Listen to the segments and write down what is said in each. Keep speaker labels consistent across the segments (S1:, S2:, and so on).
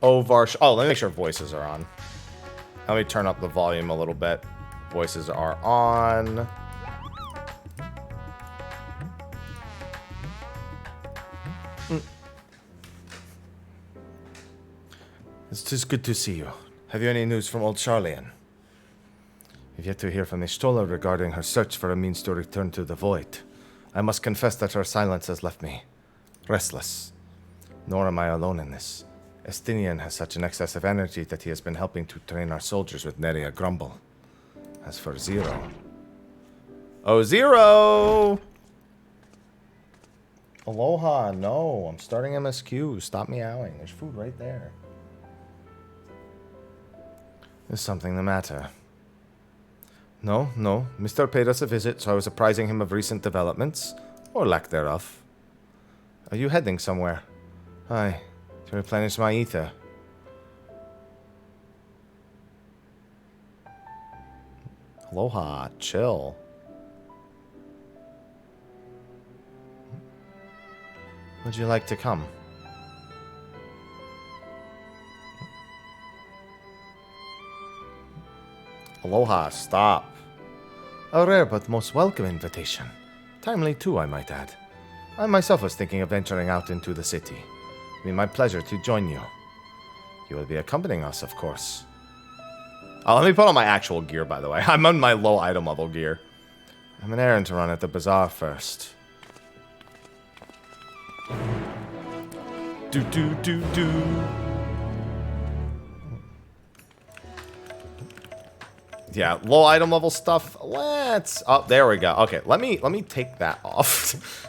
S1: Oh, let me make sure voices are on. Let me turn up the volume a little bit. Voices are on. It is good to see you. Have you any news from old Charlian? I've yet to hear from the Stola regarding her search for a means to return to the void. I must confess that her silence has left me restless. Nor am I alone in this. Estinien has such an excess of energy that he has been helping to train our soldiers with nary a grumble. As for Zero... Oh, Zero! Aloha, no. I'm starting MSQ. Stop meowing. There's food right there. Is something the matter? No. Mr. paid us a visit, so I was apprising him of recent developments. Or lack thereof. Are you heading somewhere? Aye. To replenish my aether. Aloha, chill. Would you like to come? Aloha, stop. A rare but most welcome invitation. Timely too, I might add. I myself was thinking of venturing out into the city. It'd be my pleasure to join you. You will be accompanying us, of course. Oh, let me put on my actual gear, by the way. I'm on my low item level gear. I have an errand to run at the bazaar first. Do. Yeah, low item level stuff. Let's... Oh, there we go. Okay, let me take that off.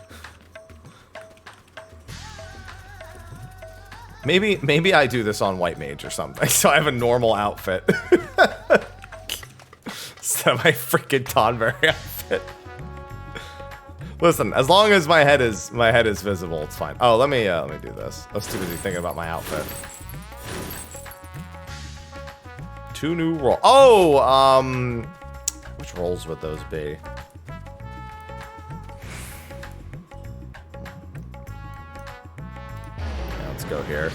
S1: Maybe I do this on White Mage or something, so I have a normal outfit. Instead of my freaking Tonberry outfit. Listen, as long as my head is visible, it's fine. Oh, let me do this. I was too busy thinking about my outfit. 2 new rolls. Oh, which rolls would those be? Yeah, let's go here.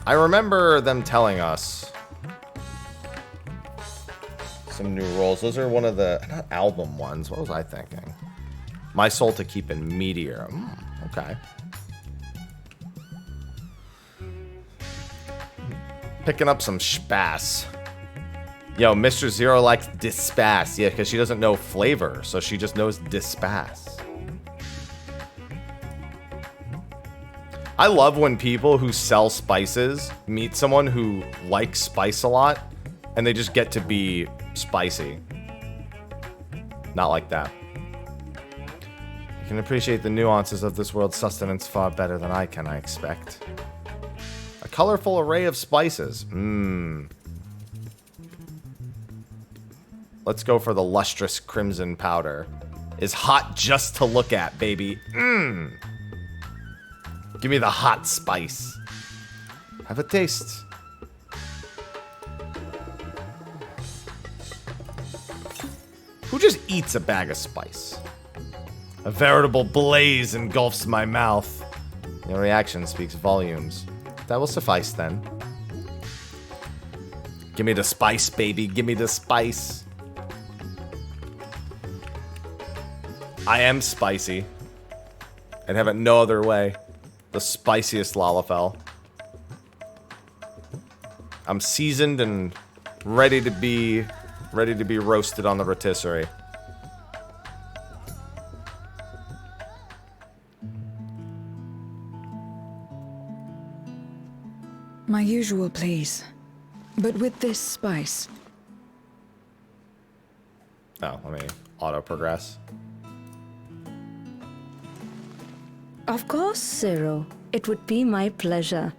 S1: I remember them telling us some new rolls. Those are one of the, not album ones. What was I thinking? My soul to keep in Meteor. Okay. Picking up some spass. Yo, Mr. Zero likes dispass. Yeah, because she doesn't know flavor, so she just knows dispass. I love when people who sell spices meet someone who likes spice a lot, and they just get to be spicy. Not like that. You can appreciate the nuances of this world's sustenance far better than I can, I expect. A colorful array of spices. Let's go for the lustrous crimson powder. Is hot just to look at, baby. Give me the hot spice. Have a taste. Who just eats a bag of spice? A veritable blaze engulfs my mouth. Your reaction speaks volumes. That will suffice then. Give me the spice, baby. Give me the spice. I am spicy. I'd have it no other way. The spiciest Lalafell. I'm seasoned and ready to be roasted on the rotisserie.
S2: My usual, please. But with this spice.
S1: Oh, let me auto progress.
S3: Of course, Zero. It would be my pleasure.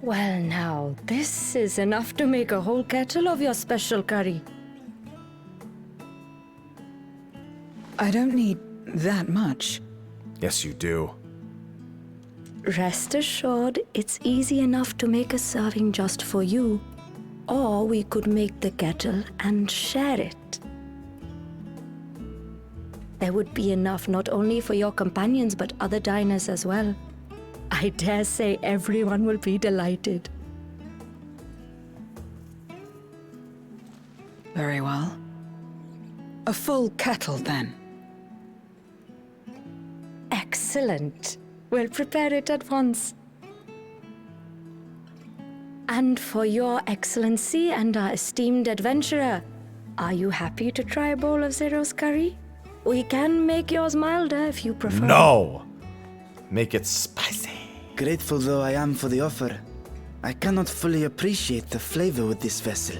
S3: Well now, this is enough to make a whole kettle of your special curry.
S2: I don't need that much.
S1: Yes, you do.
S3: Rest assured, it's easy enough to make a serving just for you. Or we could make the kettle and share it. There would be enough not only for your companions but other diners as well. I dare say everyone will be delighted.
S2: Very well. A full kettle, then.
S3: Excellent. We'll prepare it at once. And for your excellency and our esteemed adventurer, are you happy to try a bowl of Zero's curry? We can make yours milder if you prefer.
S1: No! Make it spicy.
S4: Grateful though I am for the offer, I cannot fully appreciate the flavor with this vessel.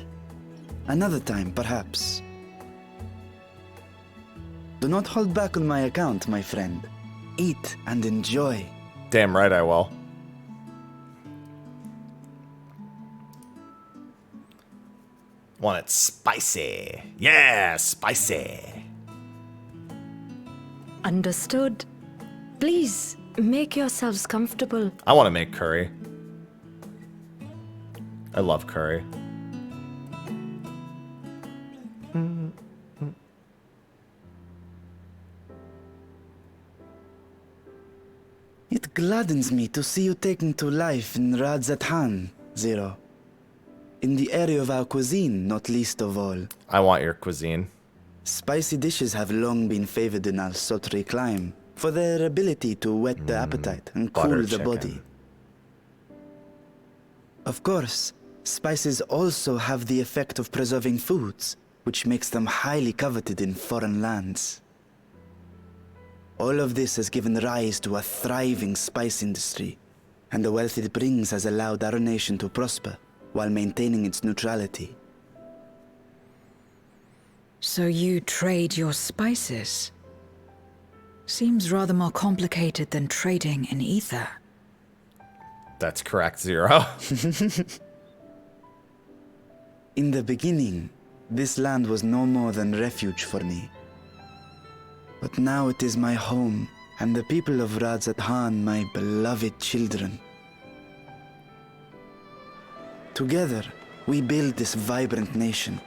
S4: Another time, perhaps. Do not hold back on my account, my friend. Eat and enjoy.
S1: Damn right I will. Want it spicy. Yeah, spicy.
S3: Understood. Please, make yourselves comfortable.
S1: I want to make curry. I love curry.
S4: It gladdens me to see you taking to life in Haam, Zero. In the area of our cuisine, not least of all.
S1: I want your cuisine.
S4: Spicy dishes have long been favored in our sultry clime for their ability to whet the appetite and cool
S1: butter
S4: the
S1: chicken.
S4: body. Of course, spices also have the effect of preserving foods, which makes them highly coveted in foreign lands. All of this has given rise to a thriving spice industry, and the wealth it brings has allowed our nation to prosper while maintaining its neutrality.
S2: So you trade your spices? Seems rather more complicated than trading in ether.
S1: That's correct, Zero.
S4: In the beginning, this land was no more than refuge for me. But now it is my home, and the people of Haam my beloved children. Together, we build this vibrant nation,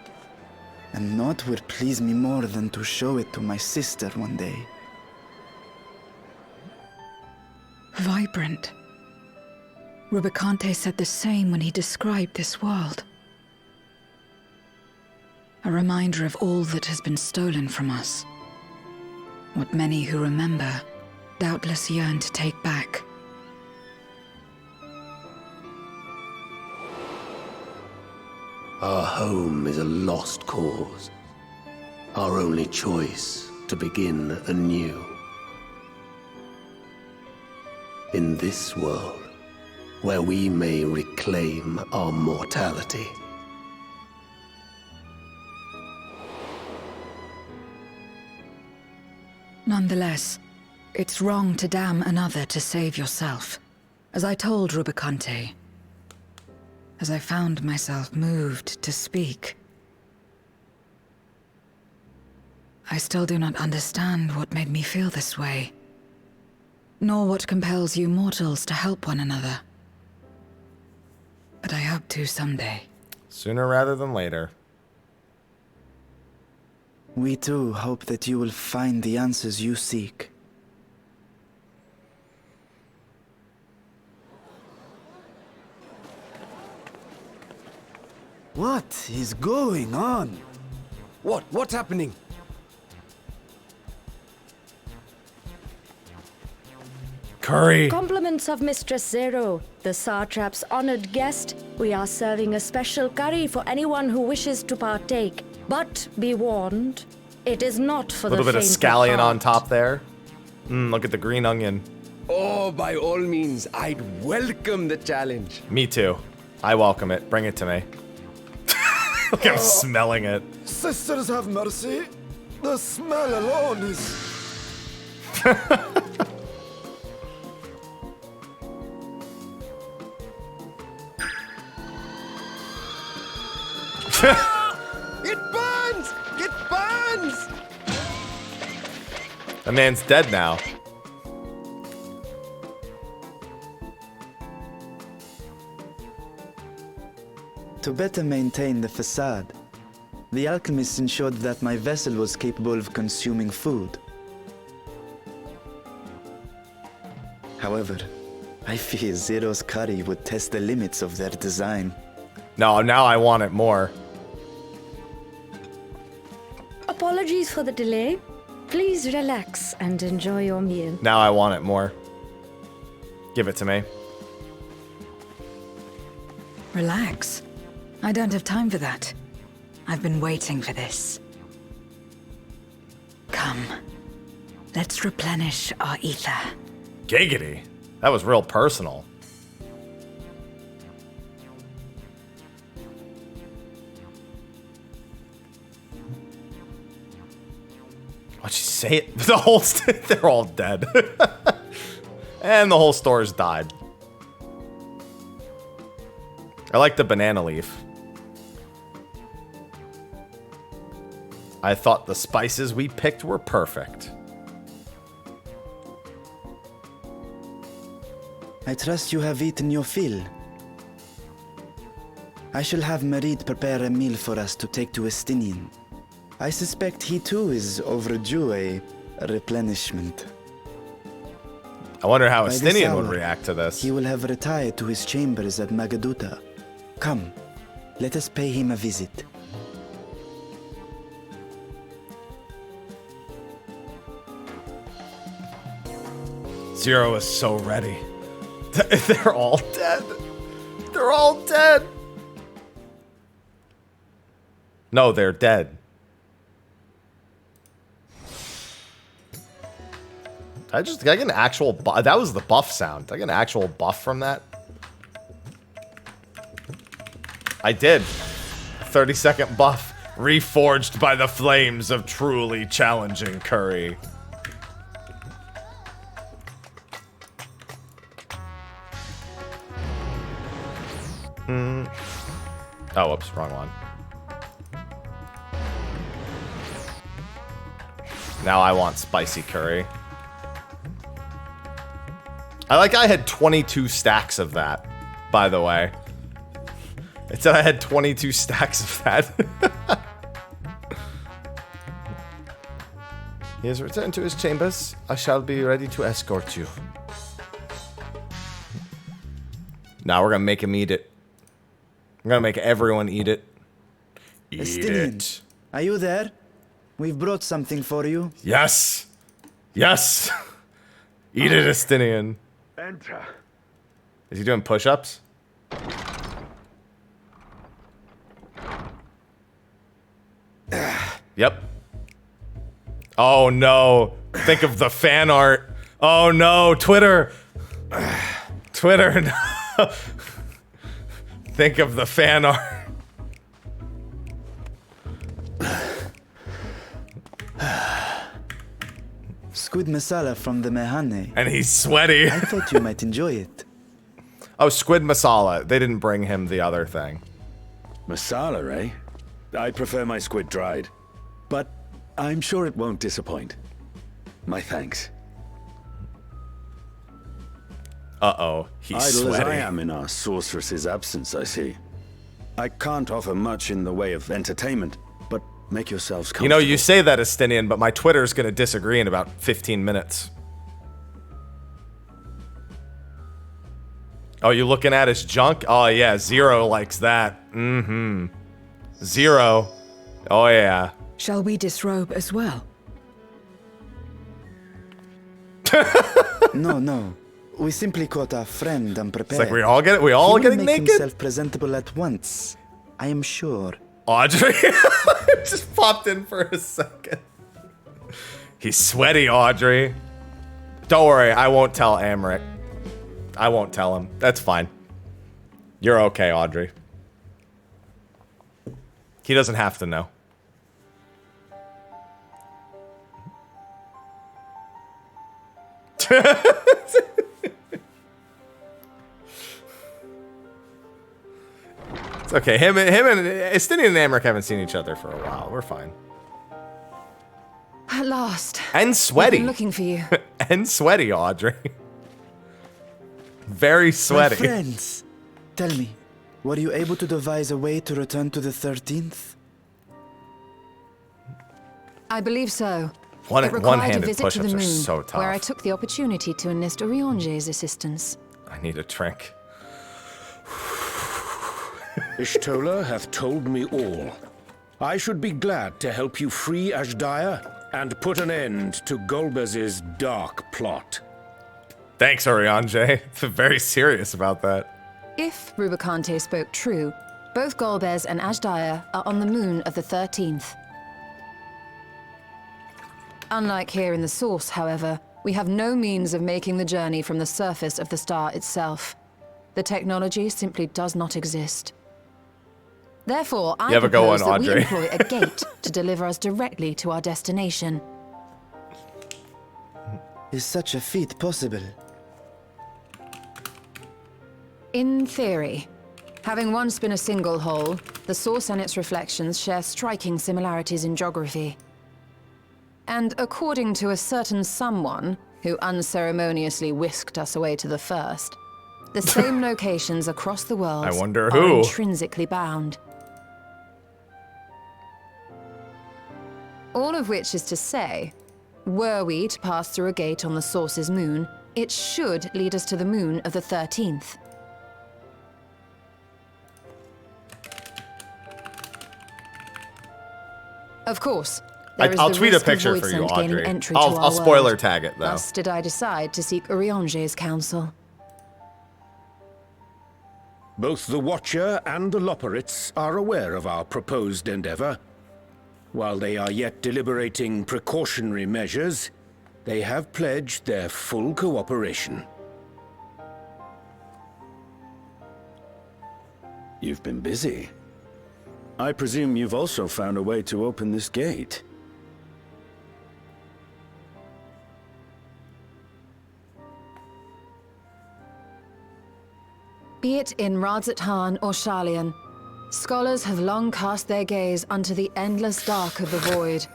S4: and naught would please me more than to show it to my sister one day.
S2: Vibrant. Rubicante said the same when he described this world. A reminder of all that has been stolen from us. What many who remember doubtless yearn to take back.
S5: Our home is a lost cause. Our only choice to begin anew. In this world, where we may reclaim our mortality.
S2: Nonetheless, it's wrong to damn another to save yourself. As I told Rubicante, as I found myself moved to speak. I still do not understand what made me feel this way, nor what compels you mortals to help one another. But I hope to someday.
S1: Sooner rather than later.
S4: We too hope that you will find the answers you seek. What is going on?
S6: What's happening?
S1: Curry!
S3: Compliments of Mistress Zero, the Satrap's honored guest. We are serving a special curry for anyone who wishes to partake. But be warned, it is not for the
S1: A little bit of
S3: faint
S1: scallion on
S3: heart.
S1: top there. Look at the green onion.
S6: Oh, by all means, I'd welcome the challenge.
S1: Me too. I welcome it. Bring it to me. Look, I'm smelling it.
S7: Sisters have mercy. The smell alone is...
S6: It burns! It burns!
S1: The man's dead now.
S4: To better maintain the facade, the alchemists ensured that my vessel was capable of consuming food. However, I fear Zero's curry would test the limits of their design.
S1: No, now I want it more.
S3: Apologies for the delay. Please relax and enjoy your meal.
S1: Now I want it more. Give it to me.
S2: Relax. I don't have time for that. I've been waiting for this. Come. Let's replenish our ether.
S1: Giggity. That was real personal. Why'd you say it? The whole they're all dead. And the whole store's died. I like the banana leaf. I thought the spices we picked were perfect.
S4: I trust you have eaten your fill. I shall have Merid prepare a meal for us to take to Estinien. I suspect he too is overdue a replenishment.
S1: I wonder how
S4: By this
S1: Estinien would
S4: hour,
S1: react to this.
S4: He will have retired to his chambers at Magaduta. Come, let us pay him a visit.
S1: Zero is so ready. They're all dead. They're all dead. No, they're dead. I get an actual buff. That was the buff sound. I get an actual buff from that. I did. 30-second buff. Reforged by the flames of truly challenging curry. Oh, whoops, wrong one. Now I want spicy curry. I had 22 stacks of that, by the way. It said I had 22 stacks of that. He has returned to his chambers. I shall be ready to escort you. Now we're gonna make him eat it. I'm gonna make everyone eat it. Eat
S4: Estinien,
S1: it.
S4: are you there? We've brought something for you.
S1: Yes. Yes. Eat it, Estinien.
S7: Enter.
S1: Is he doing push-ups? Yep. Oh no. Think of the fan art. Oh no, Twitter. Twitter, no. Think of the fan art.
S4: Squid masala from the Mehane.
S1: And he's sweaty.
S4: I thought you might enjoy it.
S1: Oh, squid masala. They didn't bring him the other thing.
S8: Masala, eh? I prefer my squid dried. But I'm sure it won't disappoint. My thanks.
S1: Uh-oh, he's
S8: Idle
S1: sweaty.
S8: as I am in our sorceress's absence, I see. I can't offer much in the way of entertainment, but make yourselves comfortable.
S1: You know, you say that, Estinien, but my Twitter's gonna disagree in about 15 minutes. Oh, you looking at his junk? Oh, yeah, Zero likes that. Mm-hmm. Zero. Oh, yeah.
S2: Shall we disrobe as well?
S4: No. We simply caught our friend unprepared.
S1: It's like we all getting
S4: make
S1: naked?
S4: himself presentable at once. I am sure.
S1: Audrey just popped in for a second. He's sweaty, Audrey. Don't worry, I won't tell Amrit. I won't tell him. That's fine. You're okay, Audrey. He doesn't have to know. It's okay. Him and Estinien and Amrit haven't seen each other for a while. We're fine.
S2: At last.
S1: And sweaty.
S2: I've been looking for you.
S1: And sweaty, Audrey. Very sweaty.
S4: My friends, tell me, were you able to devise a way to return to the 13th?
S9: I believe so.
S1: One-handed
S9: visit to the
S1: push-ups are
S9: moon,
S1: so tough.
S9: where I took the opportunity to enlist Orionge's assistance.
S1: I need a drink.
S10: Ishtola hath told me all. I should be glad to help you free Ashdaya and put an end to Golbez's dark plot.
S1: Thanks, Oriange. Very serious about that.
S9: If Rubicante spoke true, both Golbez and Ashdaya are on the moon of the 13th. Unlike here in the Source, however, we have no means of making the journey from the surface of the star itself. The technology simply does not exist. Therefore, I propose that we employ a gate to deliver us directly to our destination.
S4: Is such a feat possible?
S9: In theory. Having once been a single hole, the Source and its reflections share striking similarities in geography. And according to a certain someone who unceremoniously whisked us away to the first, the same locations across the world are intrinsically bound. All of which is to say, were we to pass through a gate on the Source's moon, it should lead us to the moon of the 13th. Of course,
S1: I'll tweet a picture for you, Audrey. I'll spoiler tag it, though.
S9: Thus did I decide to seek Oriange's counsel.
S10: Both the Watcher and the Loporrits are aware of our proposed endeavor. While they are yet deliberating precautionary measures, they have pledged their full cooperation.
S8: You've been busy. I presume you've also found a way to open this gate.
S9: Be it in Radzat or Sharlayan, scholars have long cast their gaze unto the endless dark of the void.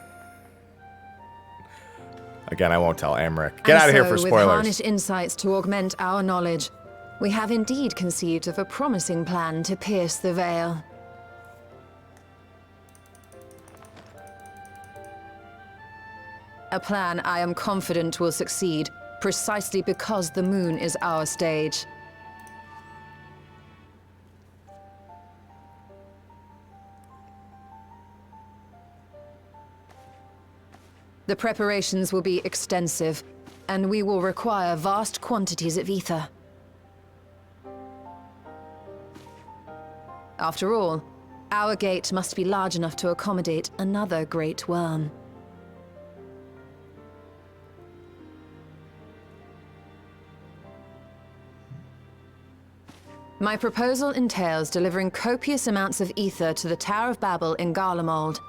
S1: Again, I won't tell Amric. Get out of here for spoilers.
S9: With harnessed insights to augment our knowledge, we have indeed conceived of a promising plan to pierce the veil. A plan I am confident will succeed, precisely because the moon is our stage. The preparations will be extensive, and we will require vast quantities of ether. After all, our gate must be large enough to accommodate another great worm. My proposal entails delivering copious amounts of ether to the Tower of Babel in Garlemald.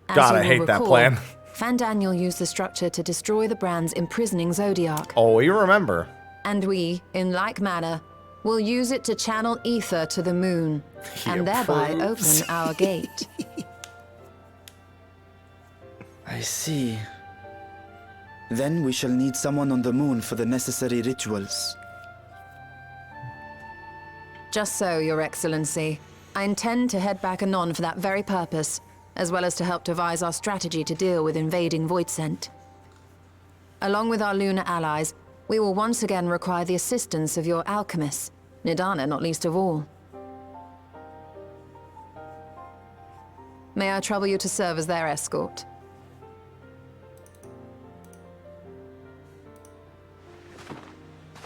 S1: God, I hate that plan.
S9: Fandaniel used the structure to destroy the Brand's imprisoning Zodiac.
S1: Oh, you remember.
S9: And we, in like manner, will use it to channel ether to the moon, and thereby open our gate.
S4: I see. Then we shall need someone on the moon for the necessary rituals.
S9: Just so, Your Excellency. I intend to head back anon for that very purpose, as well as to help devise our strategy to deal with invading Voidsent. Along with our lunar allies, we will once again require the assistance of your alchemists, Nidana not least of all. May I trouble you to serve as their escort?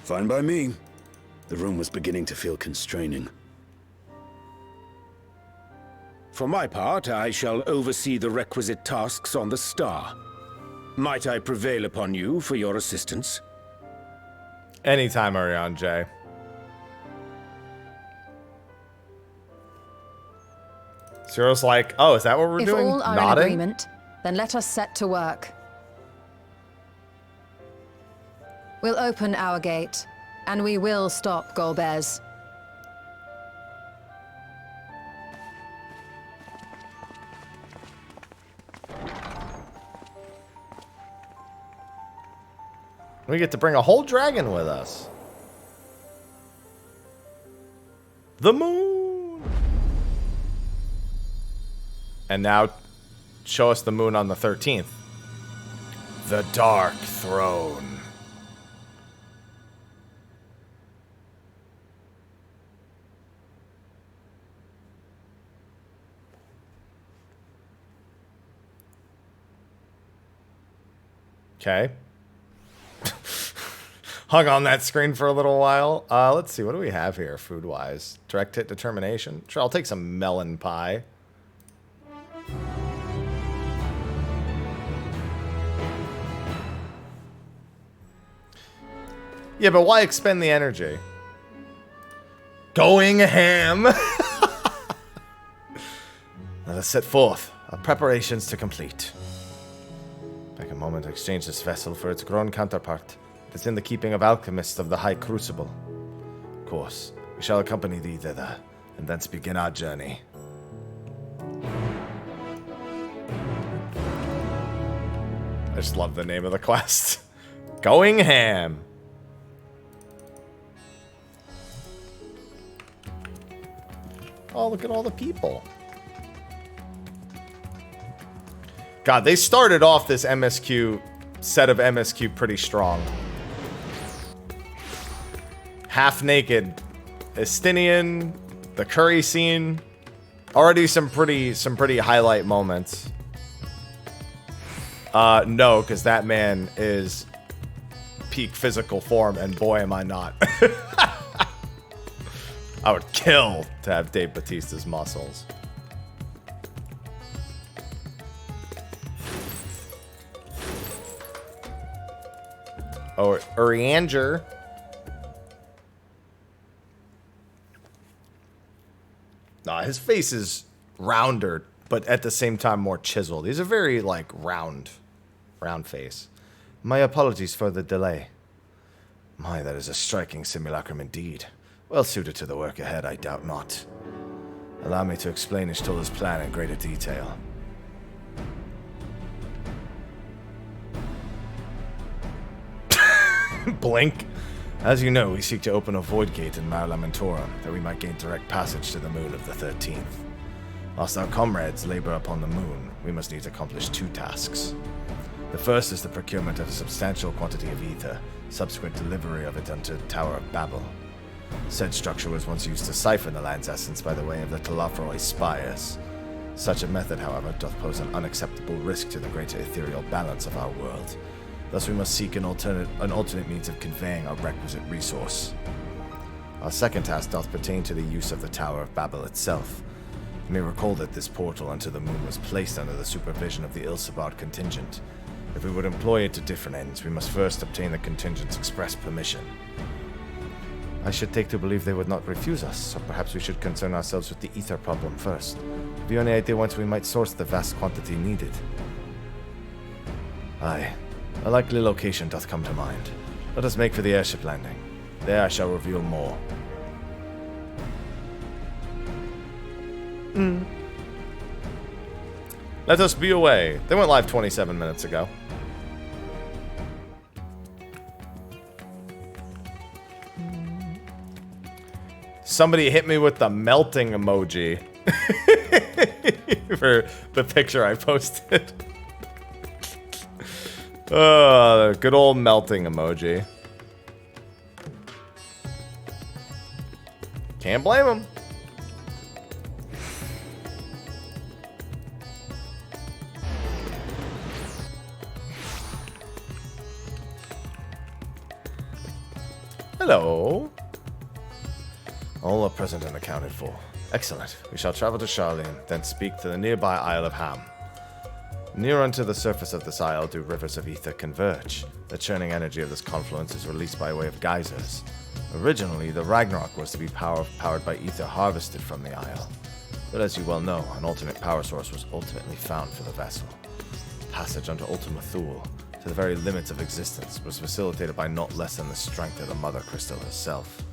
S8: Fine by me. The room was beginning to feel constraining.
S10: For my part, I shall oversee the requisite tasks on the star. Might I prevail upon you for your assistance?
S1: Anytime, Oriange. Cyril's like, oh, is that what we're doing?
S9: If all are in agreement, then let us set to work. We'll open our gate, and we will stop Golbez.
S1: We get to bring a whole dragon with us. The moon! And now, show us the moon on the 13th. The Dark Throne. Okay. Hung on that screen for a little while. Let's see. What do we have here food-wise? Direct hit determination. Sure, I'll take some melon pie. Yeah, but why expend the energy? Going ham. Let us set forth. Our preparations to complete. Take a moment to exchange this vessel for its grown counterpart. It is in the keeping of alchemists of the High Crucible. Of course, we shall accompany thee thither, and thence begin our journey. I just love the name of the quest. Going ham. Oh, look at all the people. God, they started off this MSQ set of MSQ pretty strong. Half naked Estinien, the curry scene, already some pretty highlight moments. No, because that man is peak physical form, and boy am I not. I would kill to have Dave Bautista's muscles. Oh, Urianger. Nah, his face is rounder, but at the same time more chiseled. He's a very, like, round face. My apologies for the delay. My, that is a striking simulacrum indeed. Well suited to the work ahead, I doubt not. Allow me to explain Ishtola's plan in greater detail. Blink. As you know, we seek to open a void gate in Mare Lamentorum, that we might gain direct passage to the moon of the 13th. Whilst our comrades labor upon the moon, we must needs accomplish two tasks. The first is the procurement of a substantial quantity of aether, subsequent delivery of it unto the Tower of Babel. Said structure was once used to siphon the land's essence by the way of the Telafroi spires. Such a method, however, doth pose an unacceptable risk to the greater ethereal balance of our world. Thus we must seek an alternate means of conveying our requisite resource. Our second task doth pertain to the use of the Tower of Babel itself. You may recall that this portal unto the moon was placed under the supervision of the Ilsabard contingent. If we would employ it to different ends, we must first obtain the contingent's express permission. I should take to believe they would not refuse us, so perhaps we should concern ourselves with the ether problem first. Have you any idea whence we might source the vast quantity needed? Aye. A likely location doth come to mind. Let us make for the airship landing. There I shall reveal more. Let us be away. They went live 27 minutes ago. Somebody hit me with the melting emoji for the picture I posted. Good old melting emoji. Can't blame him. Hello. All are present and accounted for. Excellent. We shall travel to Charlene, then speak to the nearby Isle of Haam. Near unto the surface of this isle do rivers of ether converge. The churning energy of this confluence is released by way of geysers. Originally, the Ragnarok was to be powered by ether harvested from the isle. But as you well know, an alternate power source was ultimately found for the vessel. Passage unto Ultima Thule, to the very limits of existence, was facilitated by not less than the strength of the Mother Crystal herself.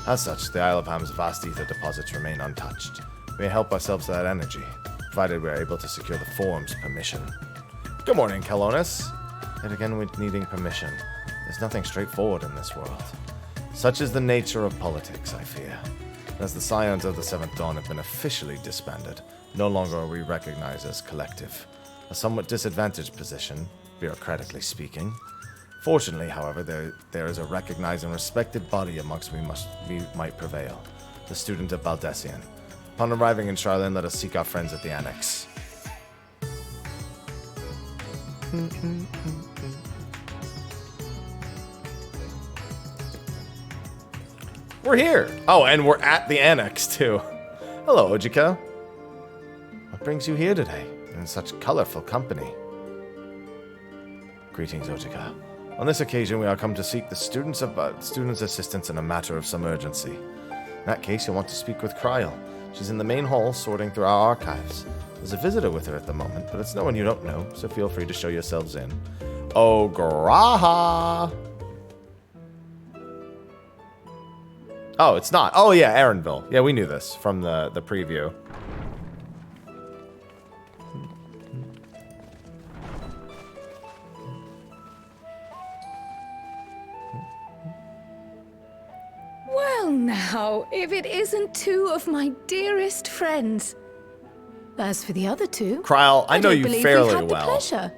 S1: As such, the Isle of Ham's vast ether deposits remain untouched. We may help ourselves to that energy, provided we are able to secure the Forum's permission. Good morning, Calonis. Yet again, we're needing permission. There's nothing straightforward in this world. Such is the nature of politics, I fear. As the Scions of the Seventh Dawn have been officially disbanded, no longer are we recognized as collective. A somewhat disadvantaged position, bureaucratically speaking. Fortunately, however, there is a recognized and respected body amongst we might prevail. The student of Baldessian. Upon arriving in Charlene, let us seek our friends at the Annex. We're here. Oh, and we're at the annex, too. Hello, Ojika. What brings you here today, in such colorful company? Greetings, Ojika. On this occasion, we are come to seek the student's assistance in a matter of some urgency. In that case, you'll want to speak with Kryl. She's in the main hall, sorting through our archives. There's a visitor with her at the moment, but it's no one you don't know, so feel free to show yourselves in. Oh, Graha! Oh, it's not. Oh, yeah, Aaronville. Yeah, we knew this from the preview.
S11: Well now, if it isn't two of my dearest friends. As for the other two,
S1: Kryl, I know you fairly
S11: had the
S1: well.
S11: pleasure.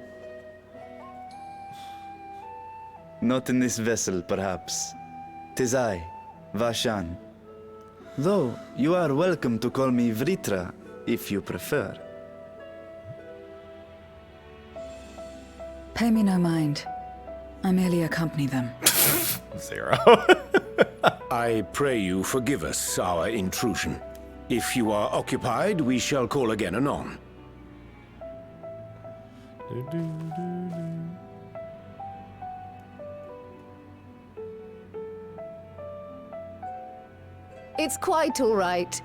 S4: Not in this vessel, perhaps. 'Tis I, Vashan. Though, you are welcome to call me Vritra, if you prefer.
S2: Pay me no mind. I merely accompany them.
S1: Zero.
S10: I pray you forgive us our intrusion. If you are occupied, we shall call again anon.
S11: It's quite all right.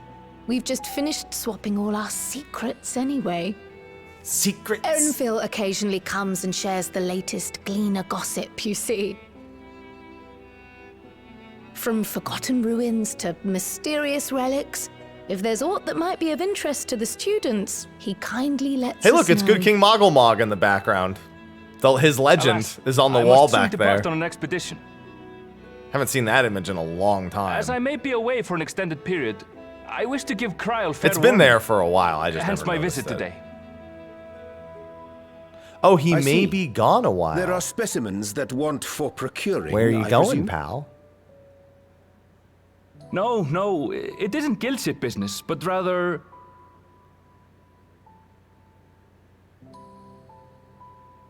S11: We've just finished swapping all our secrets anyway.
S1: Secrets?
S11: Erinfil occasionally comes and shares the latest Gleaner gossip, you see. From forgotten ruins to mysterious relics, if there's aught that might be of interest to the students, he kindly lets us know.
S1: Hey, look, it's Good King Mogglmog in the background. His legend is on the wall back there.
S12: I must soon depart on an expedition.
S1: Haven't seen that image in a long time.
S12: As I may be away for an extended period, I wish to give Kryl fair
S1: It's been there for a while. I just
S12: hence
S1: never
S12: my
S1: noticed
S12: visit
S1: it.
S12: today.
S1: Oh, he
S10: I
S1: may
S10: see.
S1: be gone a while.
S10: There are specimens that want for procuring.
S1: Where are you
S10: I
S1: going,
S10: presume?
S1: pal?
S12: No, it isn't guild ship business, but rather...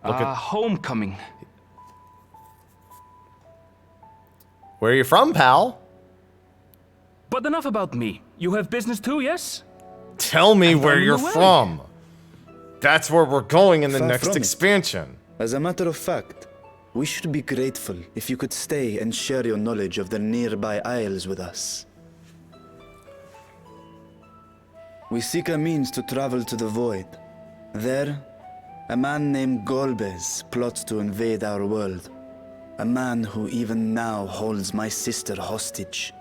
S12: homecoming.
S1: Where are you from, pal?
S12: But enough about me. You have business too, yes?
S1: Tell me
S12: I'm
S1: where
S12: on
S1: you're
S12: the way.
S1: from. That's where we're going in the
S4: Far
S1: next
S4: from it.
S1: expansion.
S4: As a matter of fact, we should be grateful if you could stay and share your knowledge of the nearby isles with us. We seek a means to travel to the Void. There, a man named Golbez plots to invade our world. A man who even now holds my sister hostage.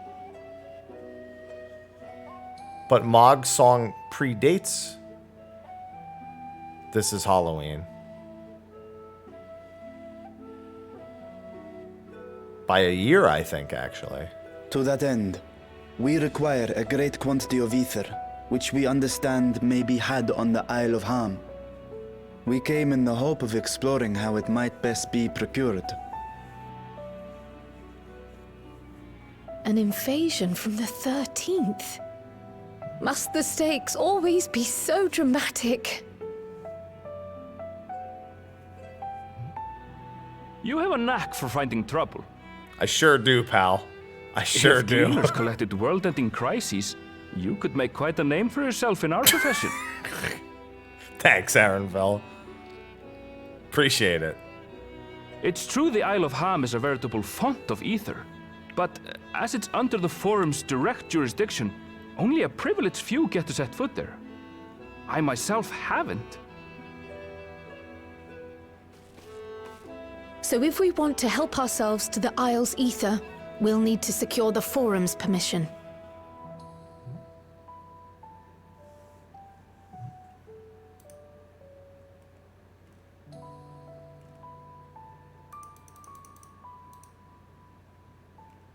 S1: But Mog's song predates. This is Halloween. By a year, I think, actually.
S4: To that end, we require a great quantity of ether, which we understand may be had on the Isle of Haam. We came in the hope of exploring how it might best be procured.
S11: An invasion from the 13th. Must the stakes always be so dramatic?
S12: You have a knack for finding trouble.
S1: I sure do, pal. I sure
S12: if
S1: do.
S12: Gleaners collected world-ending crises, you could make quite a name for yourself in our profession.
S1: Thanks, Aaronville. Appreciate it.
S12: It's true the Isle of Haam is a veritable font of ether, but as it's under the Forum's direct jurisdiction, only a privileged few get to set foot there. I myself haven't.
S11: So if we want to help ourselves to the Isle's ether, we'll need to secure the Forum's permission.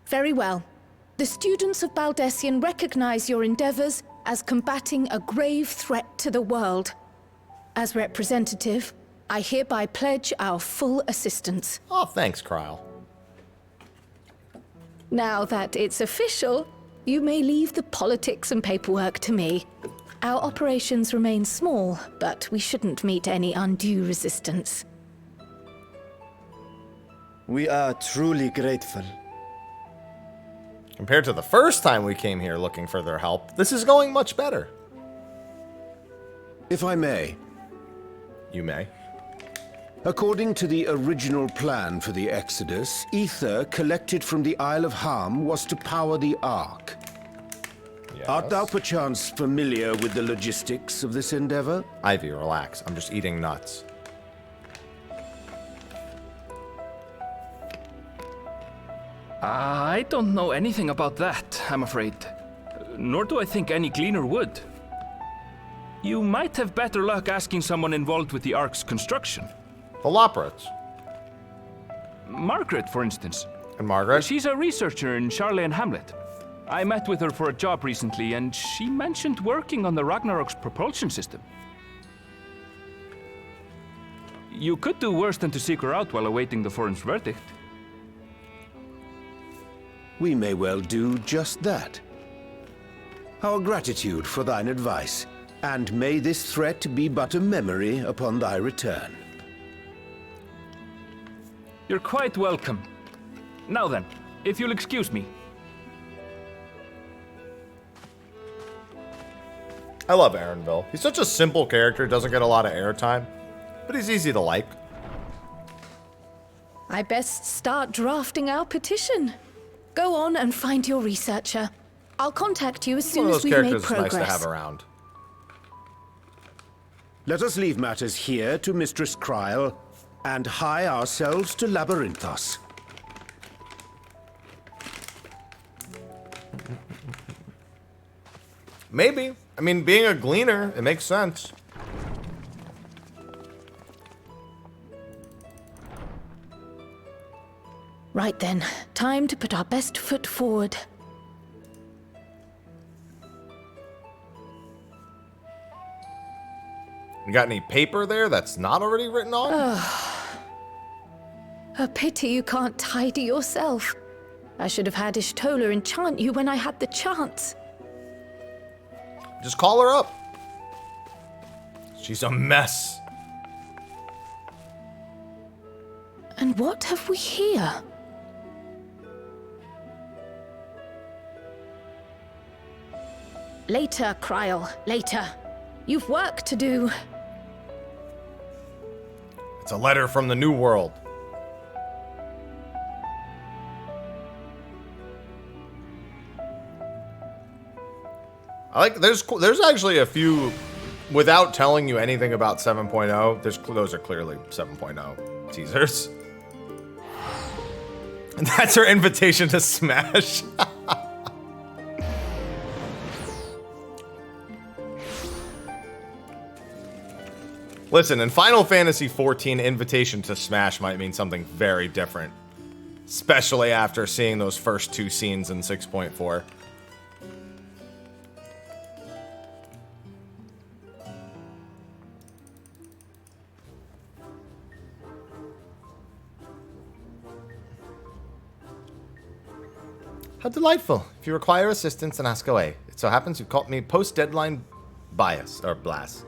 S11: Very well. The students of Baldessian recognize your endeavors as combating a grave threat to the world. As representative, I hereby pledge our full assistance.
S1: Oh, thanks, Kryl.
S11: Now that it's official, you may leave the politics and paperwork to me. Our operations remain small, but we shouldn't meet any undue resistance.
S4: We are truly grateful.
S1: Compared to the first time we came here looking for their help, this is going much better.
S10: If I may.
S1: You may.
S10: According to the original plan for the Exodus, ether collected from the Isle of Haam was to power the Ark.
S1: Yes.
S10: Art thou perchance familiar with the logistics of this endeavor?
S1: Ivy, relax. I'm just eating nuts.
S12: I don't know anything about that, I'm afraid. Nor do I think any gleaner would. You might have better luck asking someone involved with the Ark's construction.
S1: The Loporits.
S12: Margaret, for instance.
S1: And Margaret?
S12: She's a researcher in Charlayan Hamlet. I met with her for a job recently, and she mentioned working on the Ragnarok's propulsion system. You could do worse than to seek her out while awaiting the forum's verdict.
S10: We may well do just that. Our gratitude for thine advice, and may this threat be but a memory upon thy return.
S12: You're quite welcome. Now then, if you'll excuse me.
S1: I love Aaronville. He's such a simple character, doesn't get a lot of airtime, but he's easy to like.
S11: I best start drafting our petition. Go on and find your researcher. I'll contact you as soon as we've made progress.
S1: One of those characters is nice to have around.
S10: Let us leave matters here to Mistress Kryl, and hie ourselves to Labyrinthos.
S1: Maybe. I mean, being a gleaner, it makes sense.
S11: Right then, time to put our best foot forward.
S1: You got any paper there that's not already written on?
S11: A pity you can't tidy yourself. I should have had Ishtola enchant you when I had the chance.
S1: Just call her up. She's a mess.
S11: And what have we here? Later, Kryl, later. You've work to do.
S1: It's a letter from the New World. I like, there's actually a few, without telling you anything about 7.0, those are clearly 7.0 teasers. And that's her invitation to Smash. Listen, in Final Fantasy XIV, invitation to Smash might mean something very different. Especially after seeing those first two scenes in 6.4. How delightful. If you require assistance, then ask away. It so happens you caught me post-deadline bias, or blast.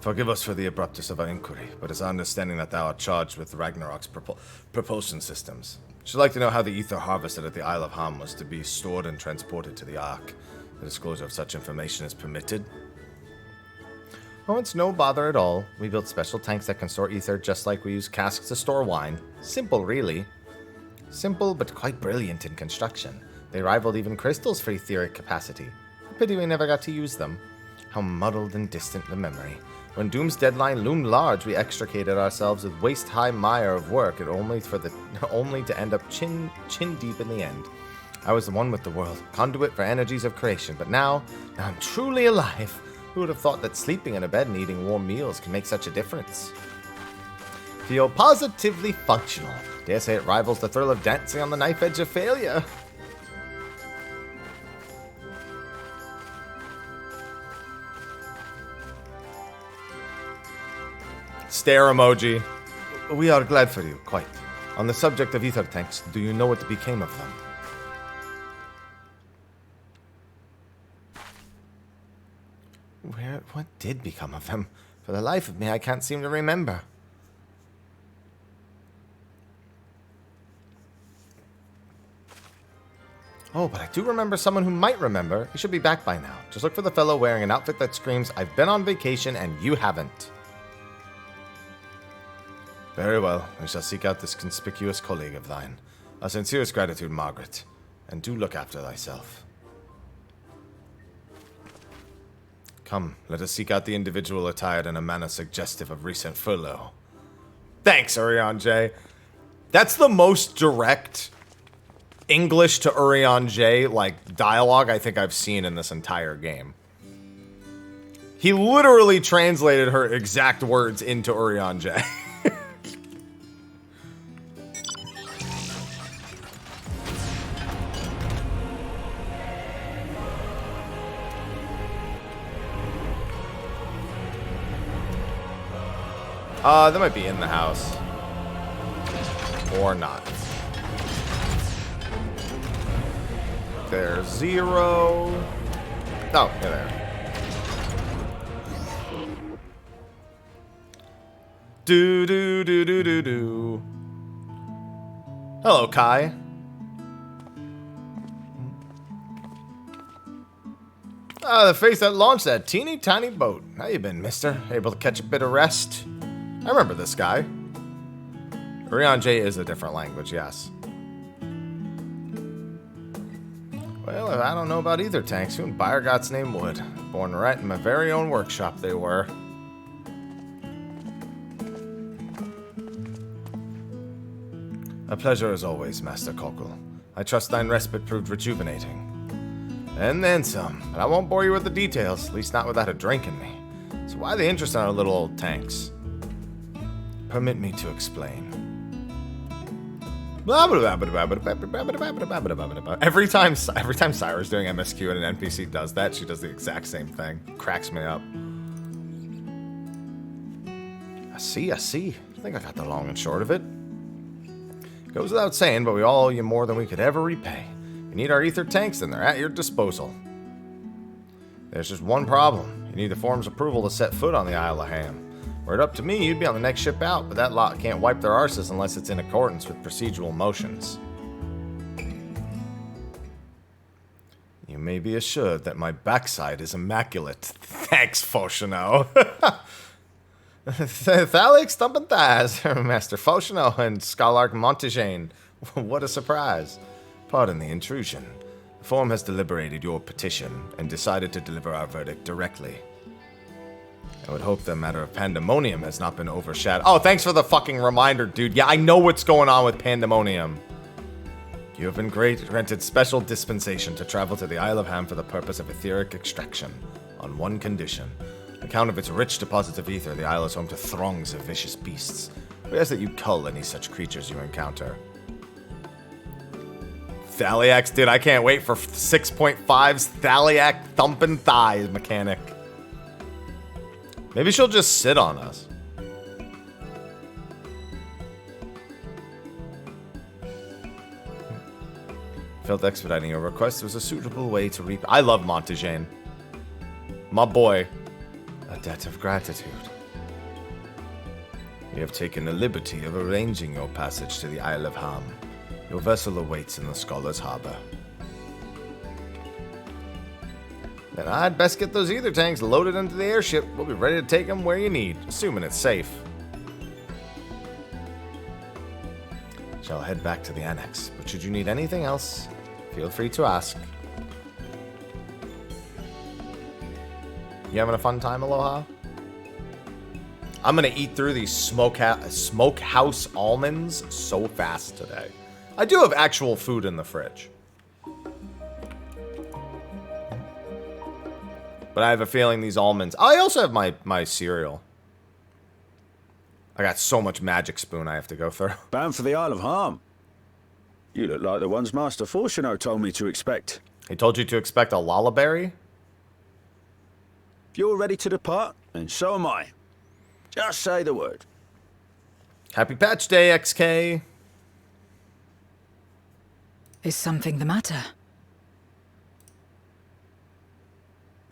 S1: Forgive us for the abruptness of our inquiry, but it's our understanding that thou art charged with Ragnarok's propulsion systems. Should like to know how the ether harvested at the Isle of Haam was to be stored and transported to the Ark. The disclosure of such information is permitted. Oh, it's no bother at all. We built special tanks that can store ether just like we use casks to store wine. Simple, really. Simple, but quite brilliant in construction. They rivaled even crystals for etheric capacity. Pity we never got to use them. How muddled and distant the memory. When Doom's deadline loomed large, we extricated ourselves with waist-high mire of work, and only to end up chin deep in the end. I was the one with the world, conduit for energies of creation, but now I'm truly alive. Who would have thought that sleeping in a bed and eating warm meals can make such a difference? Feel positively functional. Dare say it rivals the thrill of dancing on the knife edge of failure. Stare emoji. We are glad for you, quite. On the subject of ether tanks, do you know what became of them? What did become of them? For the life of me, I can't seem to remember. Oh, but I do remember someone who might remember. He should be back by now. Just look for the fellow wearing an outfit that screams, I've been on vacation and you haven't. Very well. We shall seek out this conspicuous colleague of thine. Our sincerest gratitude, Margaret. And do look after thyself. Come, let us seek out the individual attired in a manner suggestive of recent furlough. Thanks, Urian J. That's the most direct English to Urian J, like, dialogue I think I've seen in this entire game. He literally translated her exact words into Urian J. That might be in the house. Or not. There's Zero. Oh, yeah, there. Do. Hello, Kai. Ah, the face that launched that teeny tiny boat. How you been, mister? Able to catch a bit of rest? I remember this guy. Urian J is a different language, yes. Well, I don't know about either tanks. Who in Bayergot's name would? Born right in my very own workshop they were. A pleasure as always, Master Kokul. I trust thine respite proved rejuvenating. And then some, but I won't bore you with the details, at least not without a drink in me. So why the interest in our little old tanks? Permit me to explain. Every time Cyra's doing MSQ and an NPC does that, she does the exact same thing. Cracks me up. I see. I think I got the long and short of it. Goes without saying, but we all owe you more than we could ever repay. You need our ether tanks, and they're at your disposal. There's just one problem. You need the Forum's approval to set foot on the Isle of Haam. Were it up to me, you'd be on the next ship out, but that lot can't wipe their arses unless it's in accordance with procedural motions. You may be assured that my backside is immaculate. Thanks, Foshino. Thalix thumping thighs, Master Foshino and Scholark Montegane. What a surprise. Pardon the intrusion. The Forum has deliberated your petition and decided to deliver our verdict directly. I would hope the matter of Pandemonium has not been overshadowed. Oh, thanks for the fucking reminder, dude. Yeah, I know what's going on with Pandemonium. You have been granted special dispensation to travel to the Isle of Haam for the purpose of etheric extraction, on one condition. On account of its rich deposits of ether, the isle is home to throngs of vicious beasts. We ask that you cull any such creatures you encounter. Thaliax, dude, I can't wait for 6.5's Thaliac thumping thighs mechanic. Maybe she'll just sit on us. Felt expediting your request was a suitable way to reap. I love Montegane. My boy. A debt of gratitude. We have taken the liberty of arranging your passage to the Isle of Haam. Your vessel awaits in the Scholar's Harbor. Then I'd best get those ether tanks loaded into the airship. We'll be ready to take them where you need, assuming it's safe. Shall head back to the annex, but should you need anything else, feel free to ask. You having a fun time, Aloha? I'm gonna eat through these smokehouse almonds so fast today. I do have actual food in the fridge. But I have a feeling these almonds... I also have my cereal. I got so much magic spoon I have to go through.
S8: Bound for the Isle of Haam. You look like the ones Master Fortuno told me to expect.
S1: He told you to expect a lullaberry?
S8: If you're ready to depart, then so am I. Just say the word.
S1: Happy Patch Day, XK.
S2: Is something the matter?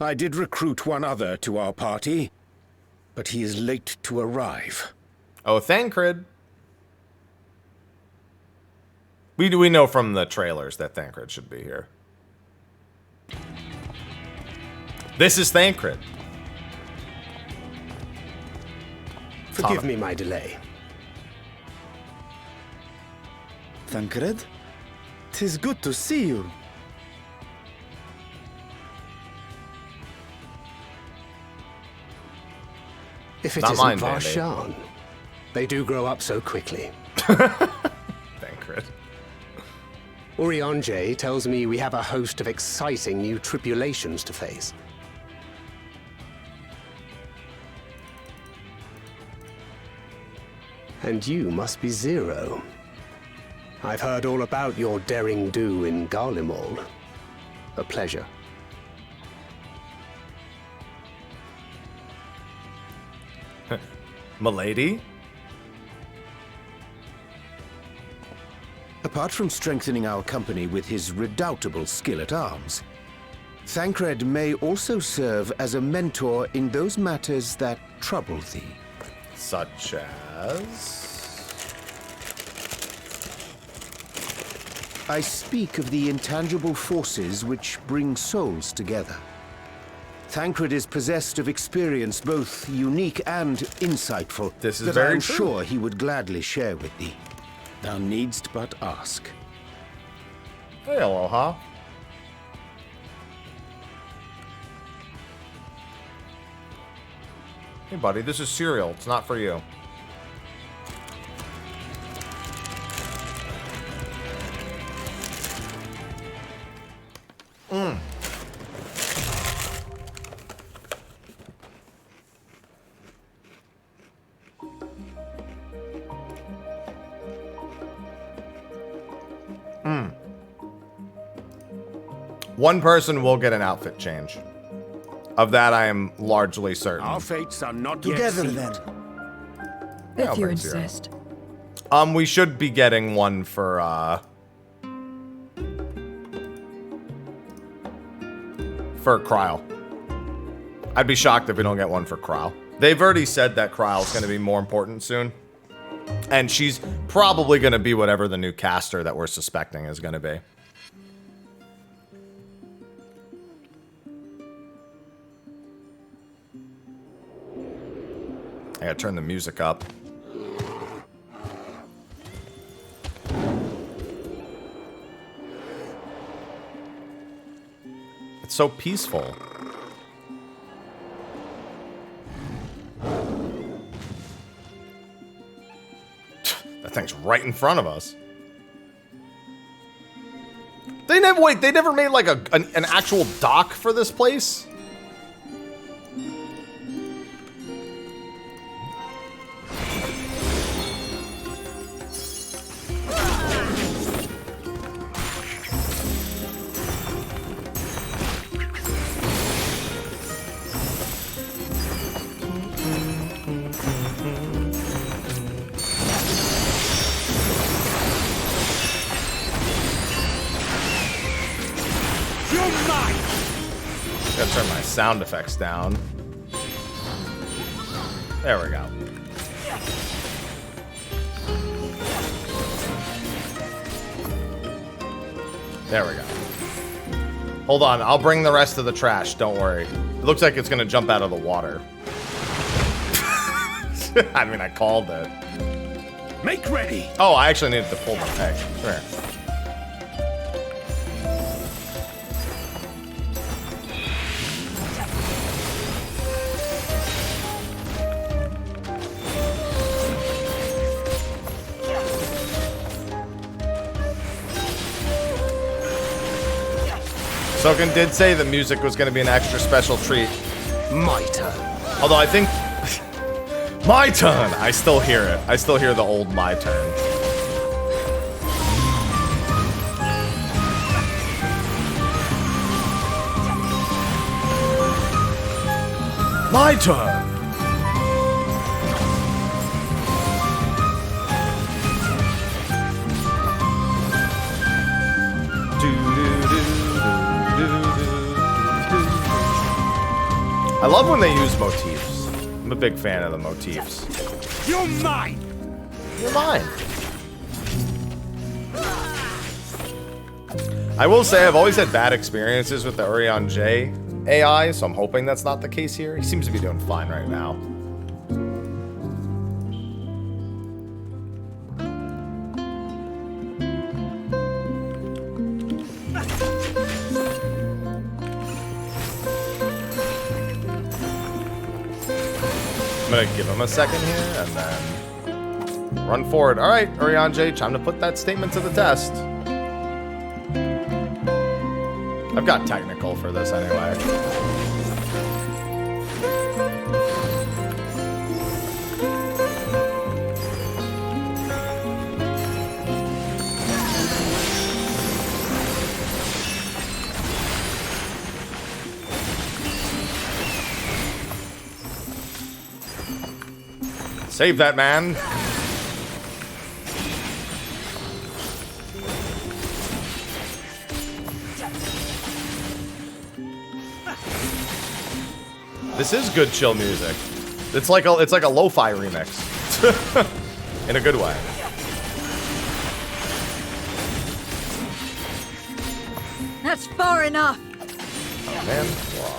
S10: I did recruit one other to our party, but he is late to arrive.
S1: Oh, Thancred. We know from the trailers that Thancred should be here. This is Thancred.
S6: Forgive me my delay.
S4: Thancred? 'Tis good to see you.
S6: If it
S1: Not
S6: isn't
S1: mine, Band-Aid.
S6: Varshan, they do grow up so quickly.
S1: Thancred.
S6: Urianger tells me we have a host of exciting new tribulations to face. And you must be Zero. I've heard all about your daring do in Garlemald. A pleasure.
S1: Milady?
S10: Apart from strengthening our company with his redoubtable skill at arms, Thancred may also serve as a mentor in those matters that trouble thee.
S1: Such as...
S10: I speak of the intangible forces which bring souls together. Thancred is possessed of experience both unique and insightful
S1: This is
S10: that
S1: very
S10: I'm
S1: true.
S10: sure he would gladly share with thee. Thou needst but ask.
S1: Hey, aloha. Hey, buddy, this is cereal. It's not for you. One person will get an outfit change. Of that, I am largely certain.
S10: Our fates are not
S4: Together
S10: yet
S4: then.
S10: sealed.
S1: Yeah, I'll
S2: If you
S1: bring Zero.
S2: insist.
S1: We should be getting one for Kryl. I'd be shocked if we don't get one for Kryl. They've already said that Kryl's going to be more important soon. And she's probably going to be whatever the new caster that we're suspecting is going to be. I gotta turn the music up. It's so peaceful. That thing's right in front of us. They never made like an actual dock for this place? Gotta turn my sound effects down. There we go. There we go. Hold on, I'll bring the rest of the trash, don't worry. It looks like it's gonna jump out of the water. I mean, I called it.
S10: Make ready!
S1: Oh, I actually needed to pull the peg. Sure. Soken did say the music was going to be an extra special treat.
S6: My turn.
S1: Although I think... My turn! I still hear it. I still hear the old my turn. My turn! I love when they use motifs. I'm a big fan of the motifs.
S10: You're mine!
S1: You're mine. I will say I've always had bad experiences with the Urian J AI, so I'm hoping that's not the case here. He seems to be doing fine right now. I'm gonna give him a second here and then run forward. All right, Urian J, time to put that statement to the test. I've got technical for this anyway. Save that man. This is good chill music. It's like a lo-fi remix. In a good way.
S2: That's far enough.
S1: Oh man. Wow.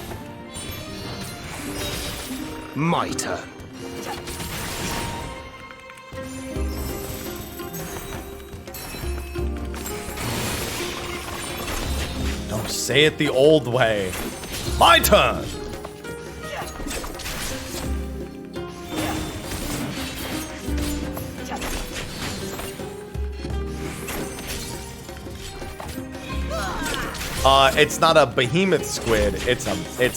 S6: My turn.
S1: Don't say it the old way. My turn. It's not a behemoth squid, it's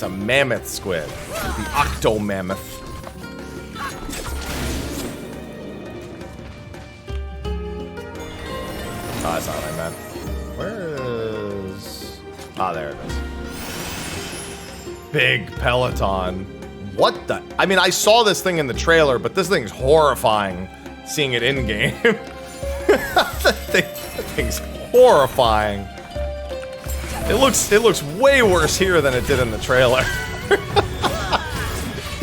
S1: a mammoth squid. The octo mammoth. Oh, that's not what I meant. Where is... Ah, there it is. Big Peloton. What the... I mean, I saw this thing in the trailer, but this thing's horrifying seeing it in-game. That thing's horrifying. It looks way worse here than it did in the trailer.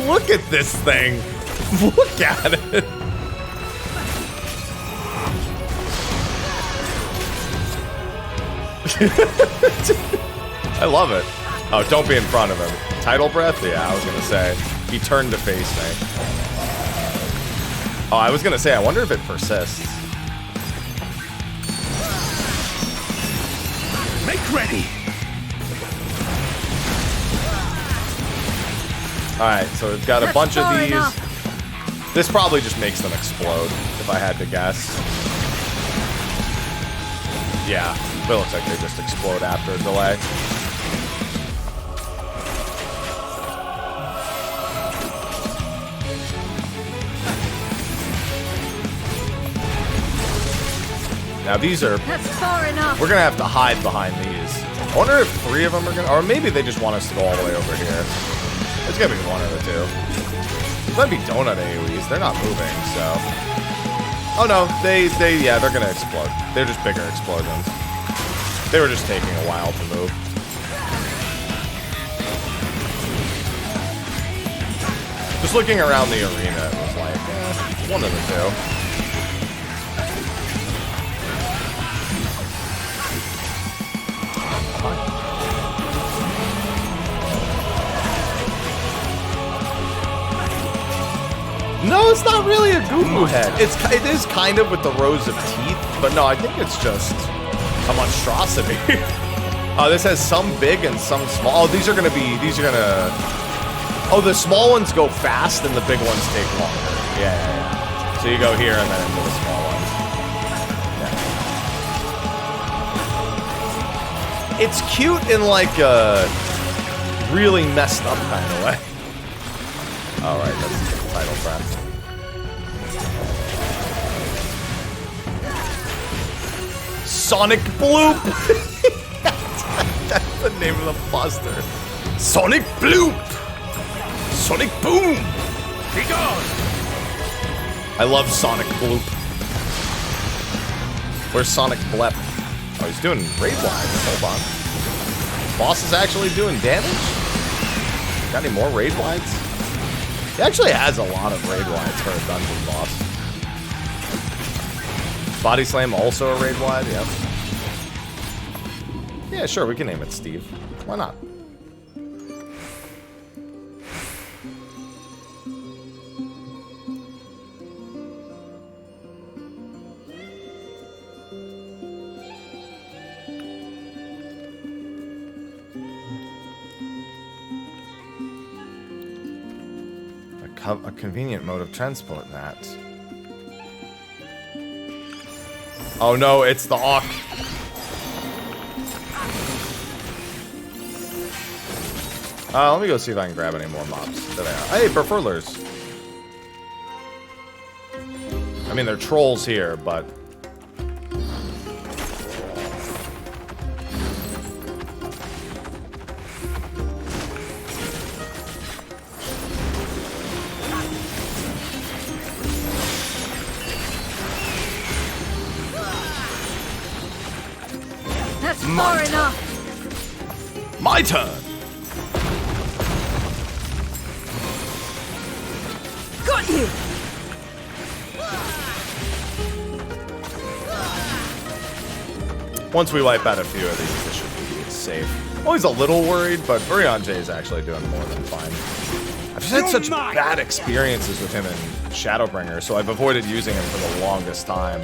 S1: Look at this thing. Look at it. I love it. Oh, don't be in front of him. Tidal breath? Yeah, I was gonna say. He turned to face me. Oh, I was gonna say, I wonder if it persists.
S6: Make ready.
S1: Alright, so we've got a bunch of these. This probably just makes them explode, if I had to guess. Yeah, but it looks like they just explode after a delay. Now these are...
S2: That's far enough.
S1: We're gonna have to hide behind these. I wonder if 3 of them are gonna... Or maybe they just want us to go all the way over here. It's gotta be one of the 2. These might be donut AoEs. They're not moving, so... Oh no, yeah, they're gonna explode. They're just bigger explosions. They were just taking a while to move. Just looking around the arena, it was like, one of the 2. No, it's not really a Goomba head. It is kind of with the rows of teeth, but no, I think it's just a monstrosity. Oh, this has some big and some small. Oh, these are gonna... Oh, the small ones go fast and the big ones take longer. Yeah. So you go here and then into the small ones. Yeah. It's cute in like a really messed up kind of way. All right, that's the title track. Sonic Bloop! That's the name of the buster. Sonic Bloop! Sonic Boom! Be gone! I love Sonic Bloop. Where's Sonic Blep? Oh, he's doing raid wides. Hold on. Boss is actually doing damage? Got any more raid wides? He actually has a lot of raid wides for a dungeon boss. Body Slam also a raid wide, yep. Yeah, sure, we can name it Steve. Why not? A convenient mode of transport, that. Oh no, it's the Auk. Let me go see if I can grab any more mobs. There they are. Hey, Berfurlers. I mean, they're trolls here, but...
S3: That's far enough.
S1: My turn.
S3: Got you.
S1: Once we wipe out a few of these, this should be safe. Always a little worried, but Urianger is actually doing more than fine. I've just had such bad experiences with him in Shadowbringer, so I've avoided using him for the longest time.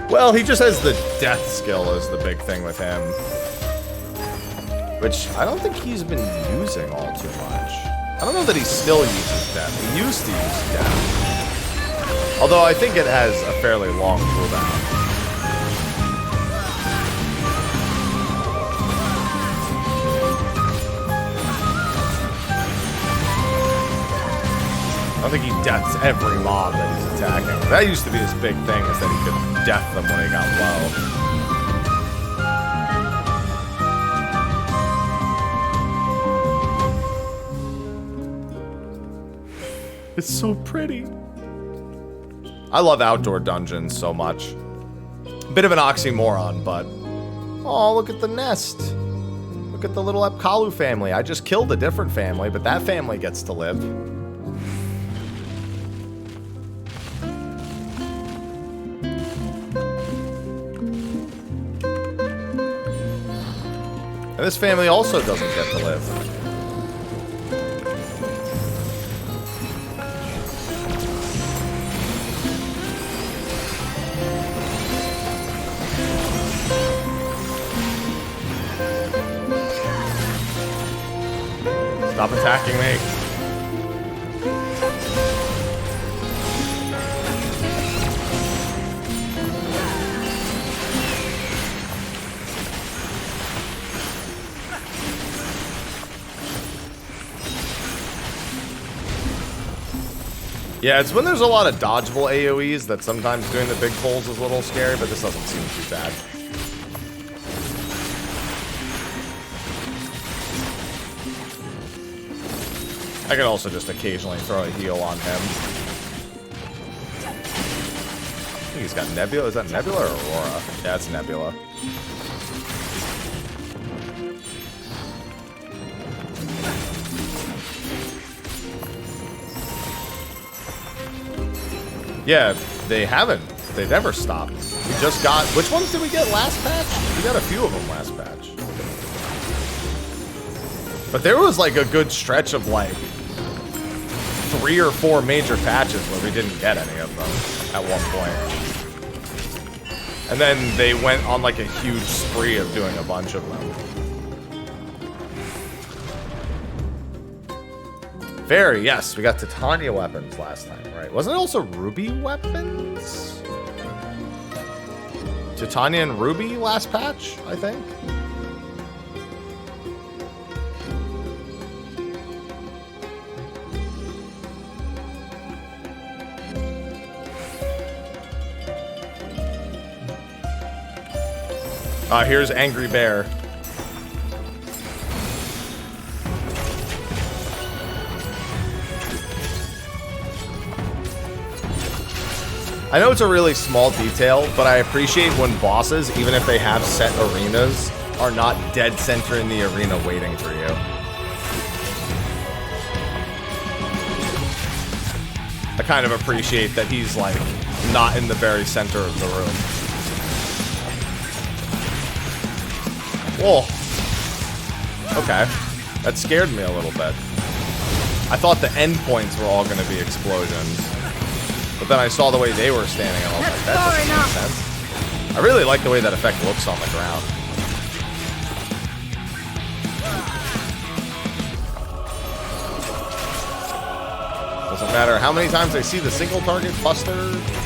S1: Well, he just has the death skill as the big thing with him. Which I don't think he's been using all too much. I don't know that he still uses death. He used to use death. Although I think it has a fairly long cooldown. I don't think he deaths every mob that he's attacking. That used to be his big thing, is that he could death them when he got low. It's so pretty. I love outdoor dungeons so much. Bit of an oxymoron, but... Oh, look at the nest. Look at the little Epkalu family. I just killed a different family, but that family gets to live. And this family also doesn't get to live. Stop attacking me. Yeah, it's when there's a lot of dodgeable AoEs that sometimes doing the big pulls is a little scary, but this doesn't seem too bad. I can also just occasionally throw a heal on him. I think he's got Nebula. Is that Nebula or Aurora? Yeah, it's Nebula. Yeah, they haven't. They've never stopped. We just got... Which ones did we get last patch? We got a few of them last patch. But there was like a good stretch of like 3 or 4 major patches where we didn't get any of them at one point. And then they went on like a huge spree of doing a bunch of them. Very, yes, we got Titania weapons last time, right? Wasn't it also Ruby weapons? Titania and Ruby last patch, I think? Here's Angry Bear. I know it's a really small detail, but I appreciate when bosses, even if they have set arenas, are not dead center in the arena waiting for you. I kind of appreciate that he's, like, not in the very center of the room. Whoa. Okay. That scared me a little bit. I thought the endpoints were all going to be explosions. But then I saw the way they were standing, and I was like, that doesn't make sense. I really like the way that effect looks on the ground. Doesn't matter how many times I see the single target buster,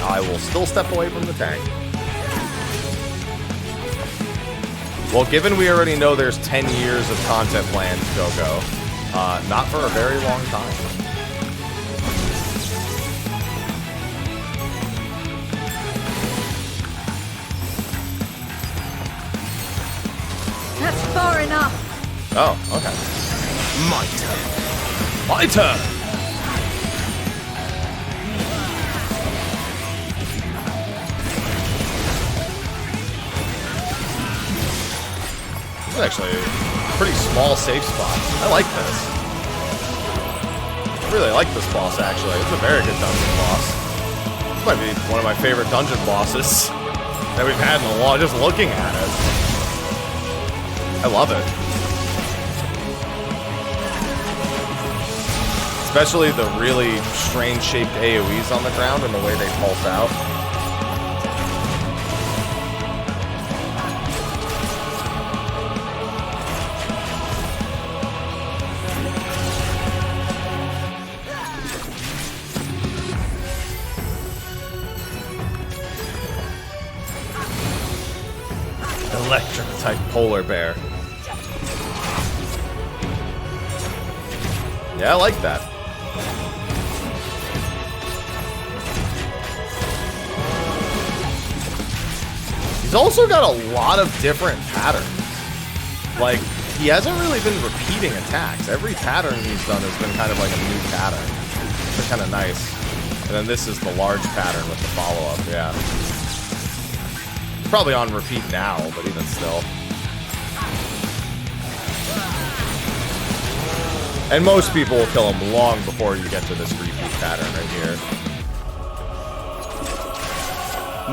S1: I will still step away from the tank. Well, given we already know there's 10 years of content planned, Go-Go, not for a very long time.
S13: That's far enough.
S1: Oh, okay. My turn. My turn. This is actually a pretty small safe spot. I like this. I really like this boss, actually. It's a very good dungeon boss. This might be one of my favorite dungeon bosses that we've had in a while, just looking at it. I love it. Especially the really strange-shaped AoEs on the ground and the way they pulse out. Electric-type polar bear. Yeah, I like that. He's also got a lot of different patterns. Like, he hasn't really been repeating attacks. Every pattern he's done has been kind of like a new pattern. It's kind of nice. And then this is the large pattern with the follow-up, yeah. Probably on repeat now, but even still. And most people will kill him long before you get to this repeat pattern right here.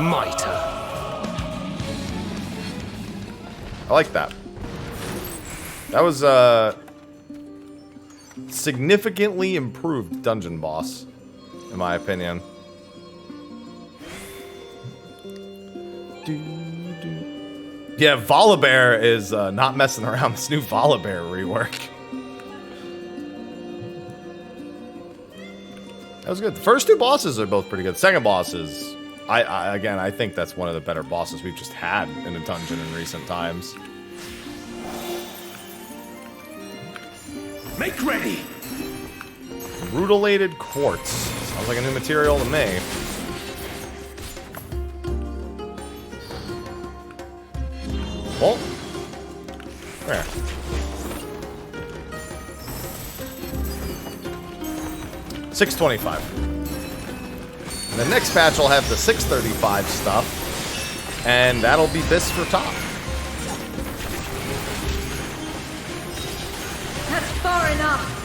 S1: My turn. I like that. That was a significantly improved dungeon boss, in my opinion. Yeah, Volibear is not messing around. This new Volibear rework. That was good. The first two bosses are both pretty good. The second boss is, again, I think that's one of the better bosses we've just had in a dungeon in recent times.
S10: Make ready.
S1: Rutilated quartz. Sounds like a new material to me. Oh. Where? $625. And the next patch will have the $635 stuff, and that'll be this for top.
S13: That's far enough.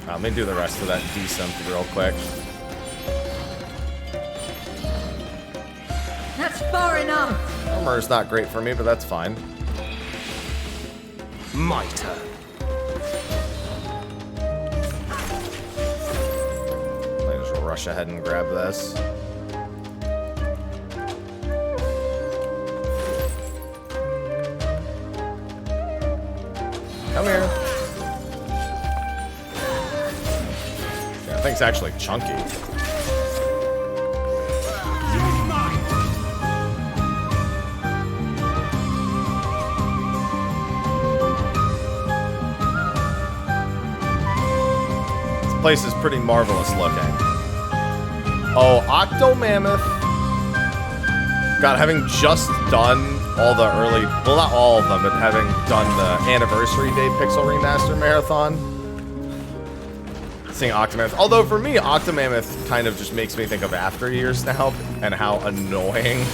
S1: Let me do the rest of that descent real quick.
S13: That's far enough.
S1: Armor is not great for me, but that's fine.
S10: My turn.
S1: I just rush ahead and grab this. Come here. That thing's actually chunky. This place is pretty marvelous looking. Oh, Octomammoth. God, having just done all the early, well, not all of them, but having done the Anniversary Day Pixel Remaster Marathon, seeing Octomammoth. Although for me, Octomammoth kind of just makes me think of After Years now and how annoying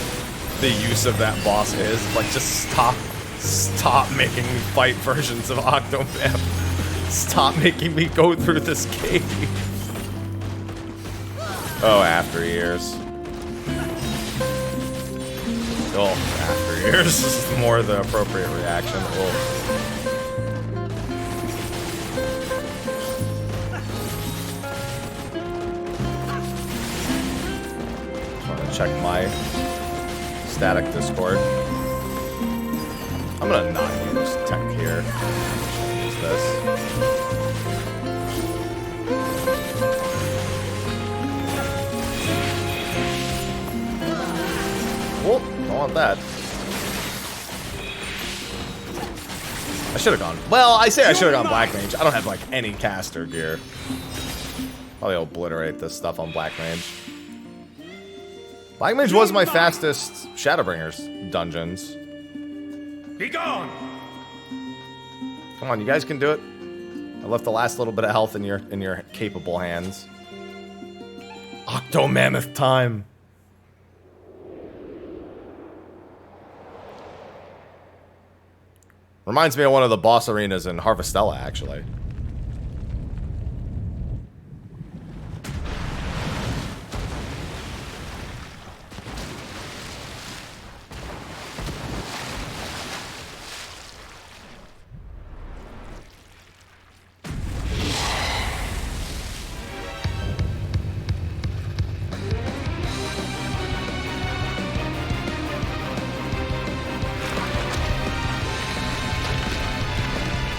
S1: the use of that boss is. Like, just stop making me fight versions of Octomammoth. Stop making me go through this cave. Oh, After Years. Oh, After Years is more the appropriate reaction. Oh. Check my static Discord. I'm gonna not use tech here. Use this. Whoop, don't want that. I should have gone. Well, I say I should have gone Black Mage. I don't have like any caster gear. Probably obliterate this stuff on Black Mage. Black Mage was my fastest Shadowbringers dungeons.
S10: Be gone!
S1: Come on, you guys can do it. I left the last little bit of health in your capable hands. Octomammoth time. Reminds me of one of the boss arenas in Harvestella, actually.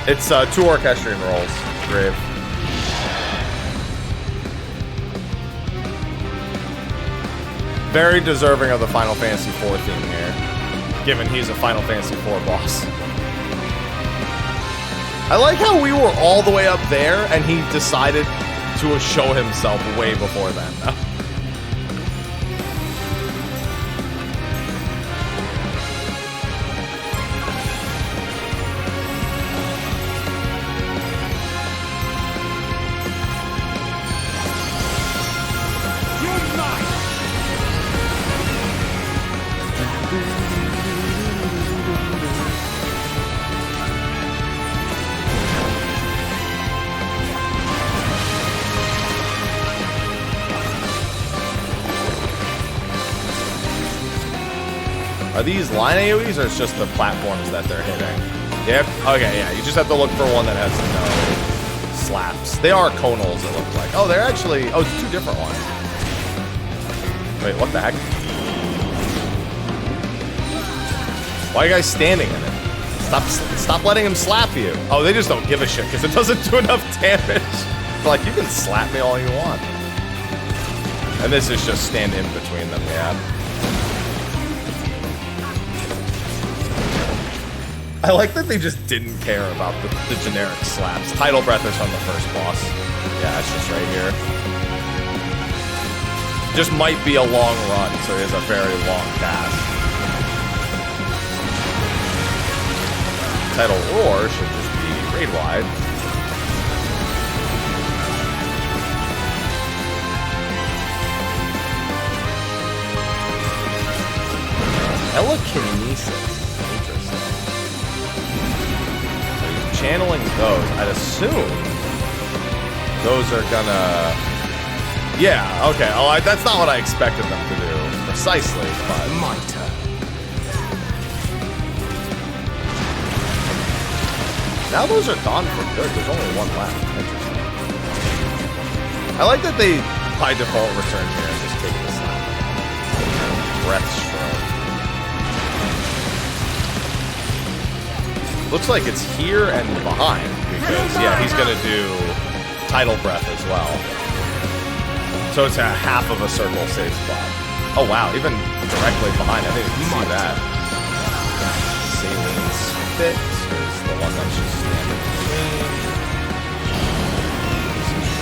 S1: It's 2 Orchestrion rolls, Grave. Very deserving of the Final Fantasy IV theme here, given he's a Final Fantasy IV boss. I like how we were all the way up there and he decided to show himself way before then, though. Are these line AoEs or it's just the platforms that they're hitting? Yep. Okay, yeah. You just have to look for one that has no slaps. They are conals, it looks like. Oh, they're actually... Oh, it's 2 different ones. Wait, what the heck? Why are you guys standing in it? Stop letting him slap you. Oh, they just don't give a shit because it doesn't do enough damage. They're like, you can slap me all you want. And this is just stand in between them, yeah. I like that they just didn't care about the generic slaps. Tidal Breath is from the first boss. Yeah, it's just right here. Just might be a long run, so it is a very long cast. Tidal Roar should just be raid wide. Telekinesis. Channeling those, I'd assume those are gonna... Yeah, okay. Oh, that's not what I expected them to do precisely, but... My turn. Now those are gone for good. There's only one left. Interesting. I like that they, by default, return here and just take this breath stroke. Looks like it's here and behind, because, yeah, he's gonna do Tidal Breath as well. So it's a half of a circle safe spot. Oh, wow, even directly behind, I didn't even see that. Saline Spit is the one that's just standing between.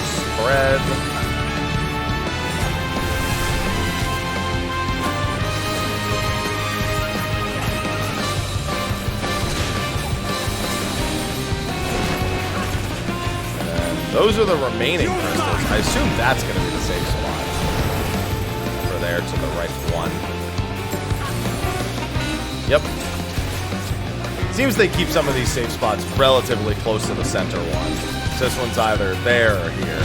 S1: Spread. Those are the remaining crystals. I assume that's going to be the safe spot. Over there to the right one. Yep. Seems they keep some of these safe spots relatively close to the center one. So this one's either there or here.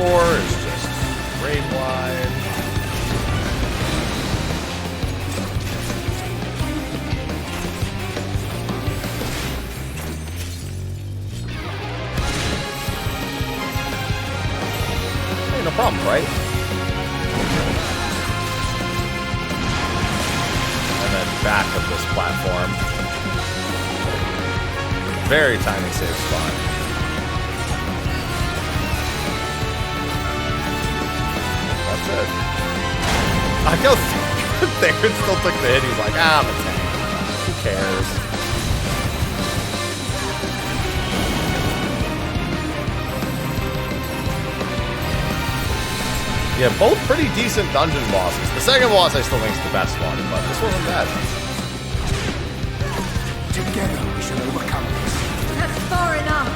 S1: Or is just grade wide. Hey, no problem, right? And then back of this platform. Very tiny save spot. That's it. I feel Theron still took the hit. He's like, I'm a tank. Who cares? Yeah, both pretty decent dungeon bosses. The second boss I still think is the best one, but this wasn't bad.
S13: Together we shall overcome this. That's far enough.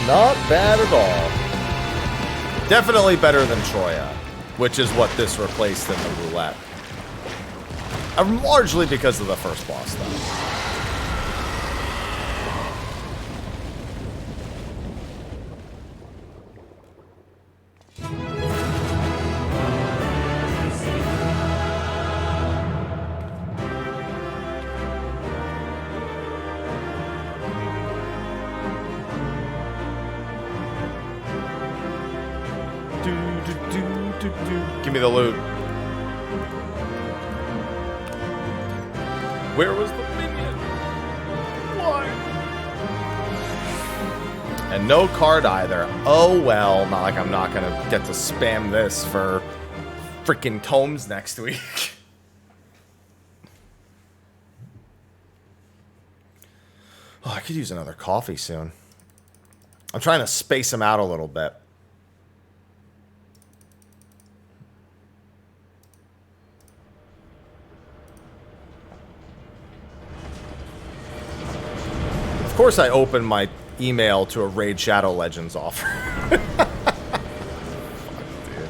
S1: Not bad at all. Definitely better than Troya, which is what this replaced in the roulette. Largely because of the first boss, though. Give me the loot. Where was the minion? Why? And no card either. Oh well, not like I'm not gonna get to spam this for freaking tomes next week. Oh, I could use another coffee soon. I'm trying to space them out a little bit. Of course I opened my email to a Raid Shadow Legends offer. Fuck, dude.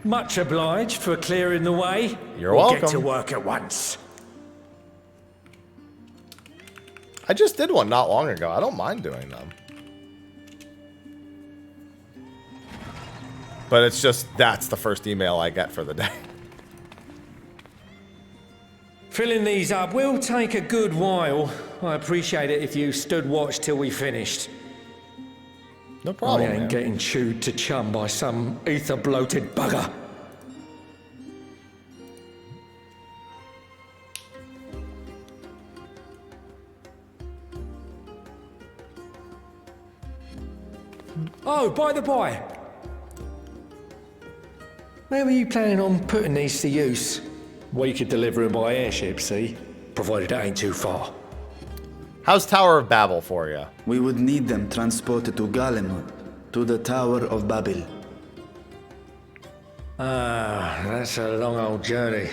S14: Much obliged for clearing the way.
S1: You're welcome.
S14: Get to work at once.
S1: I just did one not long ago. I don't mind doing them. But it's just, that's the first email I get for the day.
S14: Filling these up will take a good while. I appreciate it if you stood watch till we finished.
S1: No problem,
S14: I ain't
S1: man.
S14: getting chewed to chum by some ether-bloated bugger. Oh, by the by. Where were you planning on putting these to use? We could deliver them by airship, see? Provided it ain't too far.
S1: How's Tower of Babel for you?
S4: We would need them transported to Garlemald, to the Tower of Babel.
S14: Ah, that's a long old journey.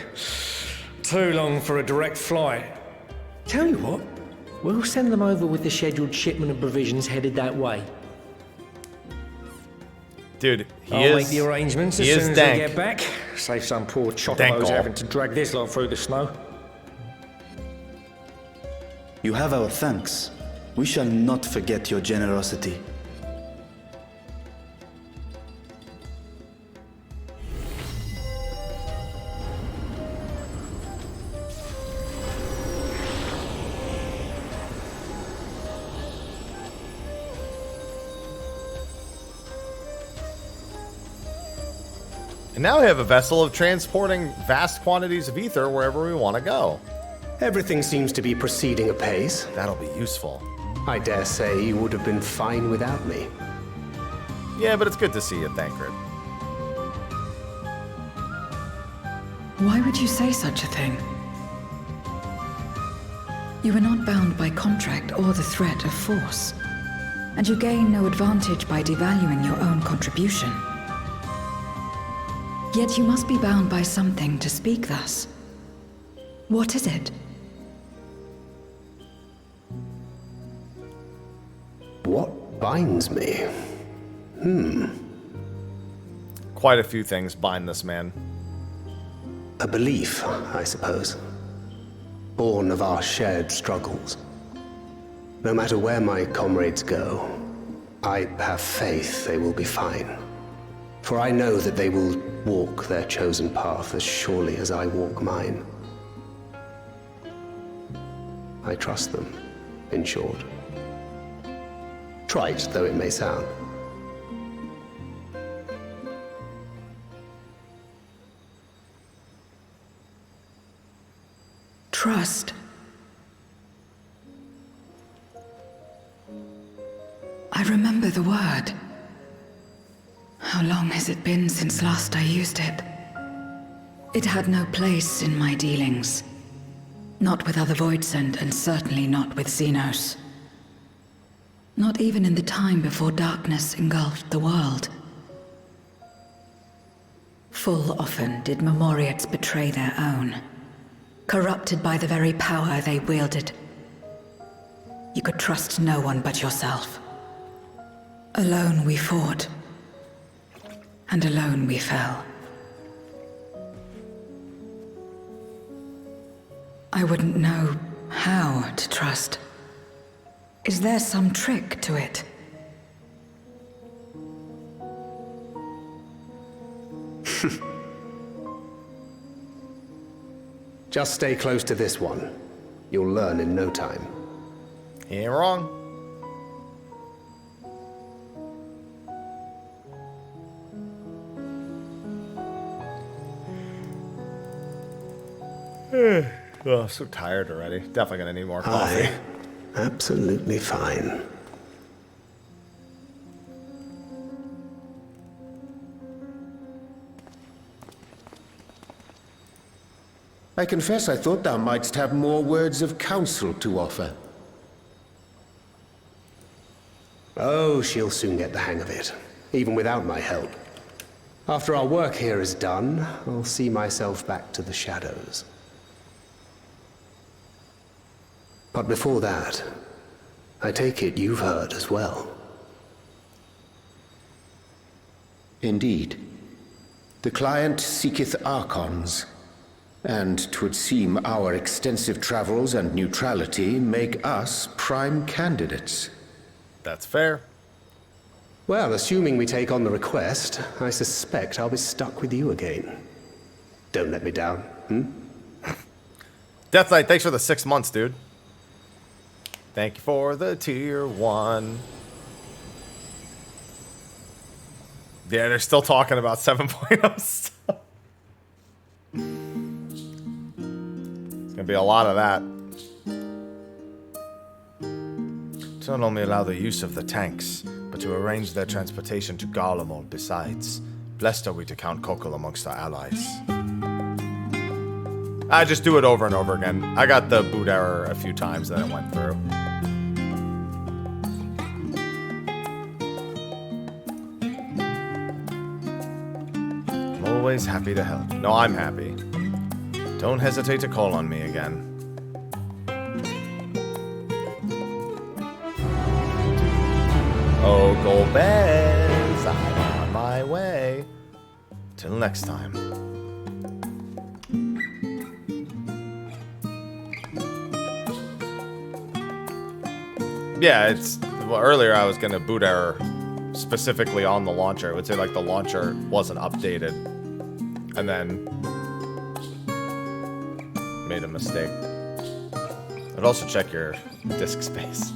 S14: Too long for a direct flight. Tell you what, we'll send them over with the scheduled shipment of provisions headed that way.
S1: Dude,
S14: I'll make the arrangements as soon as
S1: dank.
S14: we get back. Save some poor chocobos having to drag this lot through the snow.
S4: You have our thanks. We shall not forget your generosity.
S1: And now we have a vessel of transporting vast quantities of ether wherever we want to go.
S6: Everything seems to be proceeding apace.
S1: That'll be useful.
S6: I dare say you would have been fine without me.
S1: Yeah, but it's good to see you, Thancred.
S2: Why would you say such a thing? You are not bound by contract or the threat of force, and you gain no advantage by devaluing your own contribution. Yet you must be bound by something to speak thus. What is it?
S6: What binds me?
S1: Quite a few things bind this man.
S6: A belief, I suppose. Born of our shared struggles. No matter where my comrades go, I have faith they will be fine. For I know that they will walk their chosen path as surely as I walk mine. I trust them, in short. Trite though it may sound.
S2: Trust. I remember the word. How long has it been since last I used it? It had no place in my dealings. Not with other Voidsend, and certainly not with Xenos. Not even in the time before darkness engulfed the world. Full often did Memoriates betray their own, corrupted by the very power they wielded. You could trust no one but yourself. Alone we fought, and alone we fell. I wouldn't know how to trust. Is there some trick to it?
S6: Just stay close to this one. You'll learn in no time.
S1: He ain't wrong. Oh, so tired already. Definitely gonna need more coffee.
S6: Absolutely fine.
S10: I confess I thought thou mightst have more words of counsel to offer.
S6: Oh, she'll soon get the hang of it, even without my help. After our work here is done, I'll see myself back to the shadows. But before that, I take it you've heard as well.
S10: Indeed. The client seeketh Archons, and 'twould seem our extensive travels and neutrality make us prime candidates.
S1: That's fair.
S6: Well, assuming we take on the request, I suspect I'll be stuck with you again. Don't let me down,
S1: Death Knight, thanks for the 6 months, dude. Thank you for the tier 1. Yeah, they're still talking about 7.0 stuff. It's gonna be a lot of that. Don't only allow the use of the tanks, but to arrange their transportation to Garlemald besides. Blessed are we to count Kokol amongst our allies. I just do it over and over again. I got the boot error a few times that it went through. I'm always happy to help. No, I'm happy. Don't hesitate to call on me again. Oh, Golbez, I'm on my way. Till next time. Yeah, it's... Well, earlier I was gonna boot error specifically on the launcher. It would say, like, the launcher wasn't updated. And then... made a mistake. I'd also check your disk space.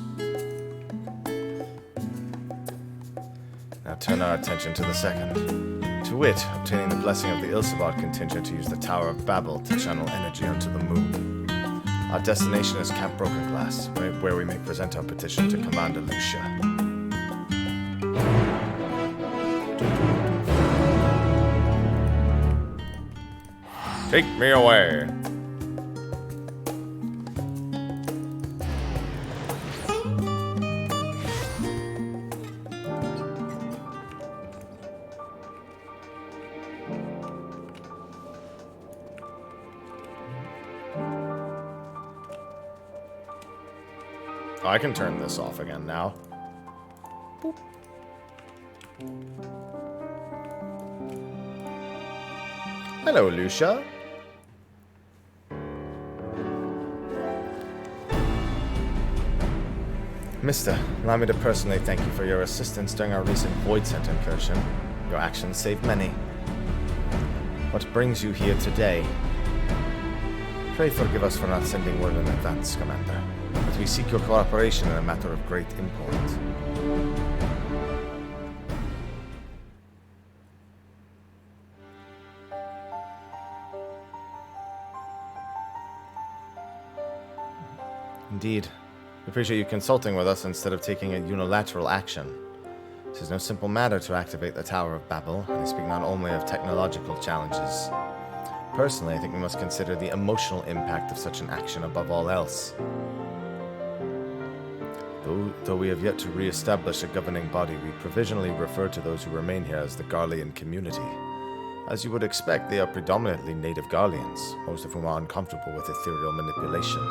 S1: Now turn our attention to the second. To wit, obtaining the blessing of the Ilsabard contingent to use the Tower of Babel to channel energy onto the moon. Our destination is Camp Broken Glass, where we may present our petition to Commander Lucia. Take me away. I can turn this off again now. Boop. Hello, Lucia. Mister, allow me to personally thank you for your assistance during our recent Void Center incursion. Your actions saved many. What brings you here today? Pray forgive us for not sending word in advance, Commander, but we seek your cooperation in a matter of great import. Indeed. We appreciate you consulting with us instead of taking a unilateral action. This is no simple matter to activate the Tower of Babel, and I speak not only of technological challenges. Personally, I think we must consider the emotional impact of such an action above all else. Though we have yet to re-establish a governing body, we provisionally refer to those who remain here as the Garlean community. As you would expect, they are predominantly native Garleans, most of whom are uncomfortable with ethereal manipulation.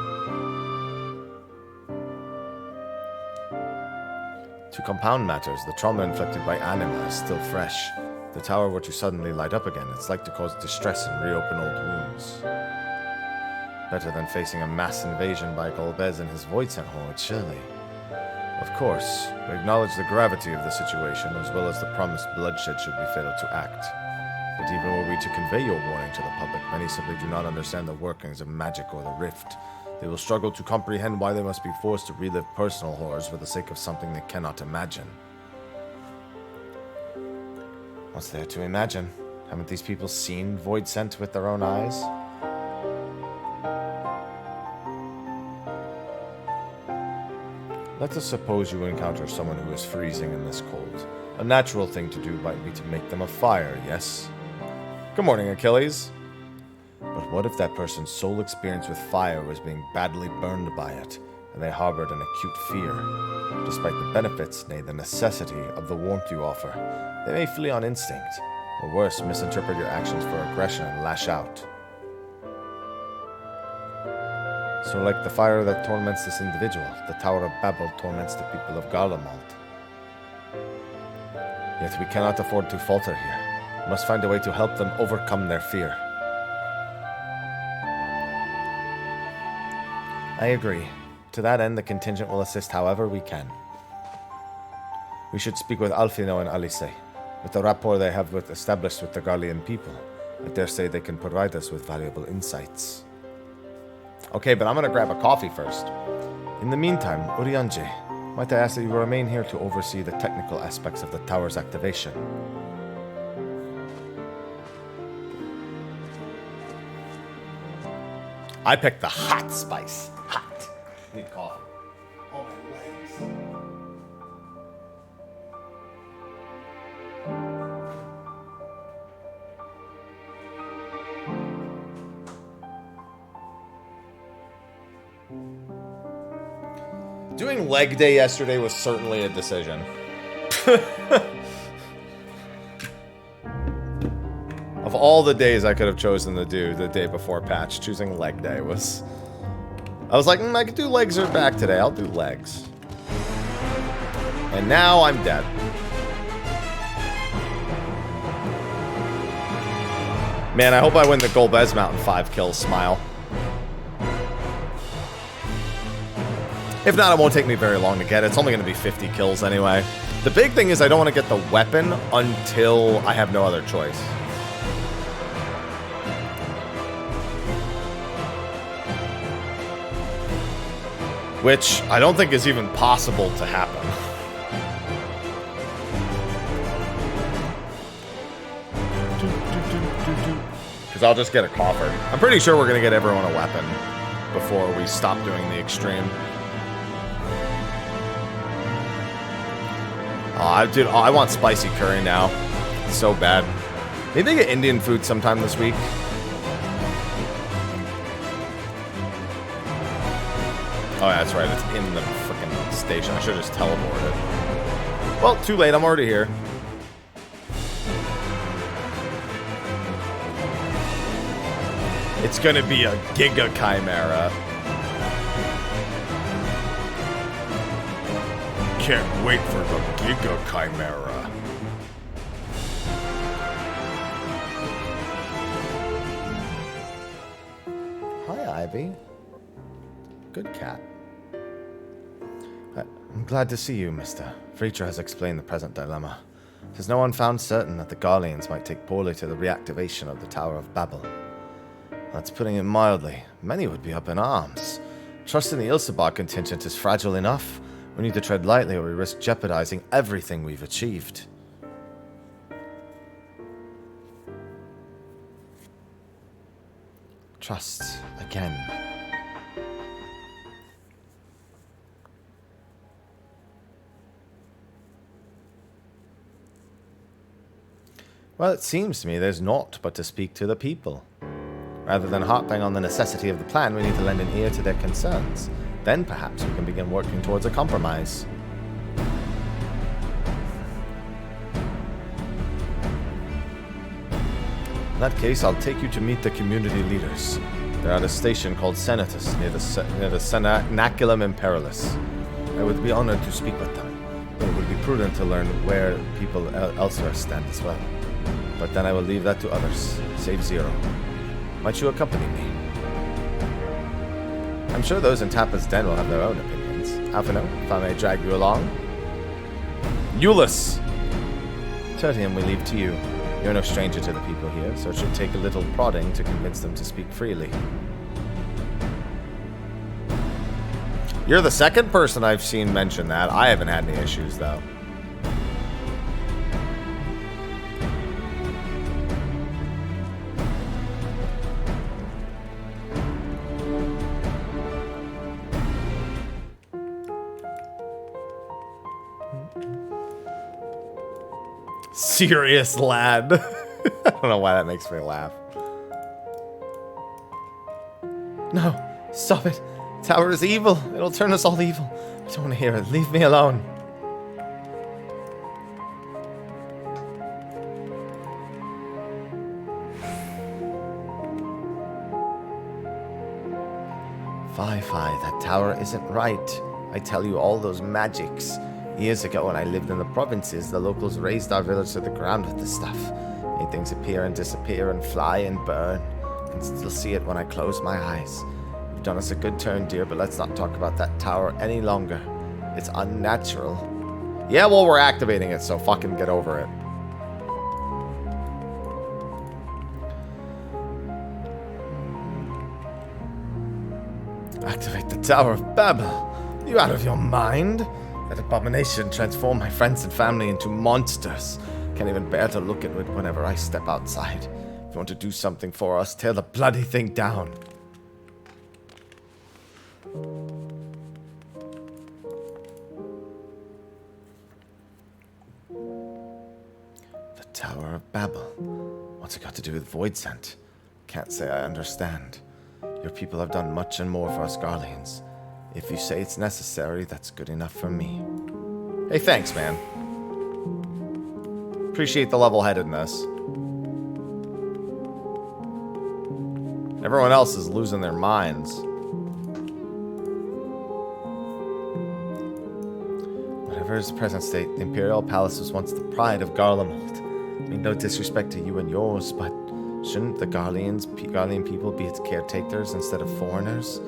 S1: To compound matters, the trauma inflicted by Anima is still fresh. If the tower were to suddenly light up again, it's like to cause distress and reopen old wounds. Better than facing a mass invasion by Golbez and his Voidsent horde, surely. Of course, we acknowledge the gravity of the situation, as well as the promised bloodshed should we fail to act. But even were we to convey your warning to the public, many simply do not understand the workings of magic or the rift. They will struggle to comprehend why they must be forced to relive personal horrors for the sake of something they cannot imagine. What's there to imagine? Haven't these people seen Voidsent with their own eyes? Let us suppose you encounter someone who is freezing in this cold. A natural thing to do might be to make them a fire, yes? Good morning, Achilles. But what if that person's sole experience with fire was being badly burned by it, and they harbored an acute fear? Despite the benefits, nay, the necessity of the warmth you offer, they may flee on instinct, or worse, misinterpret your actions for aggression and lash out. So like the fire that torments this individual, the Tower of Babel torments the people of Garlemald. Yet we cannot afford to falter here. We must find a way to help them overcome their fear. I agree. To that end, the contingent will assist however we can. We should speak with Alfino and Alice. With the rapport they have established with the Garlean people, I dare say they can provide us with valuable insights. Okay, but I'm gonna grab a coffee first. In the meantime, Urianje, might I ask that you remain here to oversee the technical aspects of the tower's activation? I picked the hot spice. Hot. Need coffee. Oh, my legs. Doing leg day yesterday was certainly a decision. Of all the days I could have chosen to do the day before patch, choosing leg day was... I was like, I could do legs or back today. I'll do legs. And now I'm dead. Man, I hope I win the Golbez Mountain 5 kills, smile. If not, it won't take me very long to get it. It's only going to be 50 kills anyway. The big thing is I don't want to get the weapon until I have no other choice. Which I don't think is even possible to happen. Because I'll just get a coffer. I'm pretty sure we're going to get everyone a weapon before we stop doing the extreme. Dude, I want spicy curry now. It's so bad. Maybe they get Indian food sometime this week. Oh, yeah, that's right. It's in the freaking station. I should have just teleported. Well, too late. I'm already here. It's gonna be a Giga Chimera. can't wait for the Giga Chimera. Hi, Ivy. Good cat. I'm glad to see you, mister. Freecher has explained the present dilemma. Has no one found certain that the Garleans might take poorly to the reactivation of the Tower of Babel? That's putting it mildly. Many would be up in arms. Trust in the Ilsebar contingent is fragile enough. We need to tread lightly or we risk jeopardizing everything we've achieved. Trust again. Well, it seems to me there's naught but to speak to the people. Rather than harping on the necessity of the plan, we need to lend an ear to their concerns. Then perhaps we can begin working towards a compromise. In that case, I'll take you to meet the community leaders. They're at a station called Senatus, near the Cenaculum Imperialis. I would be honored to speak with them, but it would be prudent to learn where people elsewhere stand as well. But then I will leave that to others, save Zero. Might you accompany me? I'm sure those in Tappa's Den will have their own opinions. Alphino, if I may drag you along. Euless! Tertium, we leave to you. You're no stranger to the people here, so it should take a little prodding to convince them to speak freely. You're the second person I've seen mention that. I haven't had any issues, though. Serious lad. I don't know why that makes me laugh. No, stop it. Tower is evil. It'll turn us all evil. I don't want to hear it. Leave me alone. Fi, that tower isn't right. I tell you, all those magics. Years ago, when I lived in the provinces, the locals razed our village to the ground with this stuff. Made things appear and disappear and fly and burn. I can still see it when I close my eyes. You've done us a good turn, dear, but let's not talk about that tower any longer. It's unnatural. Yeah, well, we're activating it, so fucking get over it. Activate the Tower of Babel. You out of your mind? That abomination transformed my friends and family into monsters. Can't even bear to look at it whenever I step outside. If you want to do something for us, tear the bloody thing down. The Tower of Babel. What's it got to do with Void Scent? Can't say I understand. Your people have done much and more for us Garleans. If you say it's necessary, that's good enough for me. Hey, thanks, man. Appreciate the level-headedness. Everyone else is losing their minds. Whatever is the present state, the Imperial Palace was once the pride of Garlemald. I mean, no disrespect to you and yours, but shouldn't the Garlean people be its caretakers instead of foreigners?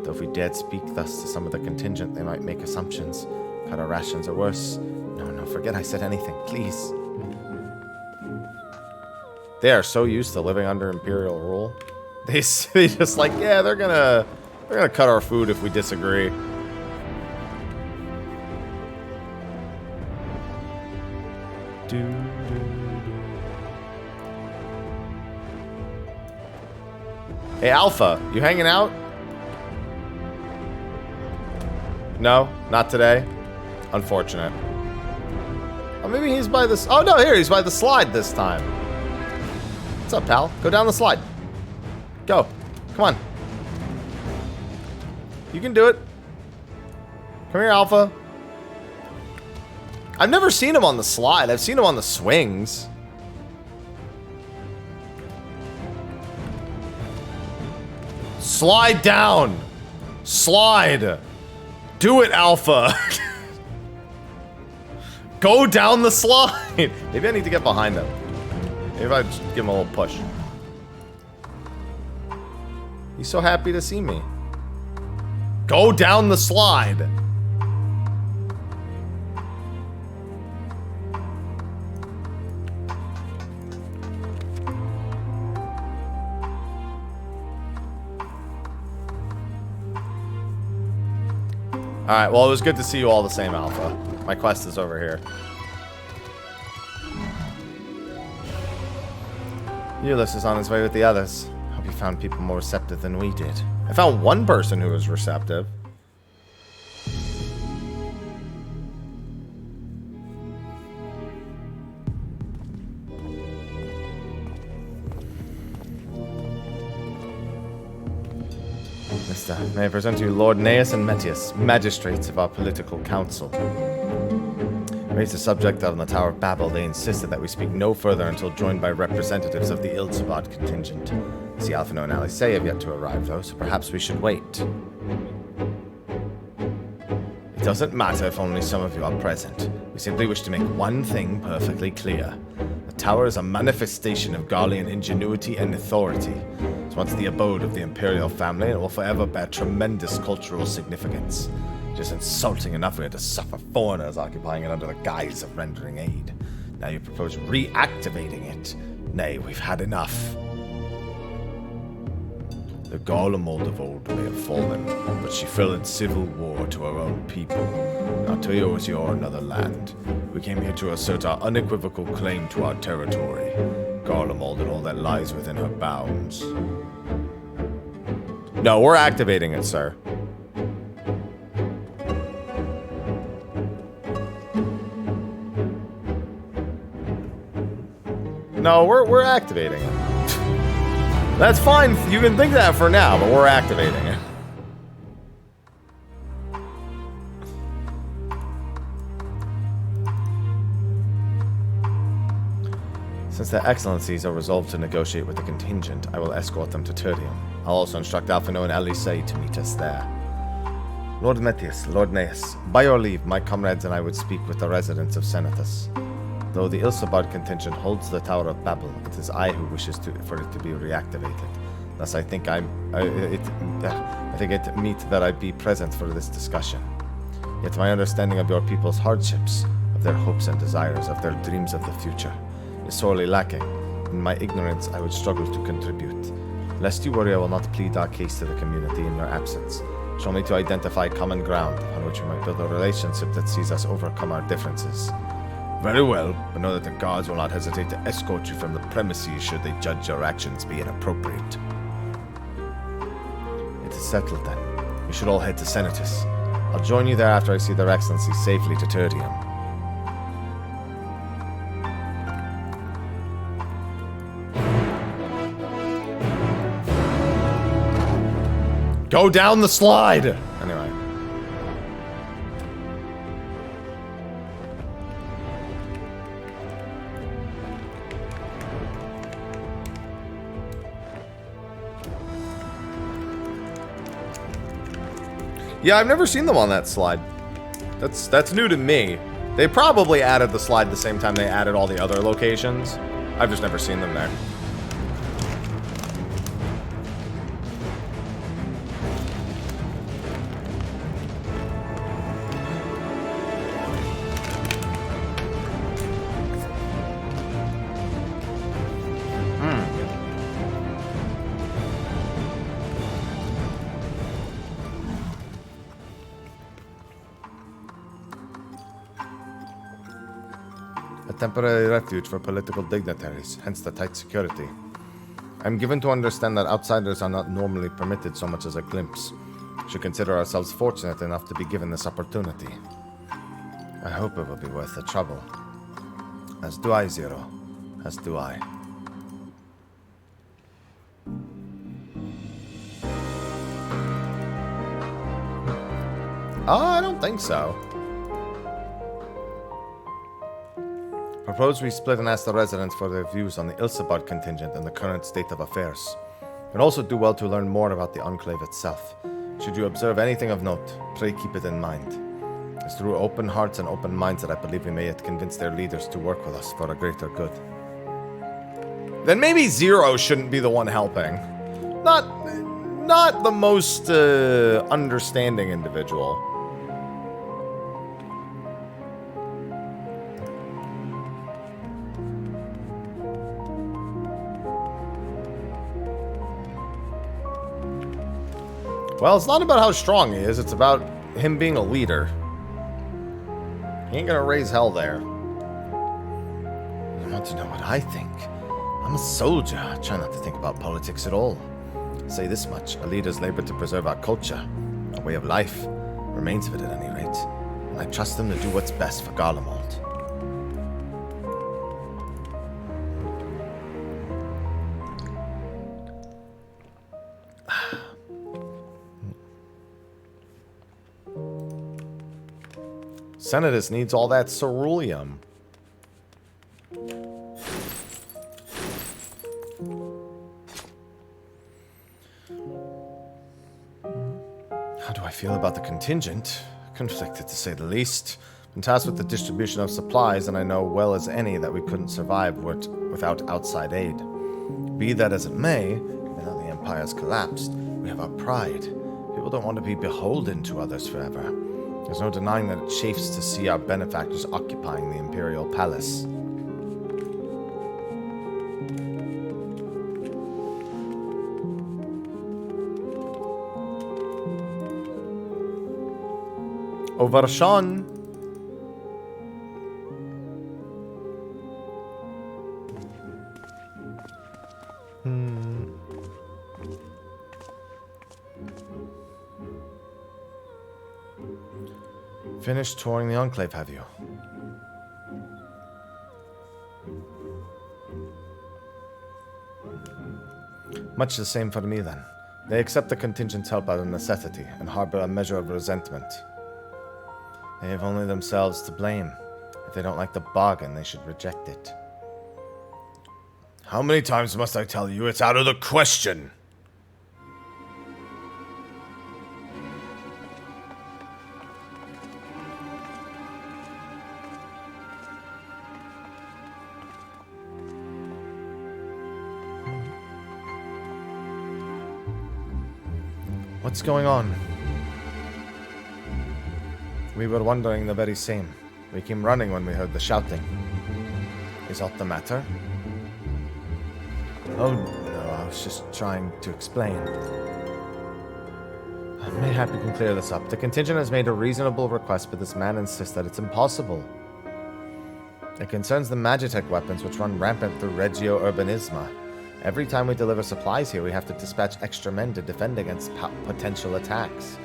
S1: Though if we dared speak thus to some of the contingent, they might make assumptions. Cut our rations or worse. No, forget I said anything, please. They are so used to living under Imperial rule. They just like, yeah, they're gonna cut our food if we disagree. Hey, Alpha, you hanging out? No, not today. Unfortunate. Oh, maybe he's by this. Oh, no, here, he's by the slide this time. What's up, pal? Go down the slide. Go. Come on. You can do it. Come here, Alpha. I've never seen him on the slide. I've seen him on the swings. Slide down. Slide. Do it, Alpha. Go down the slide! Maybe I need to get behind them. Maybe I just give him a little push. He's so happy to see me. Go down the slide! Alright, well, it was good to see you all the same, Alpha. My quest is over here. Ulysses is on his way with the others. Hope you found people more receptive than we did. I found one person who was receptive. Mister, may I present to you Lord Neus and Metius, magistrates of our political council. Raised the subject on the Tower of Babel, they insisted that we speak no further until joined by representatives of the Ilsabad contingent. The Alphino and Alice have yet to arrive, though, so perhaps we should wait. It doesn't matter if only some of you are present. We simply wish to make one thing perfectly clear. The Tower is a manifestation of Garlean ingenuity and authority. It's once the abode of the Imperial family and will forever bear tremendous cultural significance. Just insulting enough we had to suffer foreigners occupying it under the guise of rendering aid. Now you propose reactivating it. Nay, we've had enough. The Garlemald of old may have fallen, but she fell in civil war to her own people. Not to yours, your another land. We came here to assert our unequivocal claim to our territory. Garlemald and all that lies within her bounds. No, we're activating it, sir. No, we're activating it. That's fine. You can think that for now, but we're activating it. Since their excellencies are resolved to negotiate with the contingent, I will escort them to Tertium. I'll also instruct Alphino and Alice to meet us there. Lord Metius, Lord Neus, by your leave, my comrades and I would speak with the residents of Senathus. Though the Ilsabad contingent holds the Tower of Babel, it is I who wishes for it to be reactivated. Thus, I think it meet that I be present for this discussion. Yet my understanding of your people's hardships, of their hopes and desires, of their dreams of the future, is sorely lacking. In my ignorance, I would struggle to contribute. Lest you worry, I will not plead our case to the community in your absence. Show me to identify common ground on which we might build a relationship that sees us overcome our differences. Very well, but know that the guards will not hesitate to escort you from the premises should they judge your actions be inappropriate. It is settled then. We should all head to Senatus. I'll join you there after I see their excellencies safely to Tertium. Go down the slide! Anyway. Yeah, I've never seen them on that slide. That's new to me. They probably added the slide the same time they added all the other locations. I've just never seen them there. Temporary refuge for political dignitaries, hence the tight security. I'm given to understand that outsiders are not normally permitted so much as a glimpse. We should consider ourselves fortunate enough to be given this opportunity. I hope it will be worth the trouble. As do I, Zero. As do I. Oh, I don't think so. Propose we split and ask the residents for their views on the Ilsabad contingent and the current state of affairs. We'd also do well to learn more about the Enclave itself. Should you observe anything of note, pray keep it in mind. It's through open hearts and open minds that I believe we may yet convince their leaders to work with us for a greater good. Then maybe Zero shouldn't be the one helping. Not the most understanding individual. Well, it's not about how strong he is, it's about him being a leader. He ain't gonna raise hell there. You want to know what I think? I'm a soldier. I try not to think about politics at all. I'll say this much, our leaders labor to preserve our culture, our way of life, remains of it at any rate. And I trust them to do what's best for Garlemald. Senatus needs all that ceruleum. How do I feel about the contingent? Conflicted, to say the least. Been tasked with the distribution of supplies, and I know well as any that we couldn't survive without outside aid. Be that as it may, even though the Empire's collapsed, we have our pride. People don't want to be beholden to others forever. There's no denying that it chafes to see our benefactors occupying the Imperial Palace. Overshan. Finished touring the Enclave, have you? Much the same for me, then. They accept the contingent's help out of necessity and harbor a measure of resentment. They have only themselves to blame. If they don't like the bargain, they should reject it. How many times must I tell you it's out of the question? What's going on? We were wondering the very same. We came running when we heard the shouting. Is aught the matter? Oh, no, I was just trying to explain. Mayhap you can clear this up. The contingent has made a reasonable request, but this man insists that it's impossible. It concerns the Magitech weapons which run rampant through Regio Urbanisma. Every time we deliver supplies here, we have to dispatch extra men to defend against potential attacks.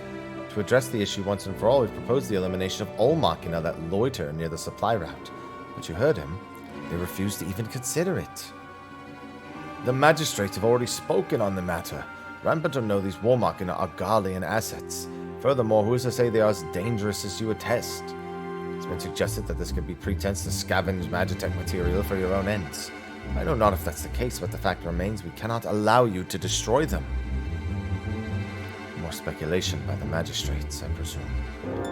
S1: To address the issue once and for all, we've proposed the elimination of all machina that loiter near the supply route. But you heard him. They refuse to even consider it. The magistrates have already spoken on the matter. Rampant or no, these war machina are Garlean assets. Furthermore, who is to say they are as dangerous as you attest? It's been suggested that this could be pretense to scavenge Magitech material for your own ends. I know not if that's the case, but the fact remains we cannot allow you to destroy them. More speculation by the magistrates, I presume.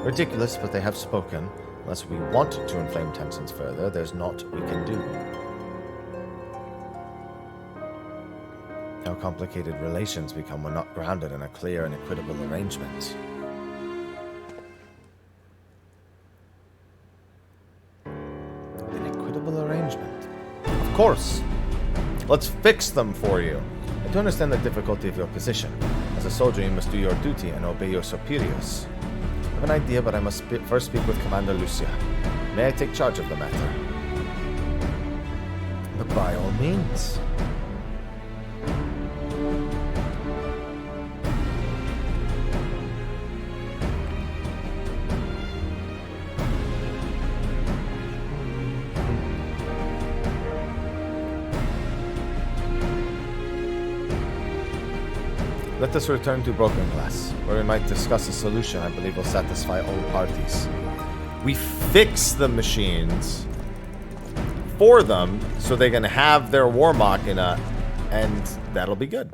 S1: Ridiculous, but they have spoken. Unless we want to inflame tensions further, there's naught we can do. How complicated relations become when not grounded in a clear and equitable arrangement. An equitable arrangement? Of course! Let's fix them for you. I do understand the difficulty of your position. As a soldier, you must do your duty and obey your superiors. I have an idea, but I must first speak with Commander Lucia. May I take charge of the matter? But by all means. Let us return to Broken Glass, where we might discuss a solution I believe will satisfy all parties. We fix the machines for them so they can have their war machina, and that'll be good.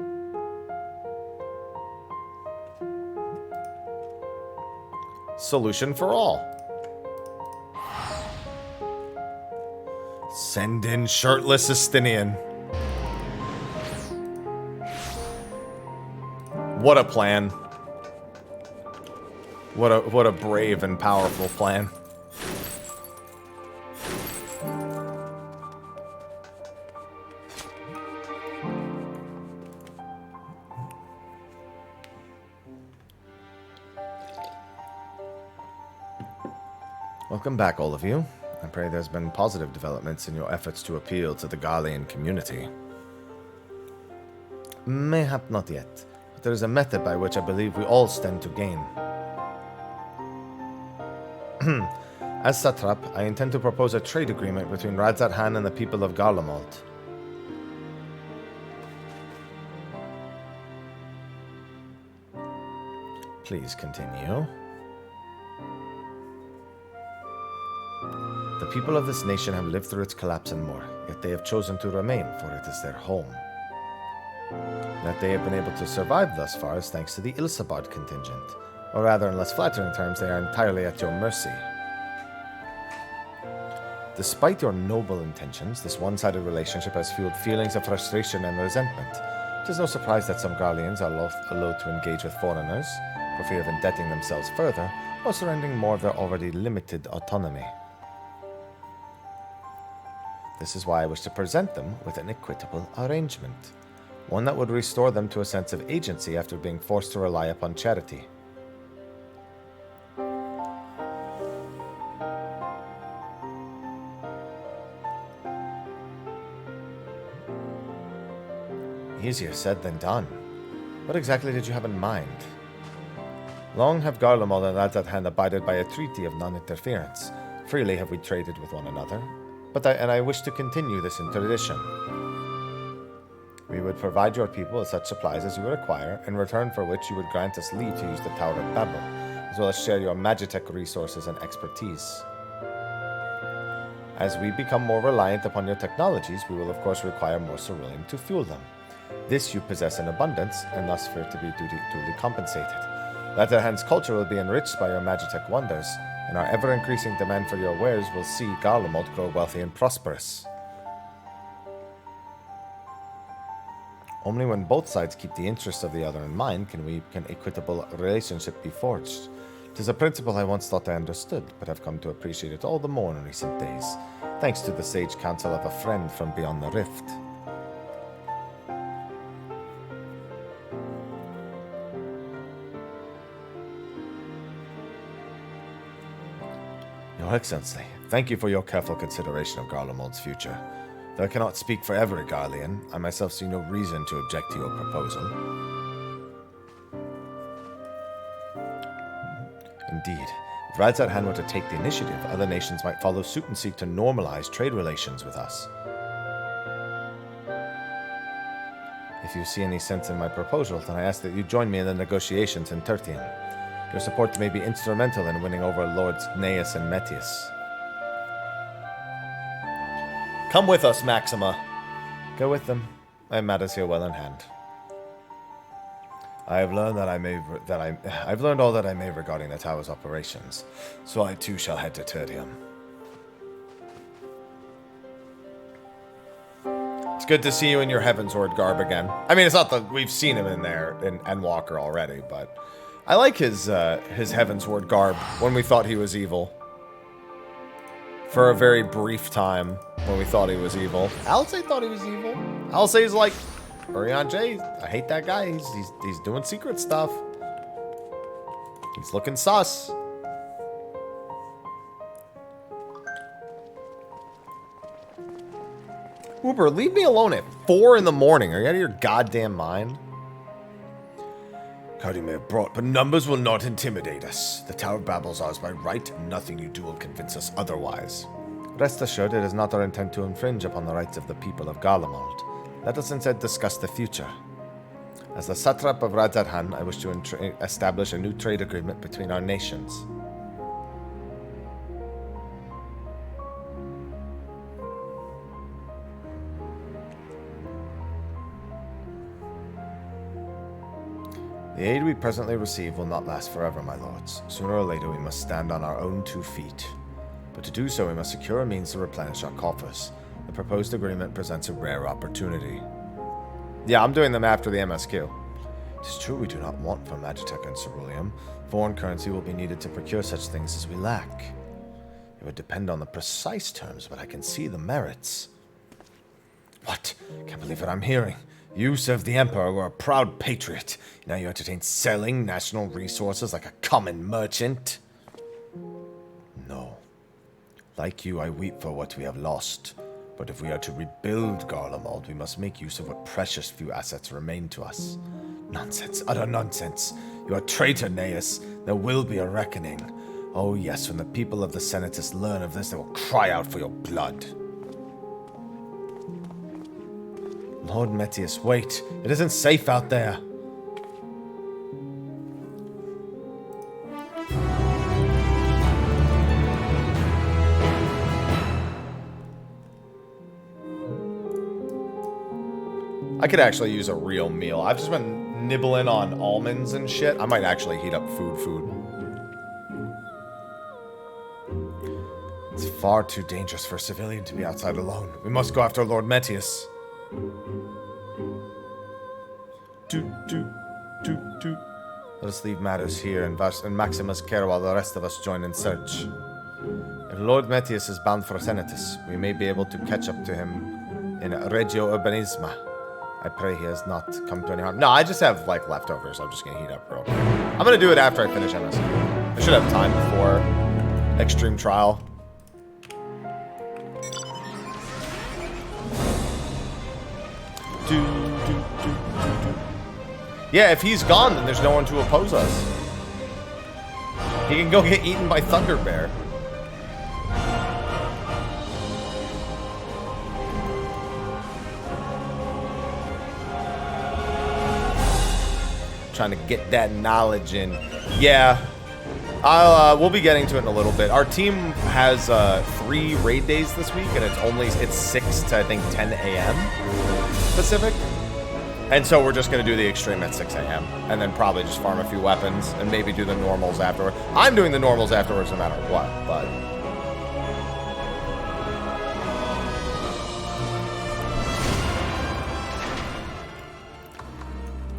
S1: Solution for all. Send in shirtless Estinien. What a plan. What a brave and powerful plan. Welcome back, all of you. I pray there's been positive developments in your efforts to appeal to the Garlean community. Mayhap not yet, but there is a method by which I believe we all stand to gain. As satrap, I intend to propose a trade agreement between Haam and the people of Garlemald. Please continue. The people of this nation have lived through its collapse and more, yet they have chosen to remain, for it is their home. That they have been able to survive thus far is thanks to the Ilsabard contingent, or rather, in less flattering terms, they are entirely at your mercy. Despite your noble intentions, this one-sided relationship has fueled feelings of frustration and resentment. It is no surprise that some Garleans are loath to engage with foreigners, for fear of indebting themselves further, or surrendering more of their already limited autonomy. This is why I wish to present them with an equitable arrangement, one that would restore them to a sense of agency after being forced to rely upon charity. Easier said than done. What exactly did you have in mind? Long have Garlemald and Haam abided by a treaty of non-interference. Freely have we traded with one another. And I wish to continue this in tradition. We would provide your people with such supplies as you require, in return for which you would grant us leave to use the Tower of Babel, as well as share your Magitech resources and expertise. As we become more reliant upon your technologies, we will of course require more cerulean to fuel them. This you possess in abundance, and thus fear to be duly compensated. Haam's culture will be enriched by your Magitech wonders, and our ever-increasing demand for your wares will see Garlemald grow wealthy and prosperous. Only when both sides keep the interests of the other in mind can an equitable relationship be forged. It is a principle I once thought I understood, but have come to appreciate it all the more in recent days, thanks to the sage counsel of a friend from beyond the rift. Your Excellency, thank you for your careful consideration of Garlemald's future. Though I cannot speak for every Garlean, I myself see no reason to object to your proposal. Indeed, if Haam were to take the initiative, other nations might follow suit and seek to normalize trade relations with us. If you see any sense in my proposal, then I ask that you join me in the negotiations in Tertian. Your support may be instrumental in winning over Lords Gnaeus and Metius. Come with us, Maxima. Go with them. I have matters here well in hand. I have learned I've learned all that I may regarding the tower's operations, so I too shall head to Tertium. It's good to see you in your Heavensward garb again. I mean, it's not that we've seen him in there in Endwalker already, but I like his Heavensward garb when we thought he was evil. For a very brief time when we thought he was evil. Alcé thought he was evil. Alcé's like, Urian J, I hate that guy. He's doing secret stuff. He's looking sus. Uber, leave me alone at 4 in the morning. Are you out of your goddamn mind? Card you may have brought, but numbers will not intimidate us. The Tower of Babel is ours by right, and nothing you do will convince us otherwise. Rest assured, it is not our intent to infringe upon the rights of the people of Garlemald. Let us instead discuss the future. As the satrap of Haam, I wish to establish a new trade agreement between our nations. The aid we presently receive will not last forever, my lords. Sooner or later we must stand on our own 2 feet. But to do so we must secure a means to replenish our coffers. The proposed agreement presents a rare opportunity. Yeah, I'm doing them after the MSQ. It is true we do not want for Magitech and Ceruleum. Foreign currency will be needed to procure such things as we lack. It would depend on the precise terms, but I can see the merits. What? Can't believe what I'm hearing. You served the Emperor, were a proud patriot. Now you entertain selling national resources like a common merchant? No. Like you, I weep for what we have lost. But if we are to rebuild Garlemald, we must make use of what precious few assets remain to us. Nonsense, utter nonsense. You are a traitor, Neus. There will be a reckoning. Oh yes, when the people of the Senatus learn of this, they will cry out for your blood. Lord Metius, wait. It isn't safe out there. I could actually use a real meal. I've just been nibbling on almonds and shit. I might actually heat up food. It's far too dangerous for a civilian to be outside alone. We must go after Lord Metius. Let us leave matters here and Maximus care while the rest of us join in search. If Lord Metius is bound for Senatus, we may be able to catch up to him in Regio Urbanisma. I pray he has not come to any harm. No, I just have, like, leftovers. I'm just gonna heat up real quick. I'm gonna do it after I finish MSQ. I should have time for Extreme Trial. Yeah, if he's gone, then there's no one to oppose us. He can go get eaten by Thunder Bear. Trying to get that knowledge in. Yeah, we'll be getting to it in a little bit. Our team has 3 raid days this week, and it's 6 to I think 10 a.m. Pacific. And so we're just going to do the extreme at 6 a.m. and then probably just farm a few weapons and maybe do the normals afterward. I'm doing the normals afterwards no matter what, but...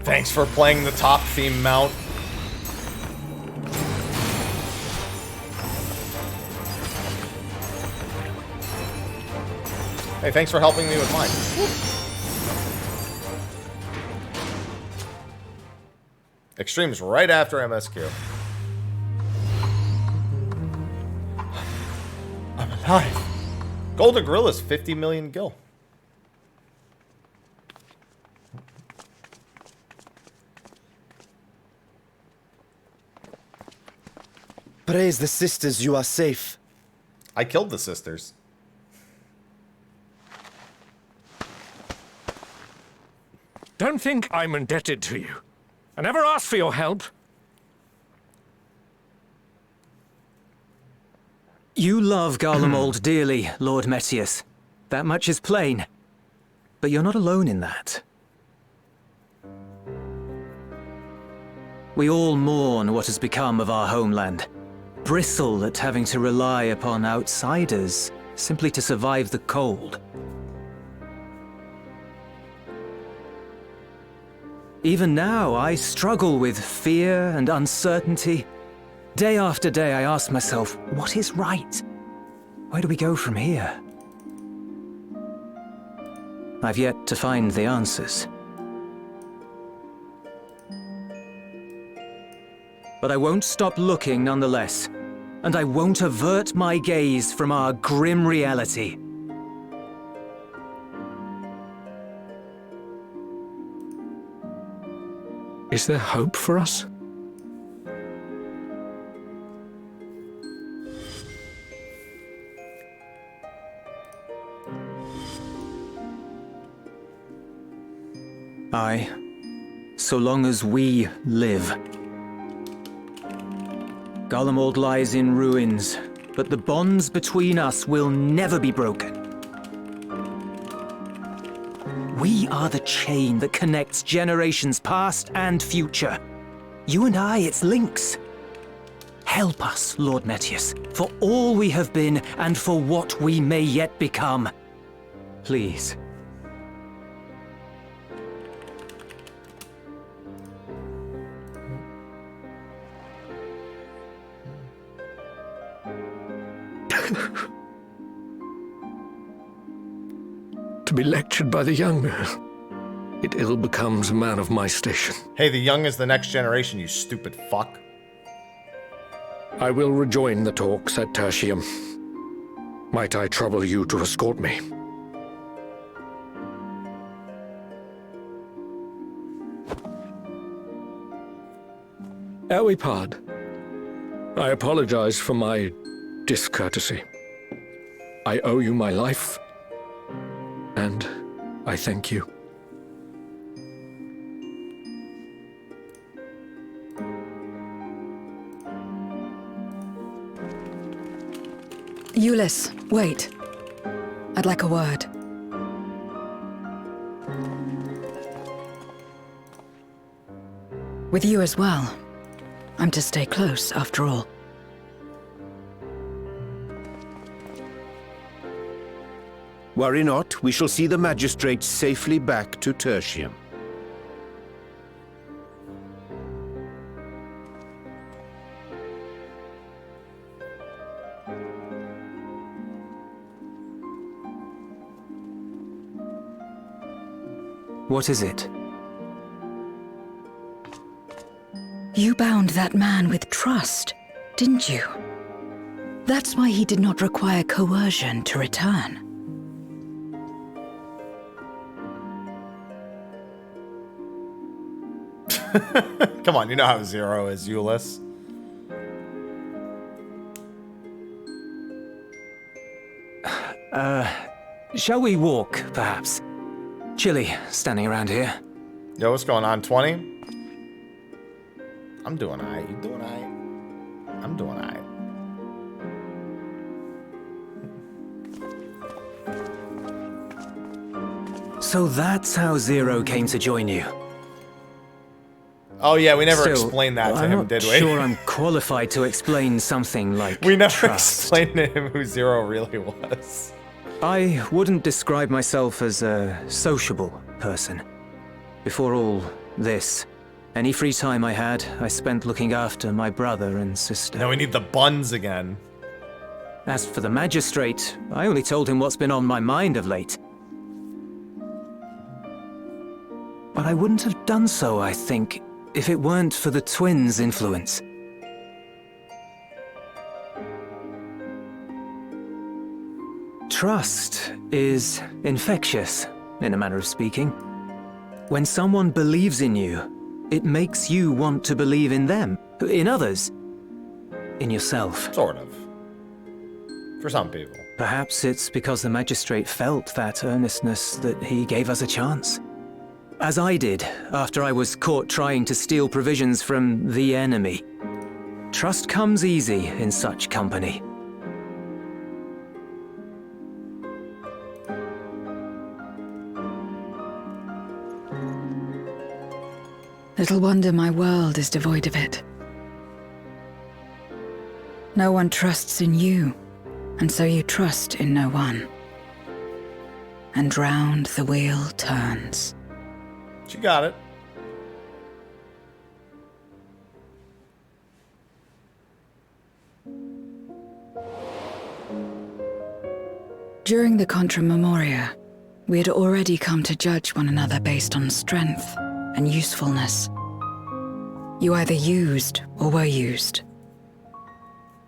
S1: Thanks for playing the top theme mount. Hey, thanks for helping me with mine. Extreme's right after MSQ. I'm alive. Golden Gorilla's 50 million gil.
S4: Praise the sisters, you are safe.
S1: I killed the sisters.
S14: Don't think I'm indebted to you. I never asked for your help.
S15: You love Garlemald dearly, Lord Metius. That much is plain. But you're not alone in that. We all mourn what has become of our homeland. Bristle at having to rely upon outsiders simply to survive the cold. Even now, I struggle with fear and uncertainty. Day after day, I ask myself, what is right? Where do we go from here? I've yet to find the answers. But I won't stop looking nonetheless, and I won't avert my gaze from our grim reality.
S14: Is there hope for us?
S15: Aye, so long as we live. Garlemald lies in ruins, but the bonds between us will never be broken. We are the chain that connects generations past and future. You and I, it's links. Help us, Lord Metius, for all we have been and for what we may yet become. Please.
S10: To be lectured by the young, it ill becomes a man of my station.
S1: Hey, the young is the next generation, you stupid fuck.
S10: I will rejoin the talks at Tertium. Might I trouble you to escort me? Ere we part, I apologize for my discourtesy. I owe you my life, and I thank you.
S2: Euless, wait. I'd like a word. With you as well. I'm to stay close, after all.
S16: Worry not, we shall see the magistrate safely back to Tertium.
S15: What is it?
S2: You bound that man with trust, didn't you? That's why he did not require coercion to return.
S1: Come on, you know how Zero is, Euless.
S15: Shall we walk, perhaps? Chilly, standing around here.
S1: Yo, what's going on, 20? I'm doing alright. You doing alright? I'm doing
S15: alright. So that's how Zero came to join you.
S1: Oh yeah, we never
S15: Still,
S1: explained that to
S15: I'm
S1: him,
S15: not
S1: did we?
S15: sure I'm qualified to explain something like
S1: we never
S15: trust.
S1: explained to him who Zero really was.
S15: I wouldn't describe myself as a sociable person. Before all this, any free time I had, I spent looking after my brother and sister.
S1: Now we need the buns again.
S15: As for the magistrate, I only told him what's been on my mind of late. But I wouldn't have done so, I think, if it weren't for the twins' influence. Trust is infectious, in a manner of speaking. When someone believes in you, it makes you want to believe in them, in others, in yourself.
S1: Sort of. For some people.
S15: Perhaps it's because the magistrate felt that earnestness that he gave us a chance. As I did, after I was caught trying to steal provisions from the enemy. Trust comes easy in such company.
S2: Little wonder my world is devoid of it. No one trusts in you, and so you trust in no one. And round the wheel turns.
S1: She got it.
S2: During the Contra Memoria, we had already come to judge one another based on strength and usefulness. You either used or were used.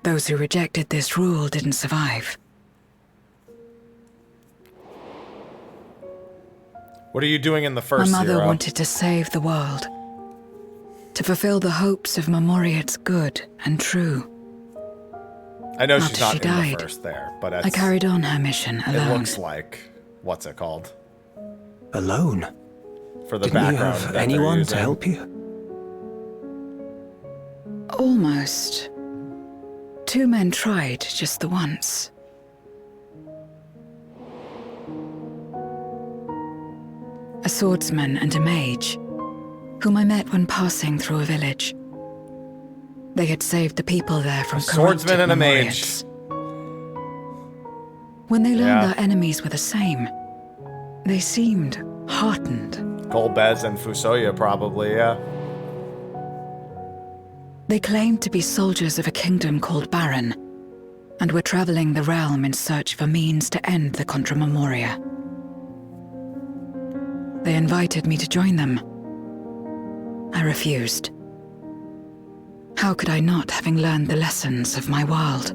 S2: Those who rejected this rule didn't survive.
S1: What are you doing in the first
S2: My mother
S1: Zero?
S2: wanted to save the world, to fulfill the hopes of Memoria's good and true.
S1: I know
S2: After
S1: she's not
S2: she
S1: in
S2: died,
S1: the first there, but
S2: I carried on her mission
S1: it
S2: alone.
S1: looks like, what's it called?
S15: Alone?
S1: For the
S15: Didn't you
S1: background.
S15: have
S1: that they're
S15: anyone to
S1: using.
S15: help you?
S2: Almost. 2 men tried just the once. A swordsman and a mage, whom I met when passing through a village. They had saved the people there from
S1: Swordsman and a mage.
S2: Memoriads. When they learned
S1: Yeah.
S2: our enemies were the same, They seemed heartened.
S1: Golbez and Fusoya probably, yeah.
S2: They claimed to be soldiers of a kingdom called Baron, and were traveling the realm in search for means to end the Contra Memoria. They invited me to join them. I refused. How could I not, having learned the lessons of my world?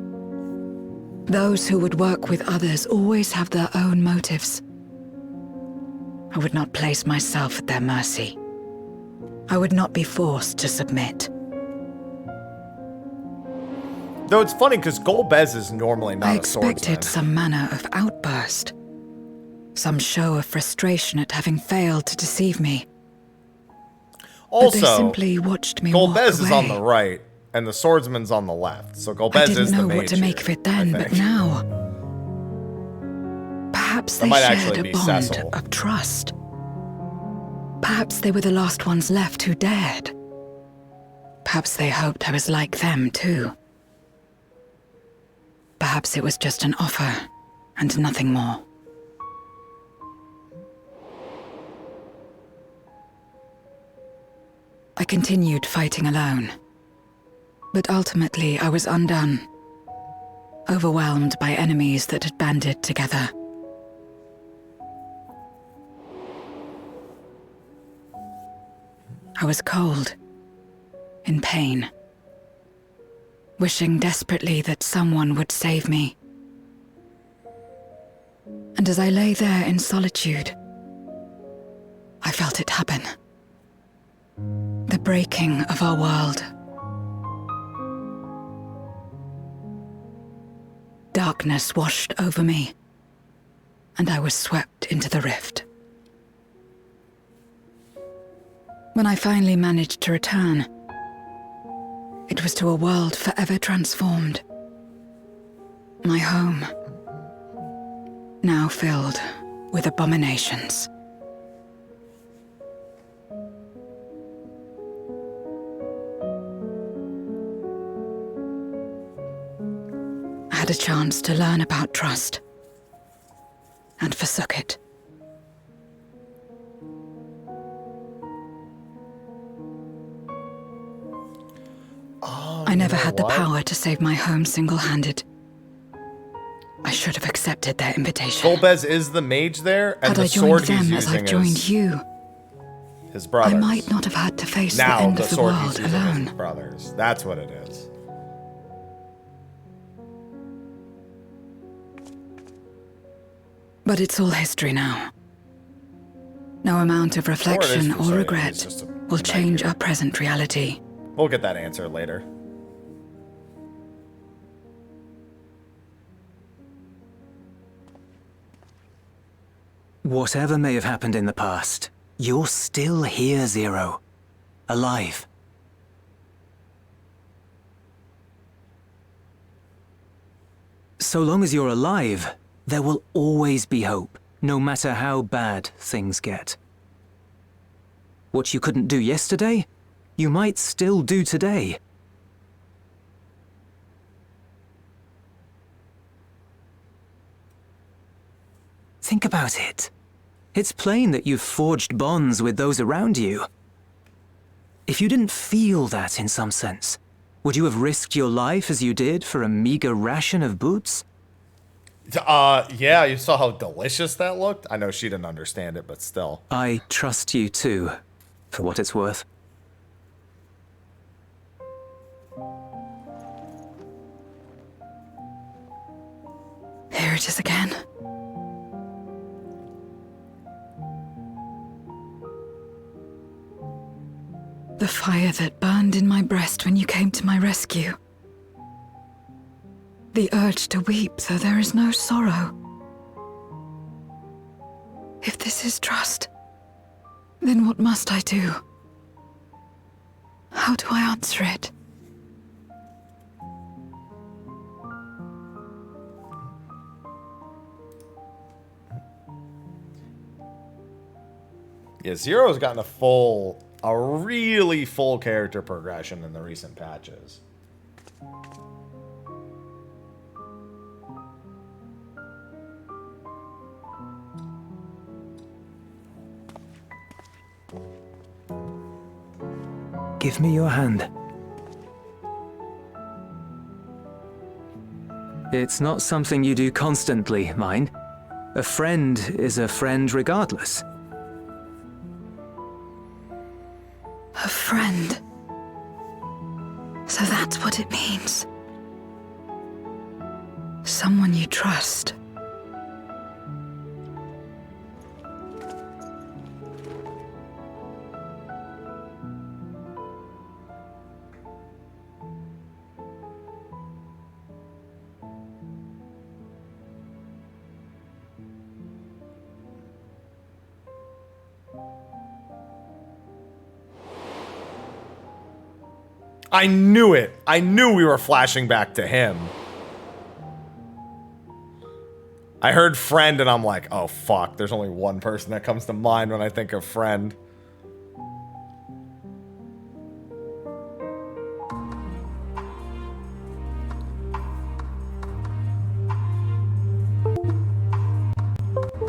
S2: Those who would work with others always have their own motives. I would not place myself at their mercy. I would not be forced to submit.
S1: Though it's funny because Golbez is normally not
S2: I
S1: a swordsman.
S2: expected some manner of outburst. Some show of frustration at having failed to deceive me.
S1: Also,
S2: but they simply watched me walk
S1: Golbez is on
S2: away.
S1: the right, and the swordsman's on the left. So
S2: I
S1: Golbez
S2: didn't
S1: is the
S2: know
S1: mage
S2: what to make of
S1: here,
S2: it then, but now... Perhaps
S1: That
S2: they
S1: might
S2: shared
S1: actually
S2: a
S1: be
S2: bond
S1: Cecil.
S2: of trust. Perhaps they were the last ones left who dared. Perhaps they hoped I was like them, too. Perhaps it was just an offer, and nothing more. I continued fighting alone. But ultimately, I was undone. Overwhelmed by enemies that had banded together. I was cold, in pain, wishing desperately that someone would save me. And as I lay there in solitude, I felt it happen. The breaking of our world. Darkness washed over me, and I was swept into the rift. When I finally managed to return, it was to a world forever transformed. My home, now filled with abominations. I had a chance to learn about trust, and forsook it. I never had the power to save my home single-handed. I should have accepted their invitation.
S1: Golbez is the mage there, and
S2: Had
S1: the
S2: I
S1: sword
S2: joined
S1: he's
S2: them as
S1: using
S2: I've joined
S1: is
S2: you,
S1: his brothers.
S2: I might not have had to face
S1: Now
S2: the end
S1: the
S2: of the
S1: sword he's
S2: world
S1: using is
S2: alone.
S1: his brothers. That's what it is.
S2: But it's all history now. No amount of reflection or regret will change our present reality.
S1: We'll get that answer later.
S15: Whatever may have happened in the past, you're still here, Zero. Alive. So long as you're alive, there will always be hope, no matter how bad things get. What you couldn't do yesterday, you might still do today. Think about it. It's plain that you've forged bonds with those around you. If you didn't feel that in some sense, would you have risked your life as you did for a meager ration of boots?
S1: Yeah, you saw how delicious that looked? I know she didn't understand it, but still.
S15: I trust you too, for what it's worth.
S2: Here it is again. The fire that burned in my breast when you came to my rescue. The urge to weep, though there is no sorrow. If this is trust, then what must I do? How do I answer it?
S1: Yeah, Zero's gotten a really full character progression in the recent patches.
S15: Give me your hand. It's not something you do constantly, mind. A friend is a friend regardless.
S2: A friend. So that's what it means. Someone you trust.
S1: I knew it. I knew we were flashing back to him. I heard friend and I'm like, oh fuck, there's only one person that comes to mind when I think of friend.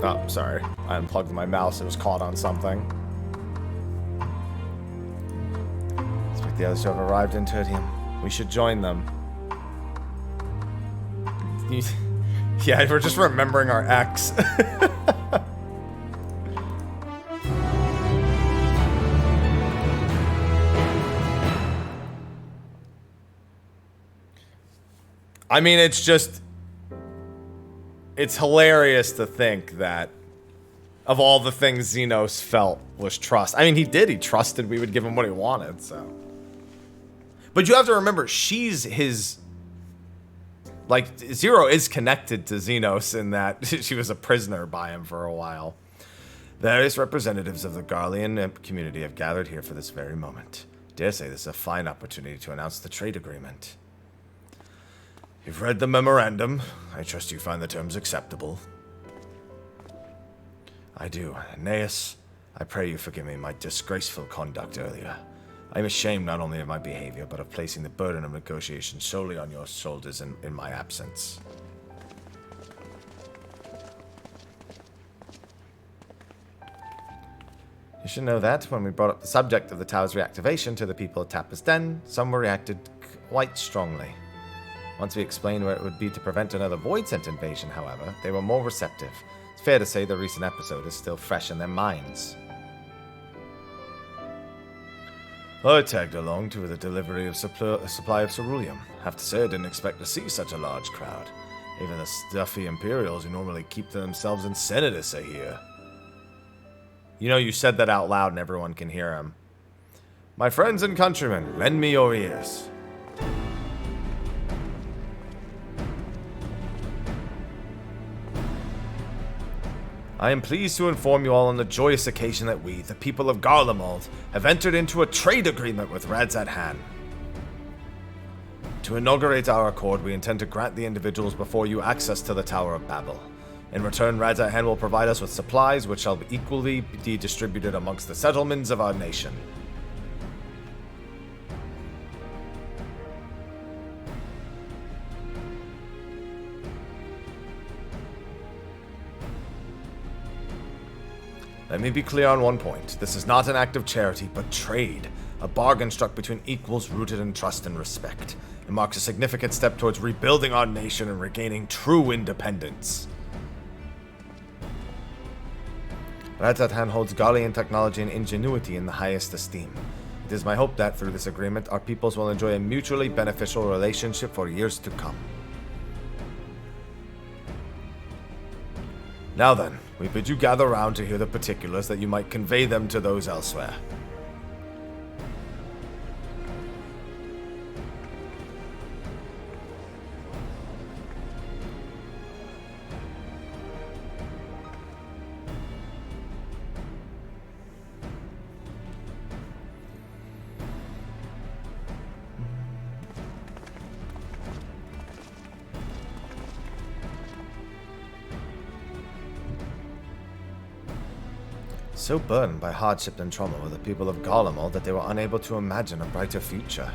S1: Oh, sorry. I unplugged my mouse. It was caught on something. Expect the others to have arrived in Tertium. We should join them. Yeah, we're just remembering our ex. I mean, it's hilarious to think that of all the things Xenos felt was trust. I mean, he did. He trusted we would give him what he wanted, so. But you have to remember, she's his... Like, Zero is connected to Xenos in that she was a prisoner by him for a while. Various representatives of the Garlean community have gathered here for this very moment. I dare say this is a fine opportunity to announce the trade agreement. You've read the memorandum. I trust you find the terms acceptable. I do. Aeneas, I pray you forgive me my disgraceful conduct earlier. I am ashamed not only of my behavior, but of placing the burden of negotiation solely on your shoulders in my absence. You should know that when we brought up the subject of the tower's reactivation to the people of Tappa's Den, some were reacted quite strongly. Once we explained where it would be to prevent another Void-sent invasion, however, they were more receptive. It's fair to say the recent episode is still fresh in their minds. I tagged along to the delivery of a supply of ceruleum. Have to say I didn't expect to see such a large crowd. Even the stuffy Imperials who normally keep to themselves in Senatus are here. You know, you said that out loud and everyone can hear him. My friends and countrymen, lend me your ears. I am pleased to inform you all on the joyous occasion that we, the people of Garlemald, have entered into a trade agreement with Radzat Han. To inaugurate our accord, we intend to grant the individuals before you access to the Tower of Babel. In return, Radzat Han will provide us with supplies which shall equally be distributed amongst the settlements of our nation. Let me be clear on one point. This is not an act of charity, but trade. A bargain struck between equals rooted in trust and respect. It marks a significant step towards rebuilding our nation and regaining true independence. Radzat Han holds Garlean technology and ingenuity in the highest esteem. It is my hope that, through this agreement, our peoples will enjoy a mutually beneficial relationship for years to come. Now then, we bid you gather round to hear the particulars that you might convey them to those elsewhere. So burdened by hardship and trauma were the people of Garlemald that they were unable to imagine a brighter future.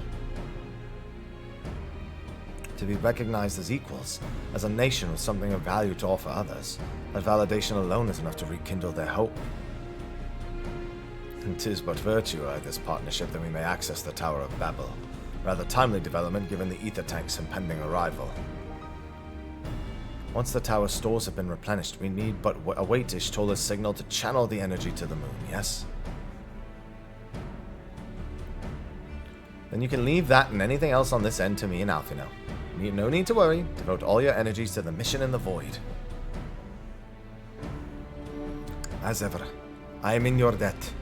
S1: To be recognized as equals, as a nation with something of value to offer others, that validation alone is enough to rekindle their hope. 'Tis but virtue of this partnership that we may access the Tower of Babel. Rather timely development given the ether tank's impending arrival. Once the tower's stores have been replenished, we need but await Ishtola's signal to channel the energy to the moon, yes? Then you can leave that and anything else on this end to me and Alfino. No need to worry. Devote all your energies to the mission in the void. As ever, I am in your debt.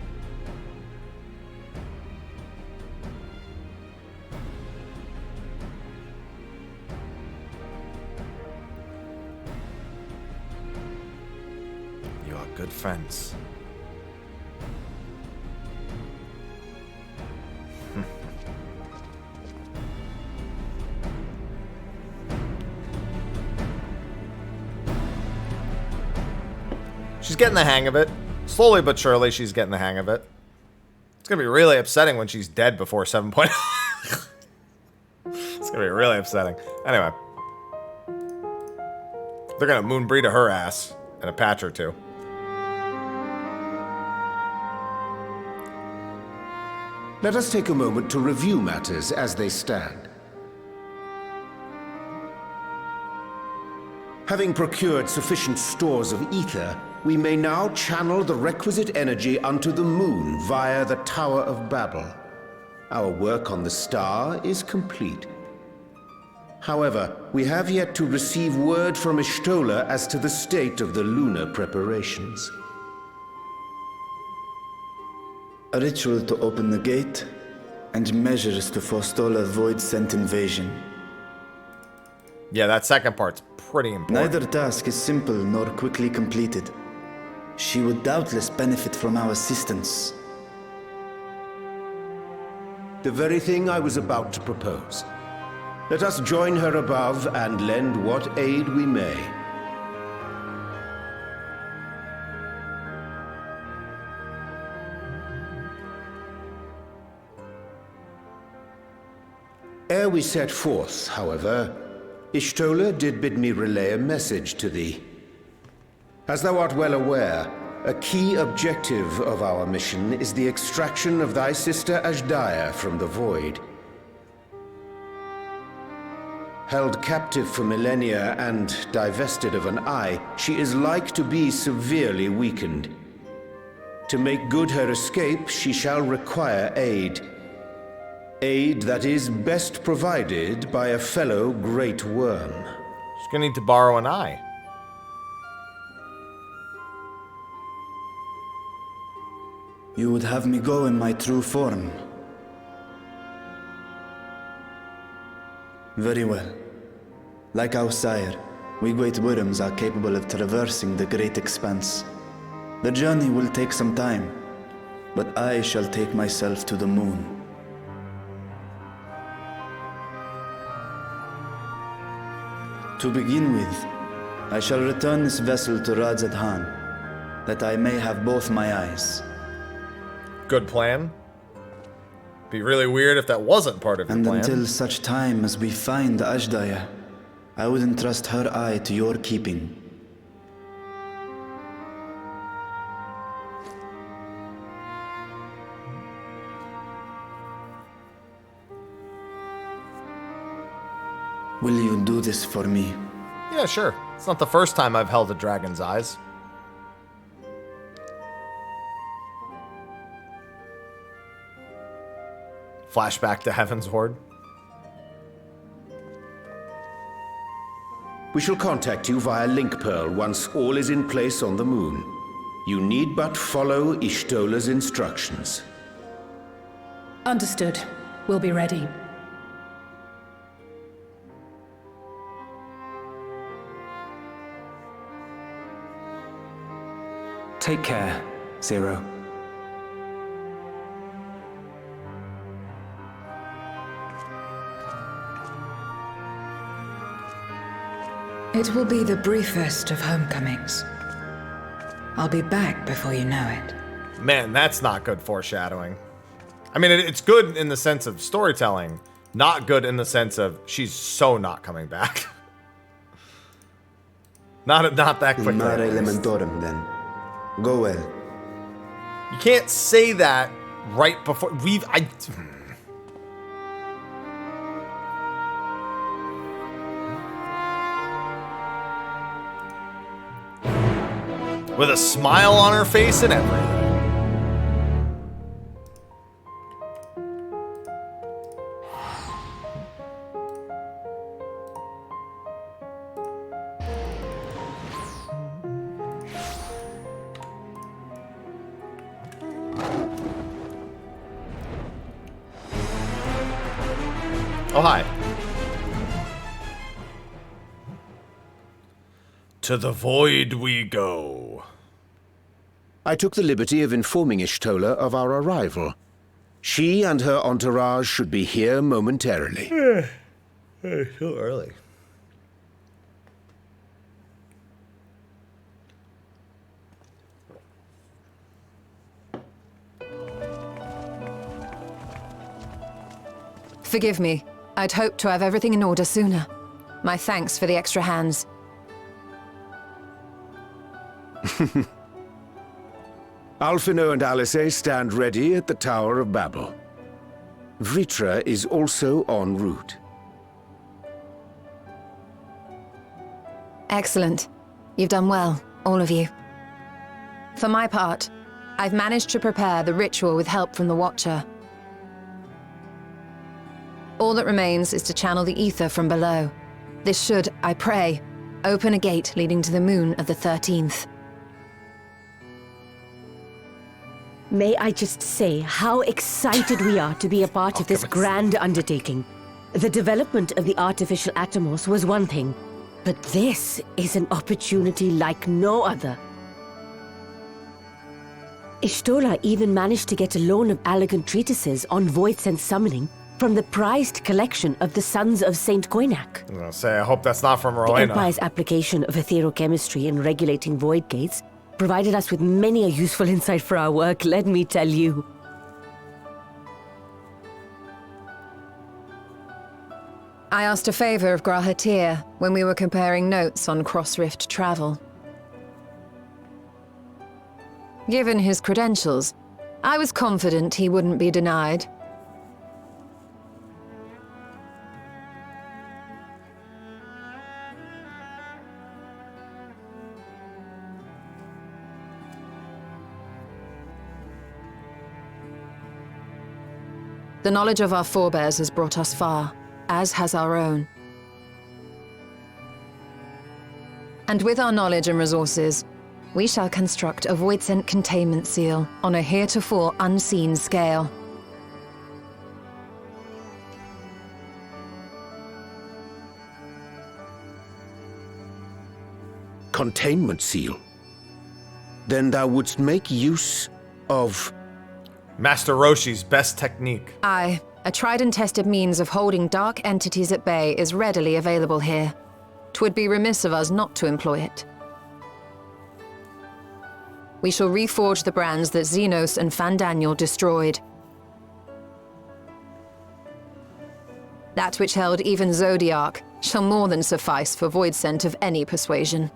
S1: You are good friends. She's getting the hang of it. Slowly but surely, she's getting the hang of it. It's going to be really upsetting when she's dead before 7.0. It's going to be really upsetting. Anyway. They're going to moonbreed to her ass in a patch or two.
S10: Let us take a moment to review matters as they stand. Having procured sufficient stores of ether, we may now channel the requisite energy unto the moon via the Tower of Babel. Our work on the star is complete. However, we have yet to receive word from Ishtola as to the state of the lunar preparations.
S4: A ritual to open the gate, and measures to forestall a void-sent invasion.
S1: Yeah, that second part's pretty important.
S4: Neither task is simple nor quickly completed. She would doubtless benefit from our assistance.
S10: The very thing I was about to propose. Let us join her above and lend what aid we may. Ere we set forth, however, Ishtola did bid me relay a message to thee. As thou art well aware, a key objective of our mission is the extraction of thy sister Ashdaya from the Void. Held captive for millennia and divested of an eye, she is like to be severely weakened. To make good her escape, she shall require aid. Aid that is best provided by a fellow great worm.
S1: She's gonna need to borrow an eye.
S4: You would have me go in my true form. Very well. Like our sire, we great worms are capable of traversing the great expanse. The journey will take some time, but I shall take myself to the moon. To begin with, I shall return this vessel to Radzad Haam, that I may have both my eyes.
S1: Good plan. Be really weird if that wasn't part of your plan.
S4: And until such time as we find Ashdaya, I would entrust her eye to your keeping. Will you do this for me?
S1: Yeah, sure. It's not the first time I've held a dragon's eyes. Flashback to Heaven's Horde.
S10: We shall contact you via Link Pearl once all is in place on the moon. You need but follow Ishtola's instructions.
S11: Understood. We'll be ready.
S15: Take care, Zero.
S2: It will be the briefest of homecomings. I'll be back before you know it.
S1: Man, that's not good foreshadowing. I mean, it's good in the sense of storytelling, not good in the sense of she's so not coming back. not that quickly.
S4: Mare Elementorum, then. Go well.
S1: You can't say that right before with a smile on her face and everything. Oh, hi. To the void we go.
S16: I took the liberty of informing Ishtola of our arrival. She and her entourage should be here momentarily.
S1: So early.
S9: Forgive me. I'd hoped to have everything in order sooner. My thanks for the extra hands.
S16: Alphino and Alice stand ready at the Tower of Babel. Vritra is also en route.
S9: Excellent. You've done well, all of you. For my part, I've managed to prepare the ritual with help from the Watcher. All that remains is to channel the aether from below. This should, I pray, open a gate leading to the moon of the 13th.
S17: May I just say how excited we are to be a part of this grand undertaking. The development of the artificial atomos was one thing, but this is an opportunity like no other. Ishtola even managed to get a loan of elegant treatises on voids and summoning from the prized collection of the Sons of Saint Koinak.
S1: I was gonna say, I hope that's not from
S17: The
S1: Rowena.
S17: Empire's application of etherochemistry in regulating void gates provided us with many a useful insight for our work, let me tell you.
S9: I asked a favor of Grahatir when we were comparing notes on cross-rift travel. Given his credentials, I was confident he wouldn't be denied. The knowledge of our forebears has brought us far, as has our own. And with our knowledge and resources, we shall construct a void-sent containment seal on a heretofore unseen scale.
S16: Containment seal? Then thou wouldst make use of...
S1: Master Roshi's best technique.
S9: Aye, a tried and tested means of holding dark entities at bay is readily available here. 'Twould be remiss of us not to employ it. We shall reforge the brands that Xenos and Fandaniel destroyed. That which held even Zodiac shall more than suffice for void scent of any persuasion.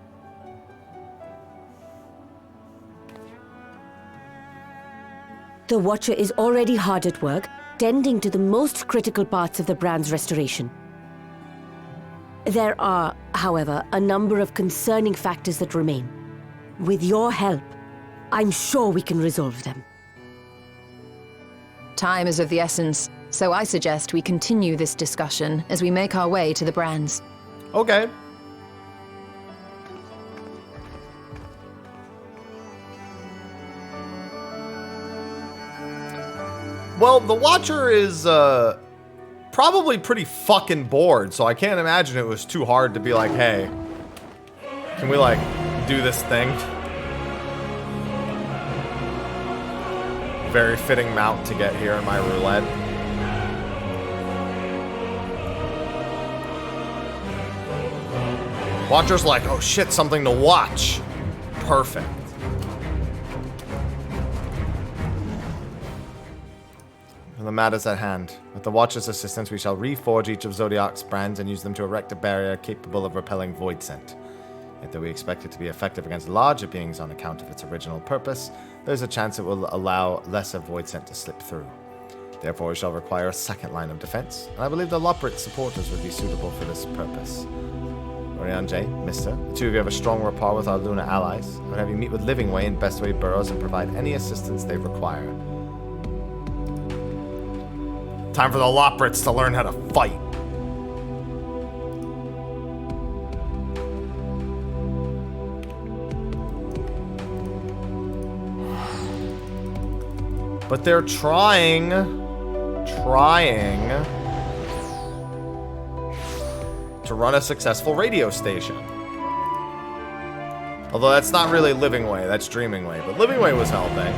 S17: The Watcher is already hard at work, tending to the most critical parts of the brand's restoration. There are, however, a number of concerning factors that remain. With your help, I'm sure we can resolve them.
S9: Time is of the essence, so I suggest we continue this discussion as we make our way to the brands.
S1: Okay. Well, the Watcher is probably pretty fucking bored, so I can't imagine it was too hard to be like, hey, can we like do this thing? Very fitting mount to get here in my roulette. Watcher's like, oh shit, something to watch. Perfect. The mat is at hand. With the Watcher's assistance, we shall reforge each of Zodiac's brands and use them to erect a barrier capable of repelling void scent. Yet though we expect it to be effective against larger beings on account of its original purpose, there's a chance it will allow less of Void Scent to slip through. Therefore, we shall require a second line of defense, and I believe the Loperit supporters would be suitable for this purpose. Orion J, Mister, the two of you have a strong rapport with our lunar allies. I would have you meet with Livingway and Bestway Burrows and provide any assistance they require. Time for the Loperits to learn how to fight. But they're trying to run a successful radio station. Although that's not really Livingway, that's Dreamingway. But Livingway was helping.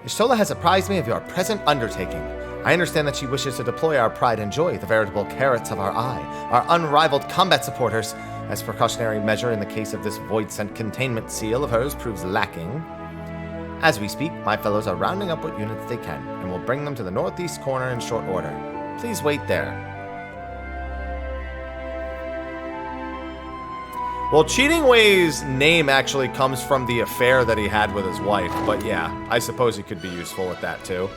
S1: Ishtola has apprised me of your present undertaking. I understand that she wishes to deploy our pride and joy, the veritable carrots of our eye, our unrivaled combat supporters, as precautionary measure in the case of this Void Scent containment seal of hers proves lacking. As we speak, my fellows are rounding up what units they can, and will bring them to the northeast corner in short order. Please wait there. Well, Cheating Way's name actually comes from the affair that he had with his wife, but yeah, I suppose he could be useful with that too.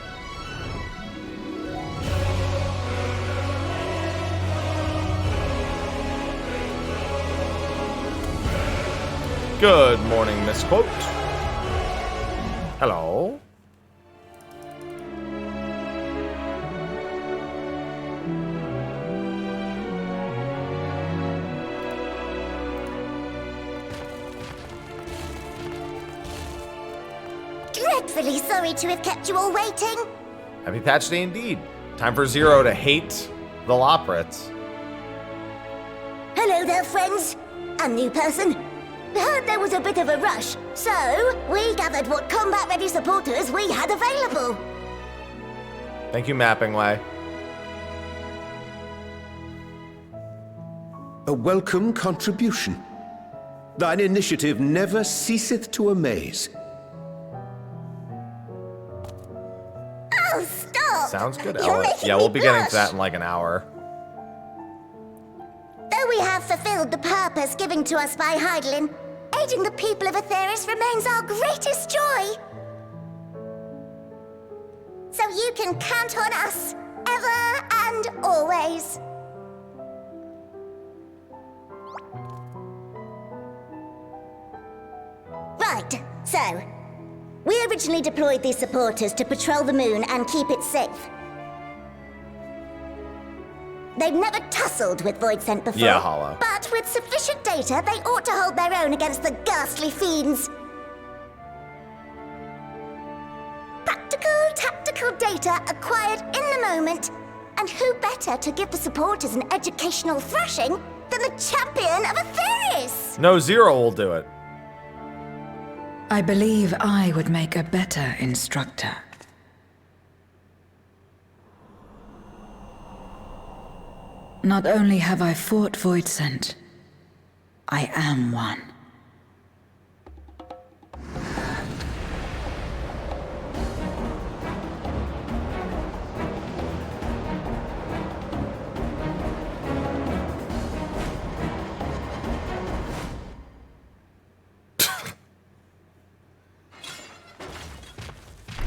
S1: Good morning, Misquote. Hello.
S18: Dreadfully sorry to have kept you all waiting.
S1: Happy patch day indeed. Time for Zero to hate the Loperits.
S18: Hello there, friends. A new person. Heard there was a bit of a rush, so we gathered what combat-ready supporters we had available.
S1: Thank you, Mapping Way.
S16: A welcome contribution. Thine initiative never ceaseth to amaze.
S18: Oh, stop!
S1: Sounds good,
S18: You're
S1: Ella.
S18: making
S1: Yeah, we'll
S18: me
S1: be getting to
S18: blush.
S1: that in like an hour.
S18: Though we have fulfilled the purpose given to us by Heidelin, aiding the people of Aetheris remains our greatest joy. So you can count on us, ever and always. Right, so, we originally deployed these supporters to patrol the moon and keep it safe. They've never tussled with Void Scent before.
S1: Yeah, Hollow.
S18: But with sufficient data, they ought to hold their own against the ghastly fiends. Practical, tactical data acquired in the moment. And who better to give the supporters an educational thrashing than the champion of Aetheris?
S1: No, Zero will do it.
S2: I believe I would make a better instructor. Not only have I fought Void Scent, I am one.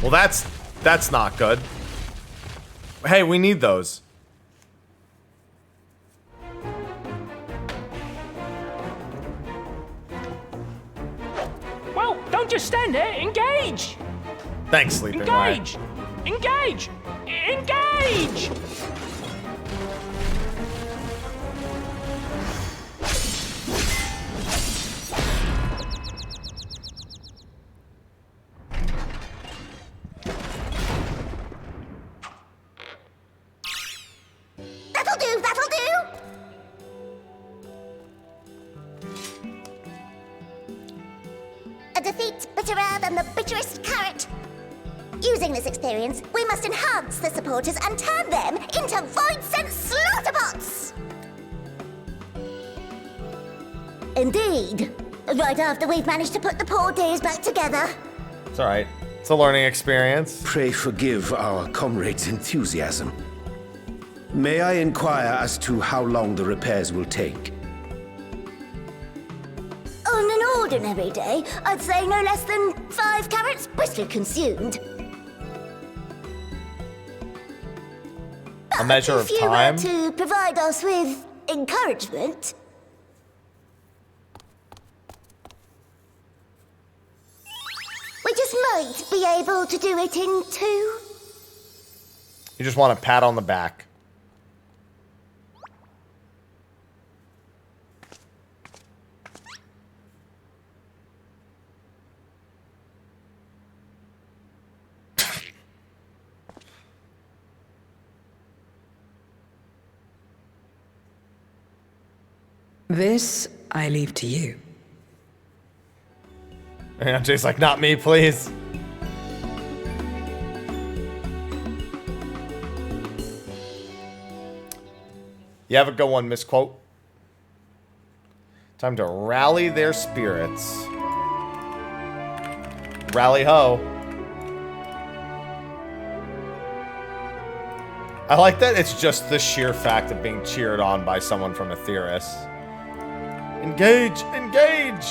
S1: Well, that's not good. Hey, we need those.
S12: Well, don't just stand there. Engage!
S1: Thanks, Sleeping Way.
S12: Engage! Engage! Engage!
S18: That'll do, that'll do! A defeat bitterer than the bitterest carrot. Using this experience, we must enhance the supporters and turn them into Void Scent slaughterbots! Indeed. Right after we've managed to put the poor dears back together.
S1: It's alright. It's a learning experience.
S16: Pray forgive our comrade's enthusiasm. May I inquire as to how long the repairs will take?
S18: On an ordinary day, I'd say no less than 5 carats briskly consumed.
S1: A measure of time?
S18: If you were to provide us with encouragement... we just might be able to do it in 2.
S1: You just want a pat on the back.
S2: This I leave to you.
S1: And Jay's like, not me, please. You have a good one, misquote. Time to rally their spirits. Rally ho. I like that it's just the sheer fact of being cheered on by someone from Aetheris. Engage! Engage!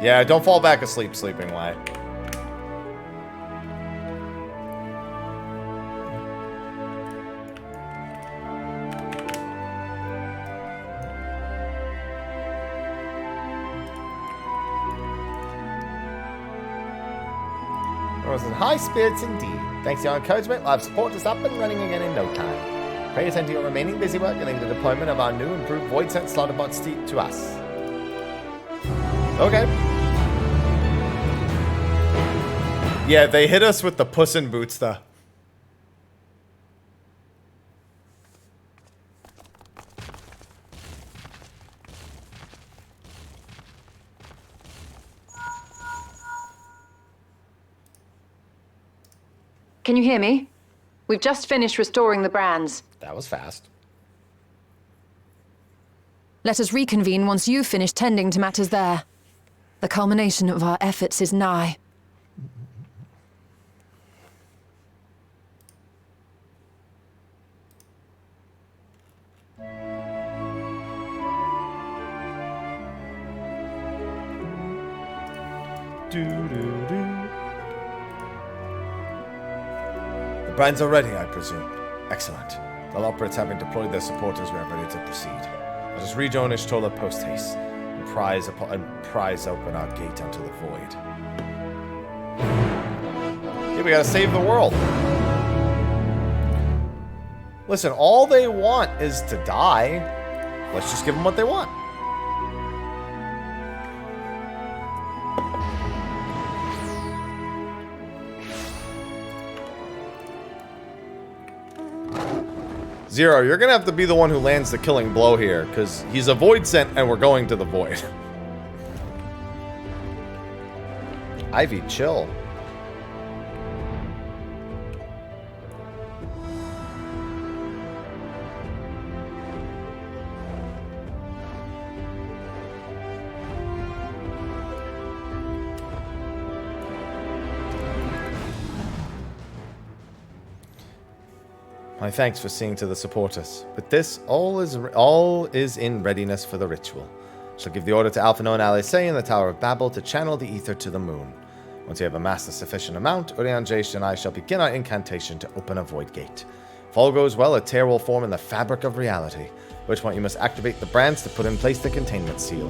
S1: Yeah, don't fall back asleep, sleeping way. I was in high spirits indeed. Thanks to your encouragement, live support is up and running again in no time. Pray attend to your remaining busy work getting the deployment of our new improved Void Sense Slaughterbots to us. Okay. Yeah, they hit us with the Puss in Boots, though.
S9: Can you hear me? We've just finished restoring the brands.
S1: That was fast.
S9: Let us reconvene once you've finished tending to matters there. The culmination of our efforts is nigh.
S1: The brands are ready, I presume. Excellent. The Loporits having deployed their supporters, we are ready to proceed. Let us rejoin Ishtola post-haste and prise open our gate unto the void. Yeah, we gotta save the world. Listen, all they want is to die. Let's just give them what they want. Zero, you're gonna have to be the one who lands the killing blow here, because he's a void sent and we're going to the void. Ivy, chill. My thanks for seeing to the supporters. With this, all is in readiness for the ritual. Shall give the order to Alphinaud and Alisei in the Tower of Babel to channel the aether to the moon. Once you have amassed a sufficient amount, Urian, Jace, and I shall begin our incantation to open a void gate. If all goes well, a tear will form in the fabric of reality, at which point you must activate the brands to put in place the containment seal.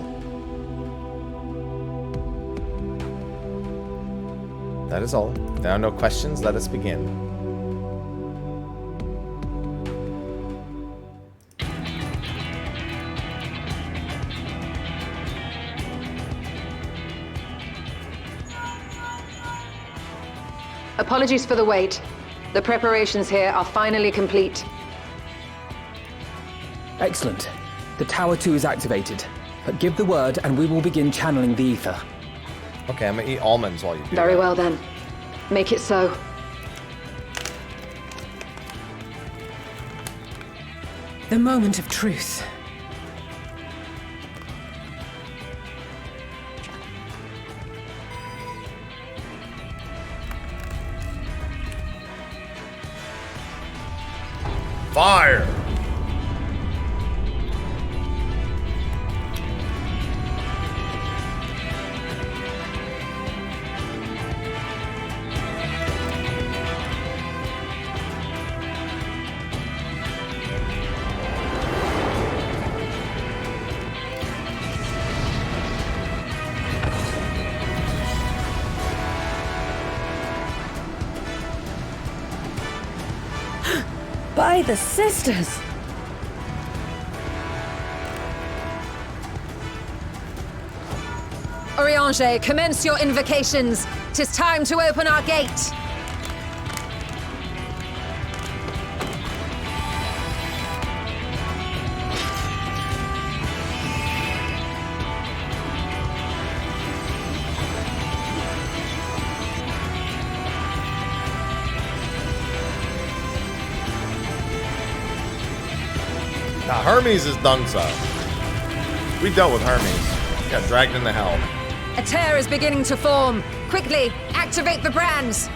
S1: That is all. If there are no questions, let us begin.
S9: Apologies for the wait. The preparations here are finally complete.
S19: Excellent. The Tower 2 is activated. Give the word and we will begin channeling the ether.
S1: Okay, I'm gonna eat almonds while you do
S9: Very
S1: that.
S9: well then. Make it so.
S2: The moment of truth.
S1: fire!
S3: By the sisters!
S9: Oriange, commence your invocations. 'Tis time to open our gate.
S1: Now, Hermes has done so. We dealt with Hermes. Got dragged into hell.
S9: A tear is beginning to form. Quickly, activate the brands.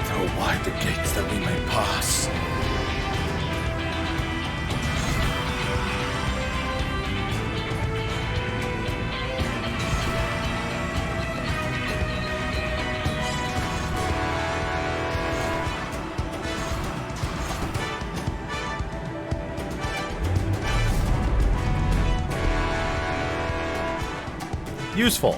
S1: Throw wide the gates that we may pass. Useful.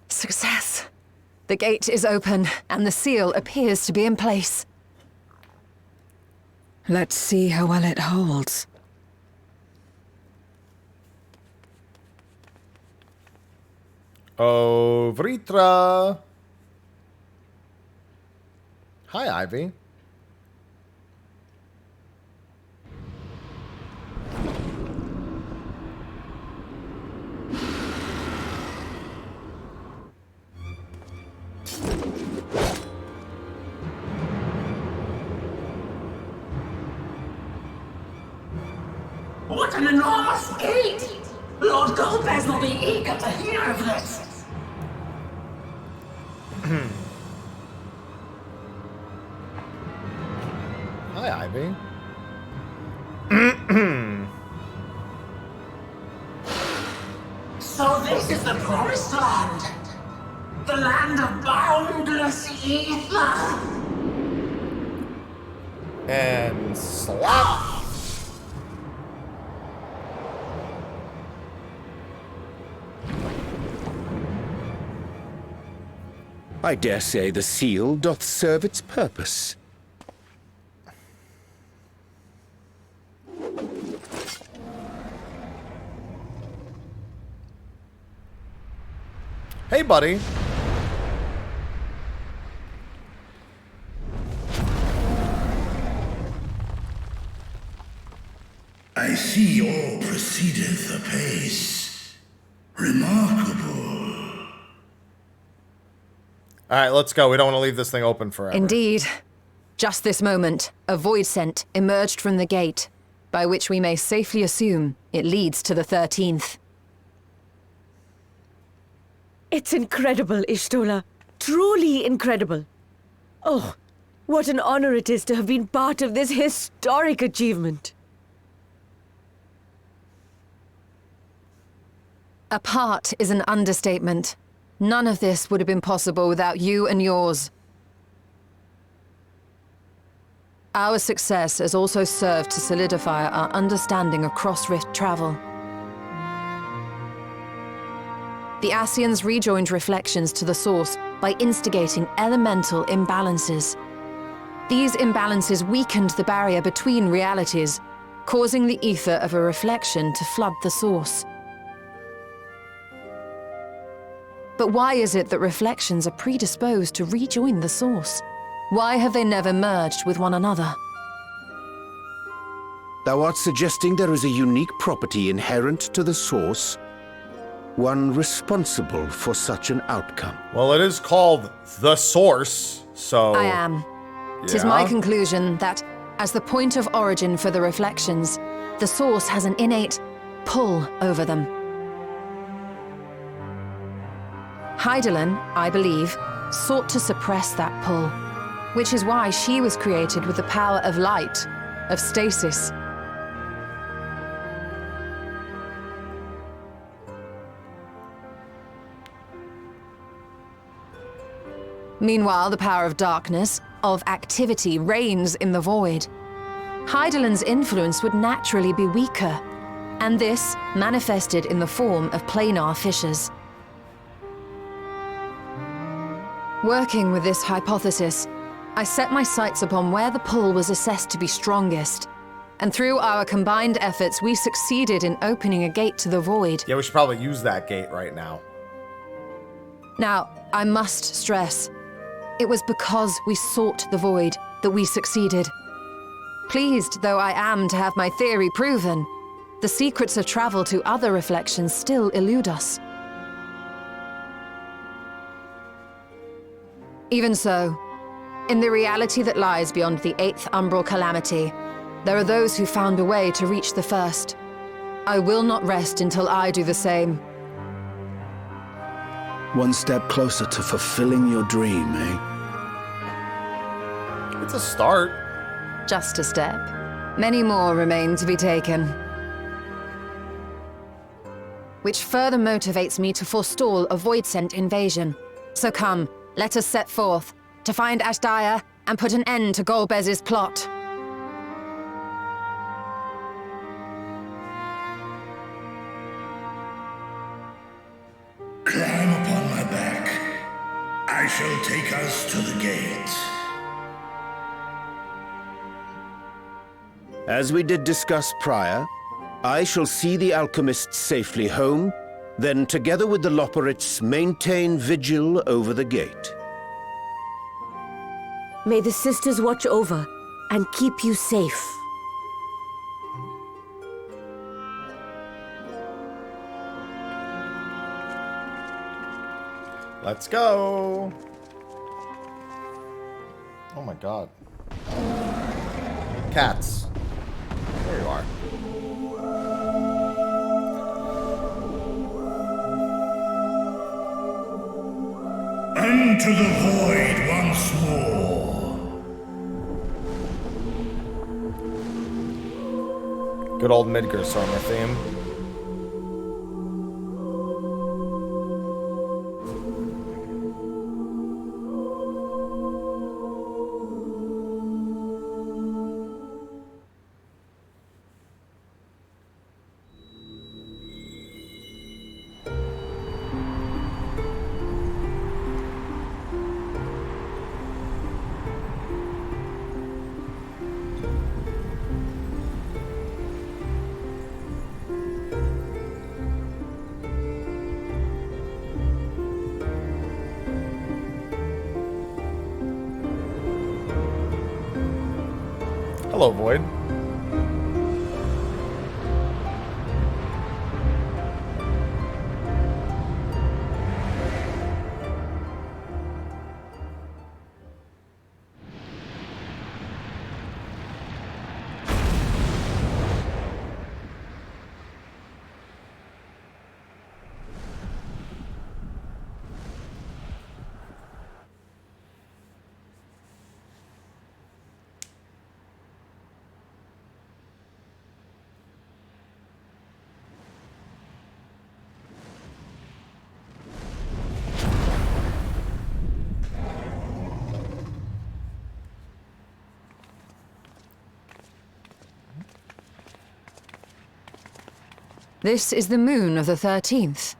S9: Success. The gate is open, and the seal appears to be in place.
S2: Let's see how well it holds.
S1: Oh, Vritra. Hi, Ivy.
S13: What an enormous gate! Lord Golbez will be eager to hear of this.
S1: Hi, Ivy.
S13: So this is the promised land. The land of boundless ether.
S1: And slap.
S16: I dare say the seal doth serve its purpose.
S1: Hey, buddy.
S20: I see all proceedeth apace. Remarkable.
S1: Alright, let's go. We don't want to leave this thing open forever.
S9: Indeed. Just this moment, a void scent emerged from the gate, by which we may safely assume it leads to the 13th.
S17: It's incredible, Y'shtola. Truly incredible. Oh, what an honor it is to have been part of this historic achievement.
S9: A part is an understatement. None of this would have been possible without you and yours. Our success has also served to solidify our understanding of cross-rift travel. The Ascians rejoined reflections to the source by instigating elemental imbalances. These imbalances weakened the barrier between realities, causing the ether of a reflection to flood the source. But why is it that reflections are predisposed to rejoin the source? Why have they never merged with one another?
S16: Thou art suggesting there is a unique property inherent to the source? one responsible for such an outcome?
S1: Well, it is called the Source, so...
S9: I am. Tis my conclusion that, as the point of origin for the reflections, the Source has an innate pull over them. Hydaelyn, I believe, sought to suppress that pull, which is why she was created with the power of light, of stasis. Meanwhile, the power of darkness, of activity, reigns in the void. Hydaelyn's influence would naturally be weaker, and this manifested in the form of planar fissures. Working with this hypothesis, I set my sights upon where the pull was assessed to be strongest, and through our combined efforts, we succeeded in opening a gate to the void.
S1: Yeah, we should probably use that gate right now.
S9: Now, I must stress, it was because we sought the void that we succeeded. Pleased though I am to have my theory proven, the secrets of travel to other reflections still elude us. Even so, in the reality that lies beyond the 8th umbral calamity, there are those who found a way to reach the first. I will not rest until I do the same.
S4: One step closer to fulfilling your dream, eh?
S1: It's a start.
S9: Just a step. Many more remain to be taken. Which further motivates me to forestall a void-sent invasion. So come, let us set forth, to find Ashdaya and put an end to Golbez's plot.
S20: Climb upon my back. I shall take us to the gate.
S16: As we did discuss prior, I shall see the alchemists safely home, then together with the Loporrits maintain vigil over the gate.
S17: May the sisters watch over and keep you safe.
S1: Let's go. Oh my god. Cats. There you are.
S20: Into the void once more.
S1: Good old Midgardsormr theme. Hello, Void.
S9: This is the moon of the 13th.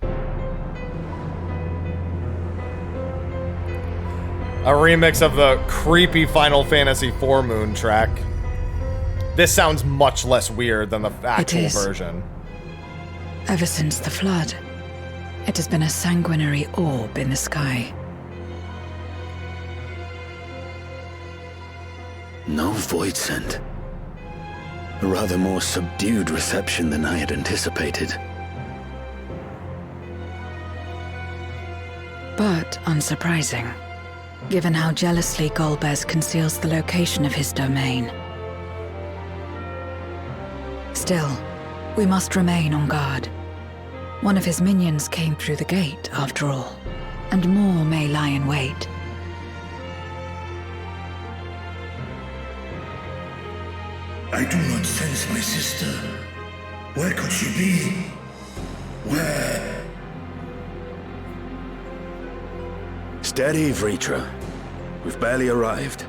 S1: A remix of the creepy Final Fantasy IV moon track. This sounds much less weird than the actual version.
S2: Ever since the flood, it has been a sanguinary orb in the sky.
S4: No void scent.
S8: A rather more subdued reception than I had anticipated.
S2: But unsurprising, given how jealously Golbez conceals the location of his domain. Still, we must remain on guard. One of his minions came through the gate, after all, and more may lie in wait.
S20: I do not sense my sister. Where could she be? Where?
S8: Steady, Vritra. We've barely arrived.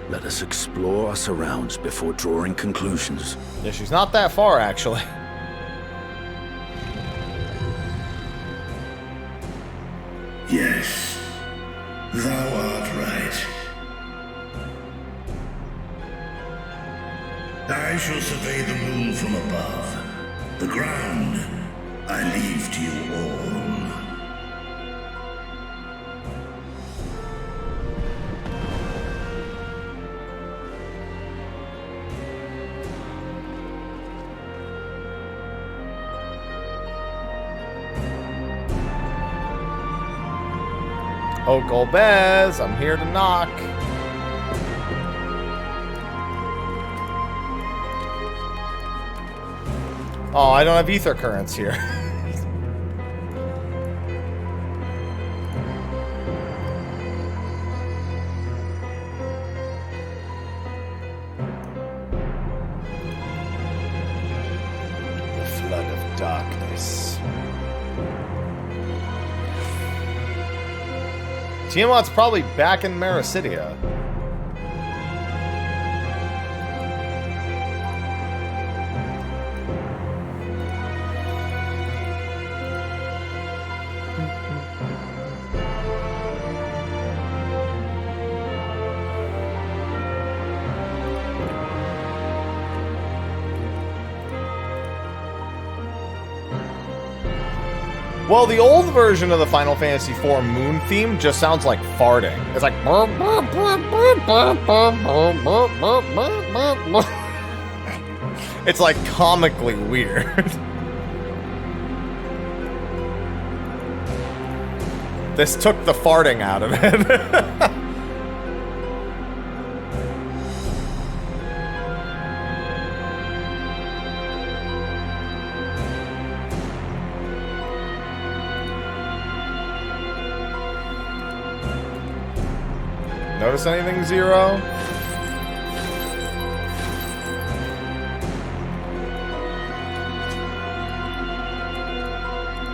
S8: Let us explore our surrounds before drawing conclusions.
S1: Yeah, she's not that far, actually.
S20: Yes, thou art right. I shall survey the moon from above. The ground, I leave to you all.
S1: Oh, Golbez, I'm here to knock. Oh, I don't have ether currents here. The flood of darkness. Tiamat's probably back in Marasidia. Well, the old version of the Final Fantasy IV moon theme just sounds like farting. It's like... It's like comically weird. This took the farting out of it. Notice anything, Zero?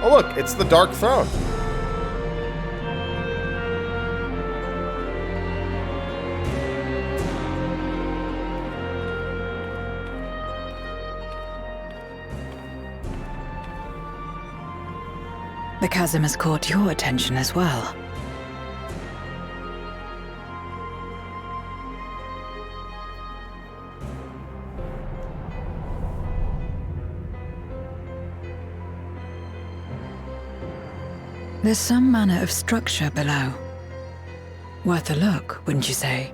S1: Oh look, it's the Dark Throne.
S2: The chasm has caught your attention as well. There's some manner of structure below. Worth a look, wouldn't you say?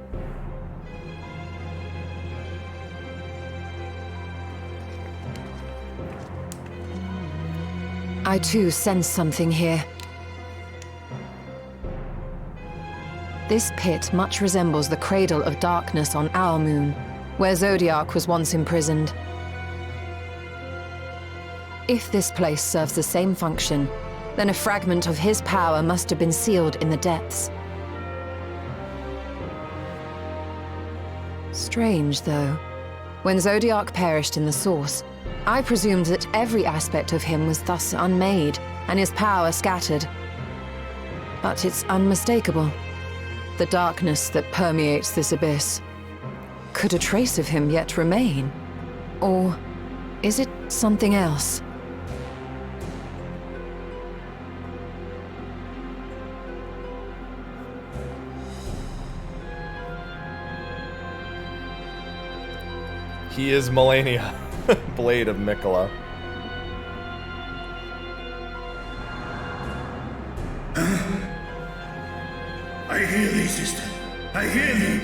S9: I too sense something here. This pit much resembles the Cradle of Darkness on our moon, where Zodiac was once imprisoned. If this place serves the same function, then a fragment of his power must have been sealed in the depths. Strange, though. When Zodiac perished in the Source, I presumed that every aspect of him was thus unmade, and his power scattered. But it's unmistakable. The darkness that permeates this abyss. Could a trace of him yet remain? Or is it something else?
S1: He is Melania, Blade of Mikola.
S20: I hear thee, sister. I hear thee.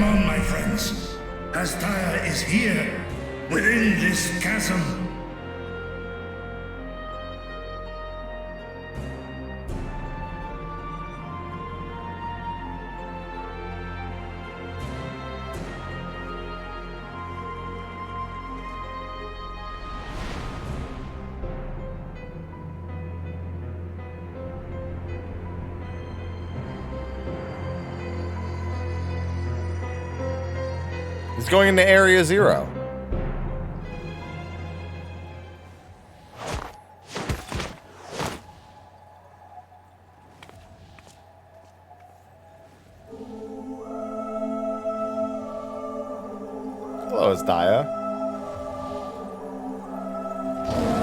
S20: Come on, my friends. Astaya is here, within this chasm.
S1: He's going into Area 0. Hello, Astaya.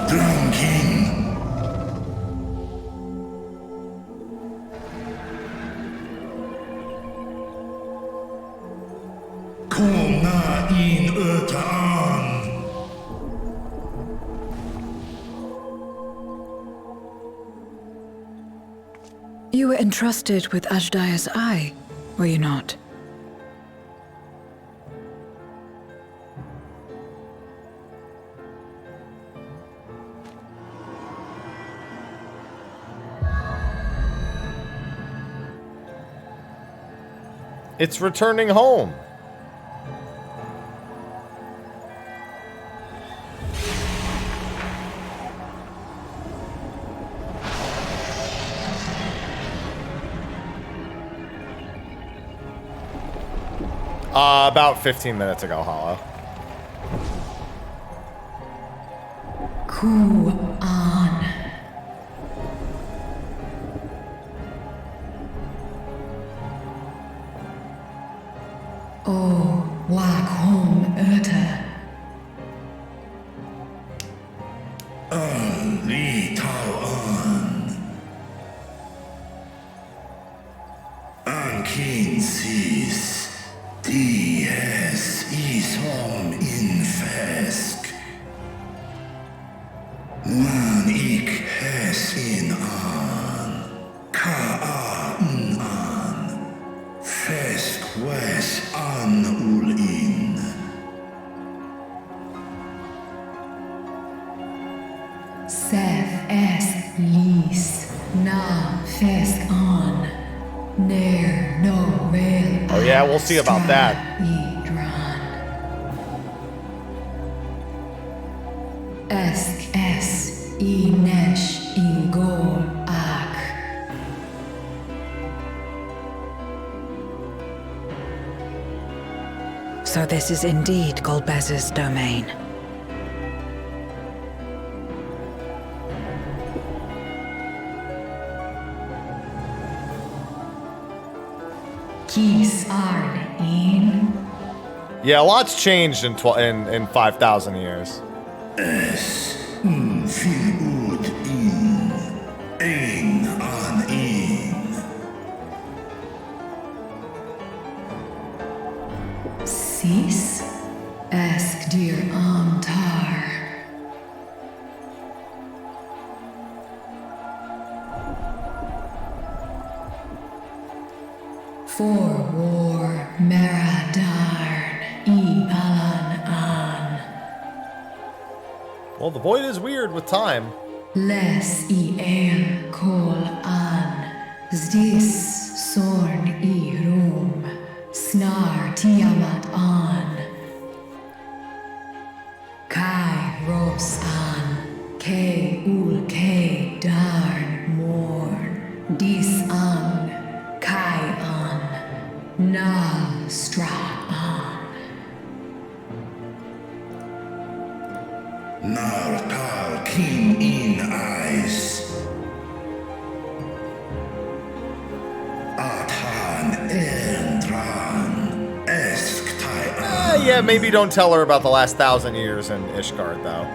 S20: Drown King. Kom na in ötaan.
S2: You were entrusted with Ajdaya's eye, were you not?
S1: It's returning home. About 15 minutes ago, Hollow.
S2: Ku-an. Oh, Wag-hom Erta.
S20: Li Tao-an. Ankin sis. Dies isom infesk. Man ik hes in an. Ka-an an. Fesk wes an ul in.
S2: Seth es lis na fesk an. Ner no vel.
S1: Oh yeah, we'll see about that.
S2: Esk es I nesh I gol ak. So this is indeed Golbez's domain.
S1: Yeah, a lot's changed in 5,000 years.
S20: Fil ud in. Ein an in.
S2: Sis? Ask dear Amtar. For war, Meradarn, Alan an.
S1: Well, the void is weird with time.
S2: Les el kol an. Zdis sorn rum. Snar tiamat an. Kai ros an. Ke ul ke darn morn. Dis an. Kai an. Na stra an.
S20: Nartal king in eyes. Atan endran. Esk tai an.
S1: Yeah, maybe don't tell her about the last 1,000 years in Ishgard, though.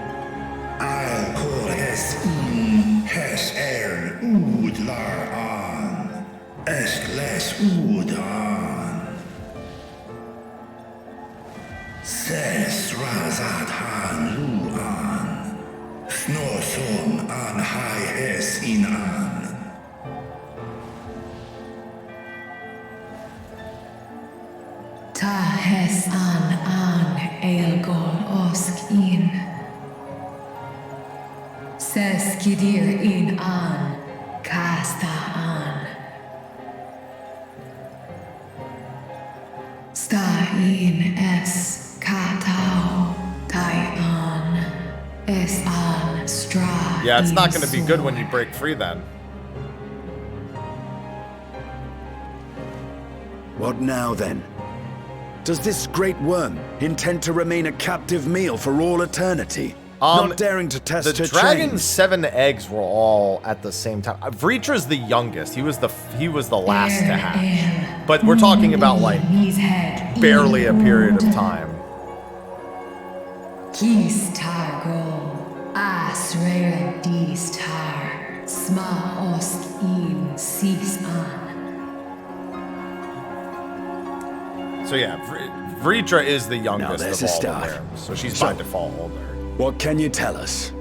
S20: I'll call hes in. Hes ud lar an. Esk les ud an. Ses razat han lu an. Snoson an hai hes in an.
S2: Ta Sidir in an, Kasta an. Sta in es, Katao, Tai an, es an, Stra.
S1: Yeah, it's not going to be good when you break free then.
S8: What now, then? Does this great worm intend to remain a captive meal for all eternity? Not daring to test her
S1: the dragon's
S8: chains?
S1: 7 eggs were all at the same time. Vritra's the youngest. He was the last to hatch. But we're talking about like barely a period of time.
S2: Kis targo, Asrael dis tar, Sma ost in sis an.
S1: So yeah, Vritra is the youngest
S8: there's
S1: of
S8: a
S1: all
S8: start.
S1: the worms, so she's by default older.
S8: What can you tell us?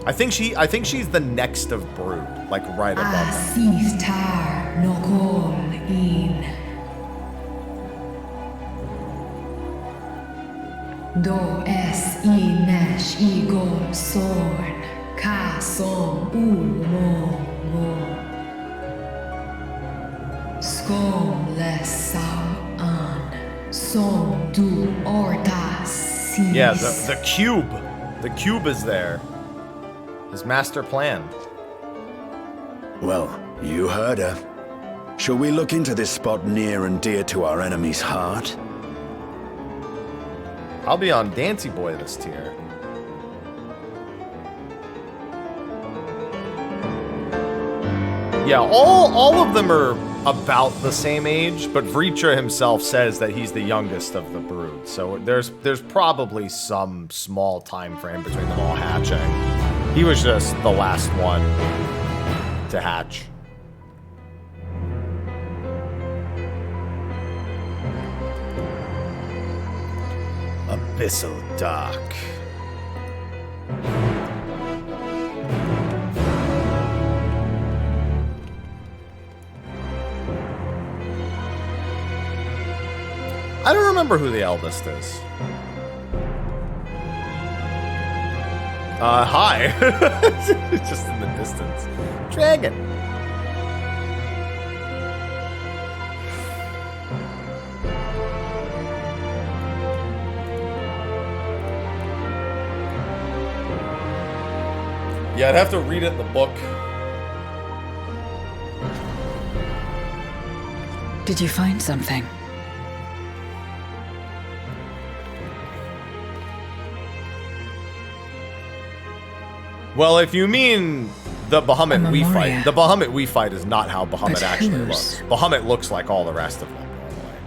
S1: I think she's the next of Brood, like right above them.
S2: Sis tar nokon in. Do es inesh igon sorn, ka som ulmo mo. Skom lesau an, som du ortas sis.
S1: Yeah, the cube. The cube is there. His master plan.
S8: Well, you heard her. Shall we look into this spot near and dear to our enemy's heart?
S1: I'll be on Dancy Boy this tier. Yeah, all of them are about the same age, but Vritra himself says that he's the youngest of the brood. So there's probably some small time frame between them all hatching. He was just the last one to hatch. Abyssal Dock. I don't remember who the eldest is. Hi. Just in the distance. Dragon. Yeah, I'd have to read it in the book.
S2: Did you find something?
S1: Well, if you mean the Bahamut we
S2: Memoria.
S1: fight, the Bahamut we fight is not how Bahamut
S2: But
S1: actually
S2: whose?
S1: looks. Bahamut looks like all the rest of them, normally.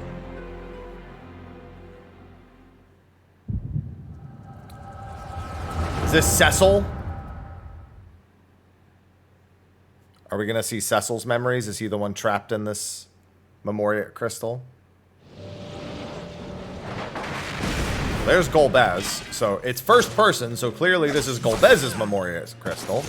S1: Is this Cecil? Are we gonna see Cecil's memories? Is he the one trapped in this Memoria crystal? There's Golbez. So it's first person, so clearly this is Golbez's Memoria crystal.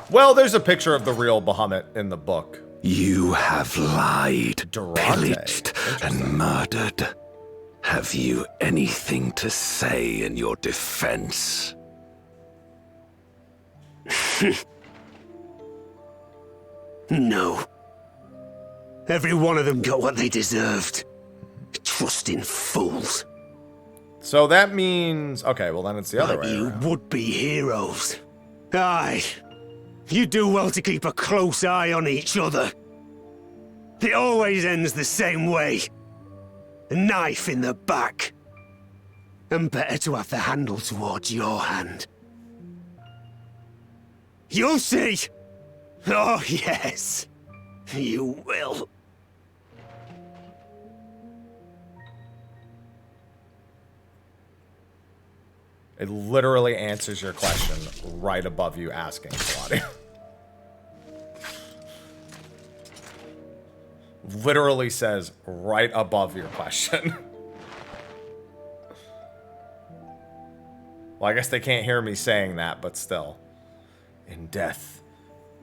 S1: Well, there's a picture of the real Bahamut in the book.
S8: You have lied,
S1: Durante.
S8: pillaged, and murdered. Have you anything to say in your defense?
S6: No. Every one of them got what they deserved. Trusting fools.
S1: So that means... Okay, well then it's the other
S6: Like
S1: way
S6: you
S1: around.
S6: would-be heroes. Aye. You do well to keep a close eye on each other. It always ends the same way. A knife in the back. And better to have the handle towards your hand. You'll see! Oh, yes. You will.
S1: It literally answers your question right above you asking, Claudia. Literally says right above your question. Well, I guess they can't hear me saying that, but still. In death,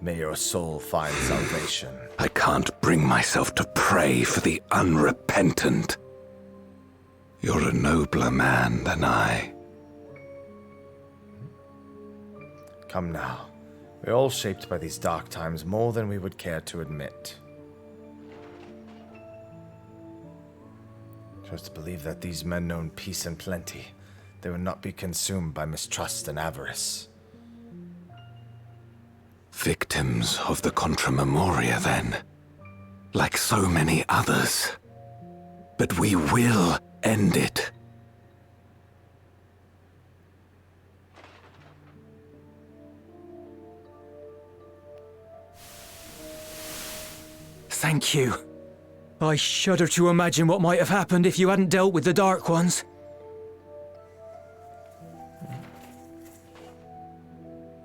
S1: may your soul find salvation.
S8: I can't bring myself to pray for the unrepentant. You're a nobler man than I.
S1: Come now. We're all shaped by these dark times more than we would care to admit. Just believe that these men known peace and plenty. They would not be consumed by mistrust and avarice.
S8: Victims of the Contra Memoria, then. Like so many others. But we will end it.
S15: Thank you. I shudder to imagine what might have happened if you hadn't dealt with the Dark Ones.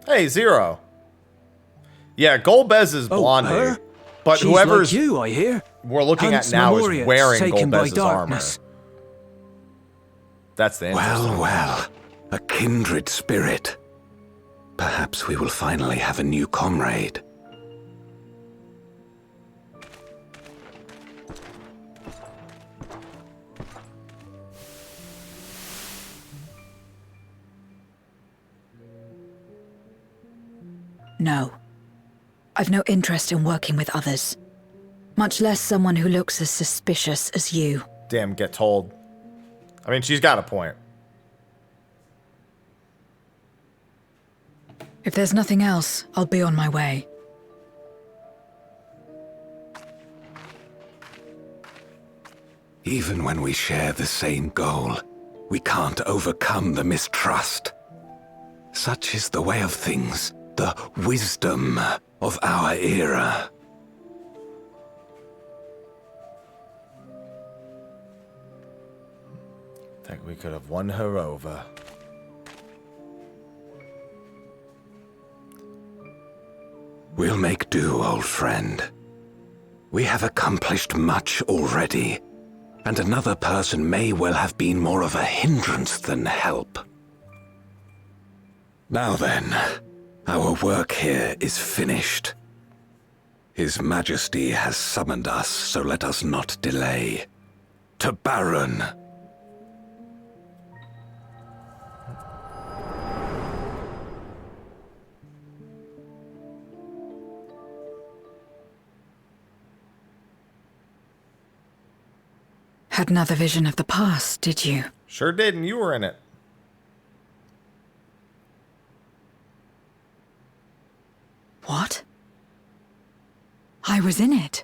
S1: Hey, Zero. Yeah, Golbez is blonde, but
S15: She's
S1: whoever's
S15: like you, I hear.
S1: we're looking
S15: Hunt's
S1: at now
S15: Memoria,
S1: is wearing
S15: taken by
S1: Golbez's armor.
S15: darkness.
S1: That's the interesting
S8: Well, a kindred spirit. Perhaps we will finally have a new comrade.
S2: No. I've no interest in working with others. Much less someone who looks as suspicious as you.
S1: Damn, get told. I mean, she's got a point.
S2: If there's nothing else, I'll be on my way.
S8: Even when we share the same goal, we can't overcome the mistrust. Such is the way of things, the wisdom of our era.
S1: Think we could have won her over.
S8: We'll make do, old friend. We have accomplished much already, and another person may well have been more of a hindrance than help. Now then, our work here is finished. His Majesty has summoned us, so let us not delay. To Baron!
S2: Had another vision of the past, did you?
S1: Sure did, and you were in it.
S2: What? I was in it.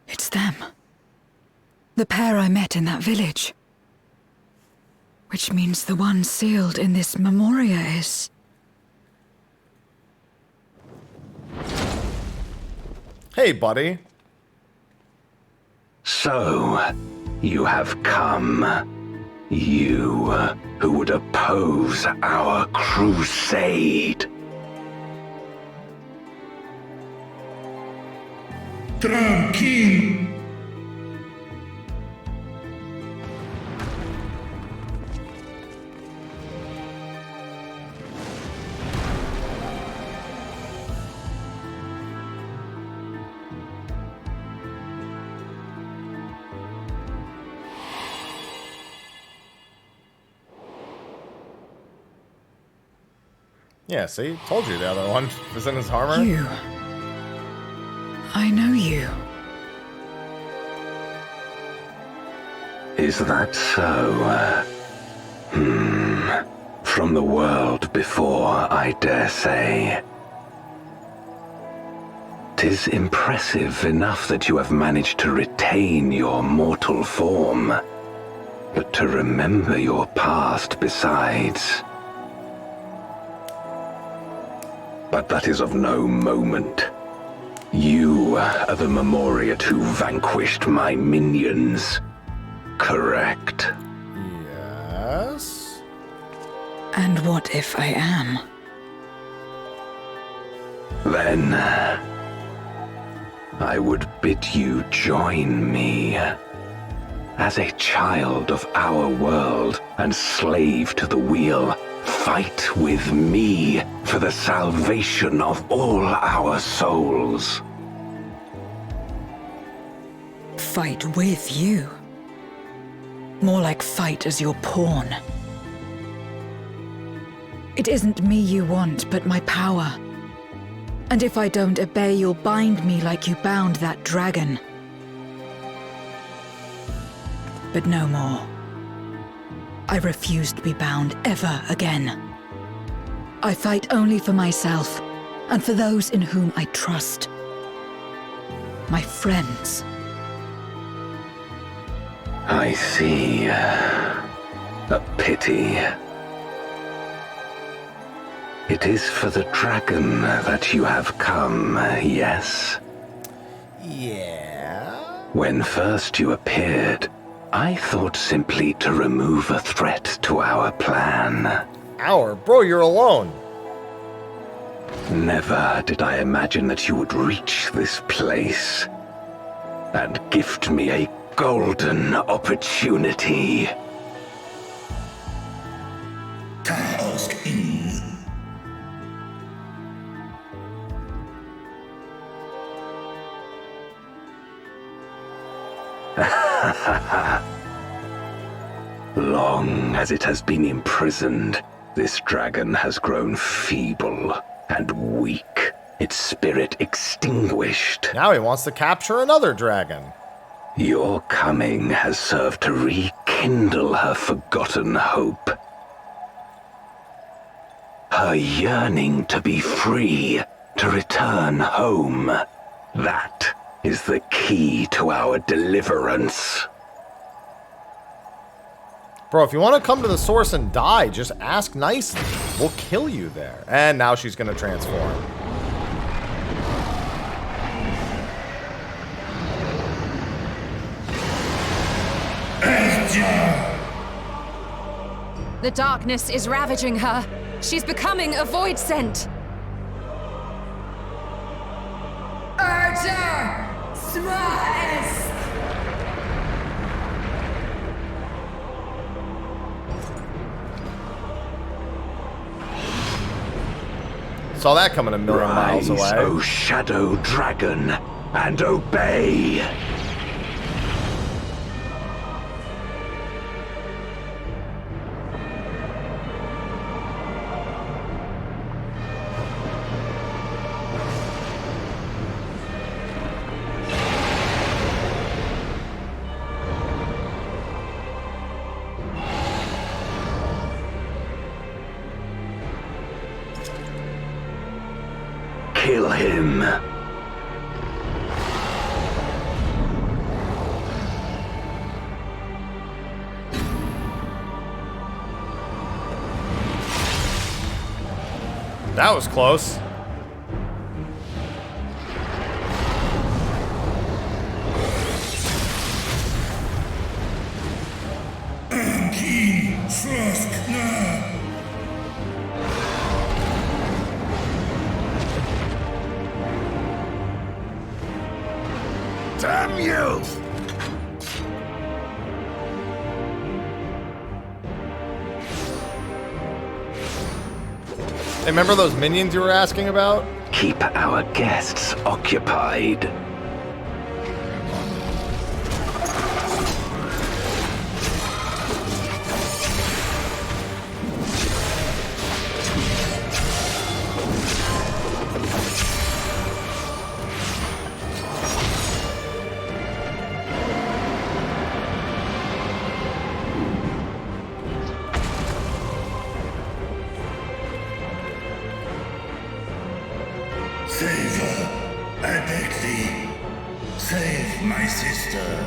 S2: It's them. The pair I met in that village. Which means the one sealed in this memoria is...
S1: Hey, buddy.
S8: So, you have come. You, who would oppose our crusade.
S20: Tranquilo.
S1: Yeah, see? Told you the other one was in his armor.
S2: You. I know you.
S8: Is that so? From the world before, I dare say. 'Tis impressive enough that you have managed to retain your mortal form, but to remember your past besides. But that is of no moment. You are the Memoriat who vanquished my minions, correct?
S1: Yes?
S2: And what if I am?
S8: Then, I would bid you join me as a child of our world and slave to the wheel, fight with me for the salvation of all our souls.
S2: Fight with you? More like fight as your pawn. It isn't me you want, but my power. And if I don't obey, you'll bind me like you bound that dragon. But no more. I refuse to be bound ever again. I fight only for myself, and for those in whom I trust. My friends.
S8: I see. A pity. It is for the dragon that you have come, yes?
S1: Yeah?
S8: When first you appeared, I thought simply to remove a threat to our plan.
S1: Our? Bro, you're alone.
S8: Never did I imagine that you would reach this place and gift me a golden opportunity.
S20: Task in.
S8: Long as it has been imprisoned, this dragon has grown feeble and weak, its spirit extinguished.
S1: Now he wants to capture another dragon.
S8: Your coming has served to rekindle her forgotten hope. Her yearning to be free, to return home. That is the key to our deliverance.
S1: Bro, if you want to come to the source and die, just ask nicely. We'll kill you there. And now she's going to transform.
S9: The darkness is ravaging her. She's becoming a void scent.
S13: Archer! Smash!
S1: Saw that coming a million miles away.
S8: Rise, O shadow dragon, and obey. Kill him.
S1: That was close.
S20: Damn you!
S1: Hey, remember those minions you were asking about?
S8: Keep our guests occupied.
S20: Save her, I beg thee. Save my sister.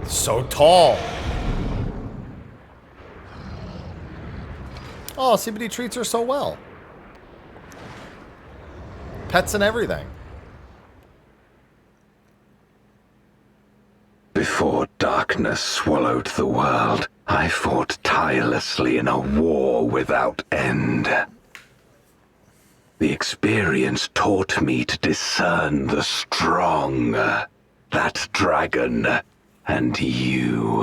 S1: So tall. Oh, CBD treats her so well. Pets and everything.
S8: Before darkness swallowed the world, I fought tirelessly in a war without end. The experience taught me to discern the strong. That dragon and you.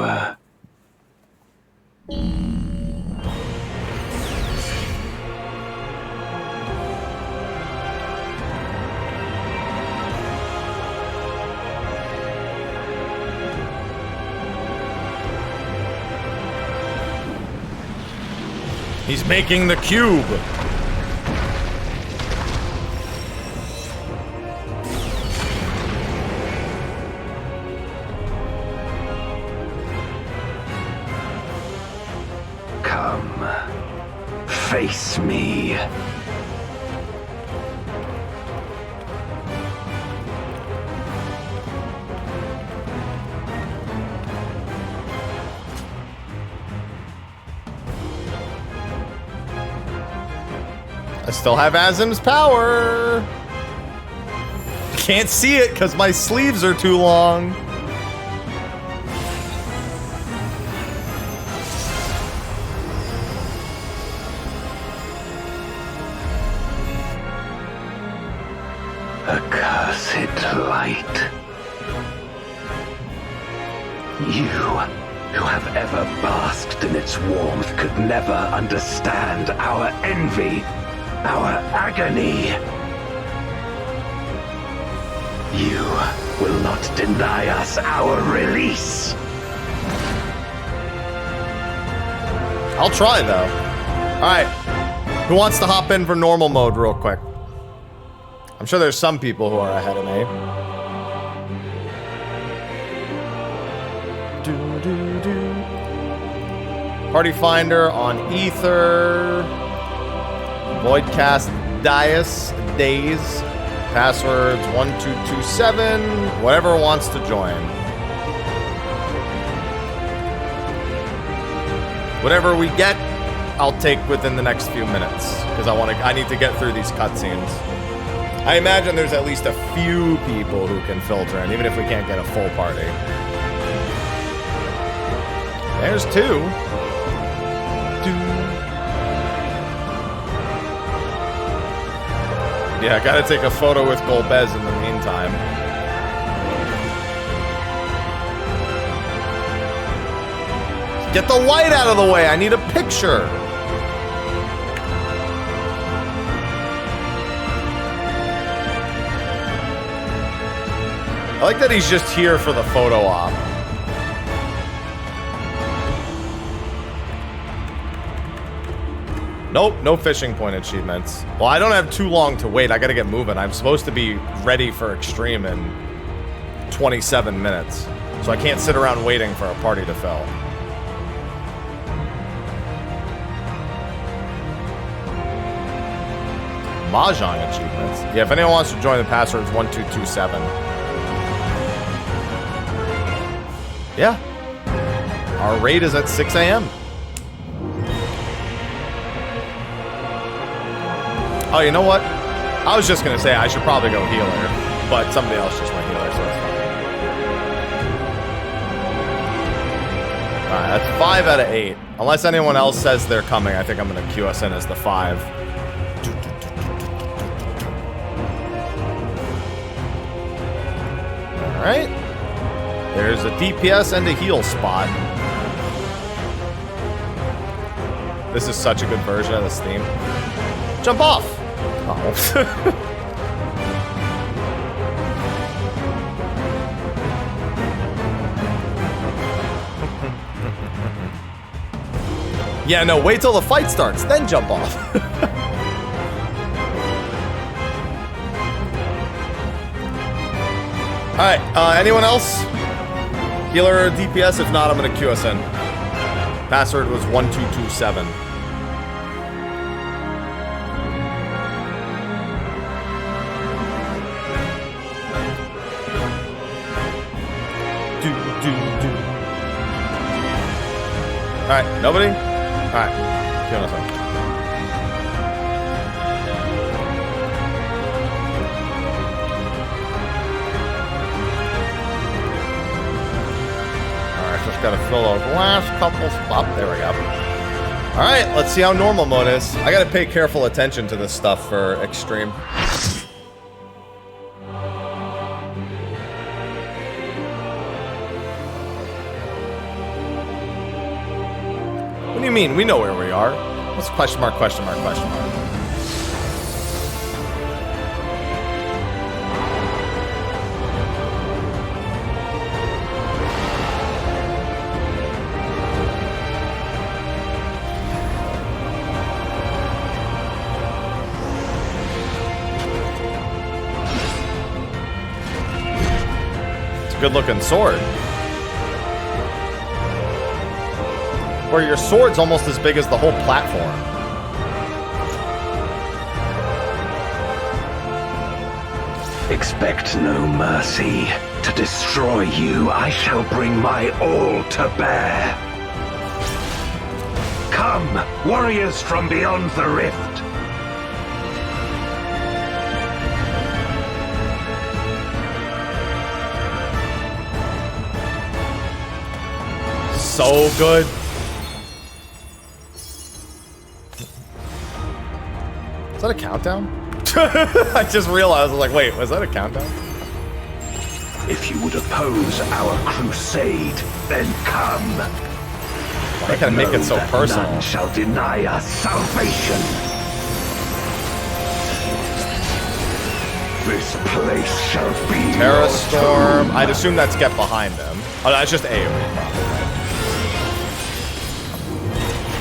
S1: He's making the cube.
S8: Come, face me.
S1: I still have Azim's power. Can't see it because my sleeves are too long.
S8: Accursed light. You, who have ever basked in its warmth, could never understand our envy, our agony. You will not deny us our release.
S1: I'll try, though. Alright. Who wants to hop in for normal mode real quick? I'm sure there's some people who are ahead of me. Party Finder on Ether. Voidcast Days. Passwords 1227. Whatever wants to join. Whatever we get, I'll take within the next few minutes. Because I need to get through these cutscenes. I imagine there's at least a few people who can filter in, even if we can't get a full party. There's two. Yeah, I gotta take a photo with Golbez in the meantime. Get the light out of the way, I need a picture. I like that he's just here for the photo op. Nope, no fishing point achievements. Well, I don't have too long to wait. I gotta get moving. I'm supposed to be ready for Extreme in 27 minutes. So I can't sit around waiting for a party to fill. Mahjong achievements. Yeah, if anyone wants to join, the password is 1227. Yeah. Our raid is at 6 a.m. Oh, you know what? I was just gonna say I should probably go healer, but somebody else just went healer, so that's fine. Alright, that's 5 out of 8. Unless anyone else says they're coming, I think I'm gonna queue us in as the 5. Alright. There's a DPS and a heal spot. This is such a good version of this theme. Jump off! Oh. Yeah, no, wait till the fight starts, then jump off. Alright, anyone else? Healer or DPS? If not, I'm gonna queue us in. Password was 1227. Alright, nobody? Alright, queuing us in. Just gotta fill those last couple spots. There we go. Alright, let's see how normal mode is. I gotta pay careful attention to this stuff for extreme. What do you mean? We know where we are. What's question mark, question mark, question mark? It's a good looking sword. Where your sword's almost as big as the whole platform.
S8: Expect no mercy. To destroy you, I shall bring my all to bear. Come, warriors from beyond the rift.
S1: So good. Is that a countdown? I just realized, I was like, wait, was that a countdown?
S8: If you would oppose our crusade, then come.
S1: Why can't I make it so personal?
S8: None shall deny us salvation. This place shall be
S1: Terra Storm. I'd assume that's get behind them. Oh, that's just AoE, probably.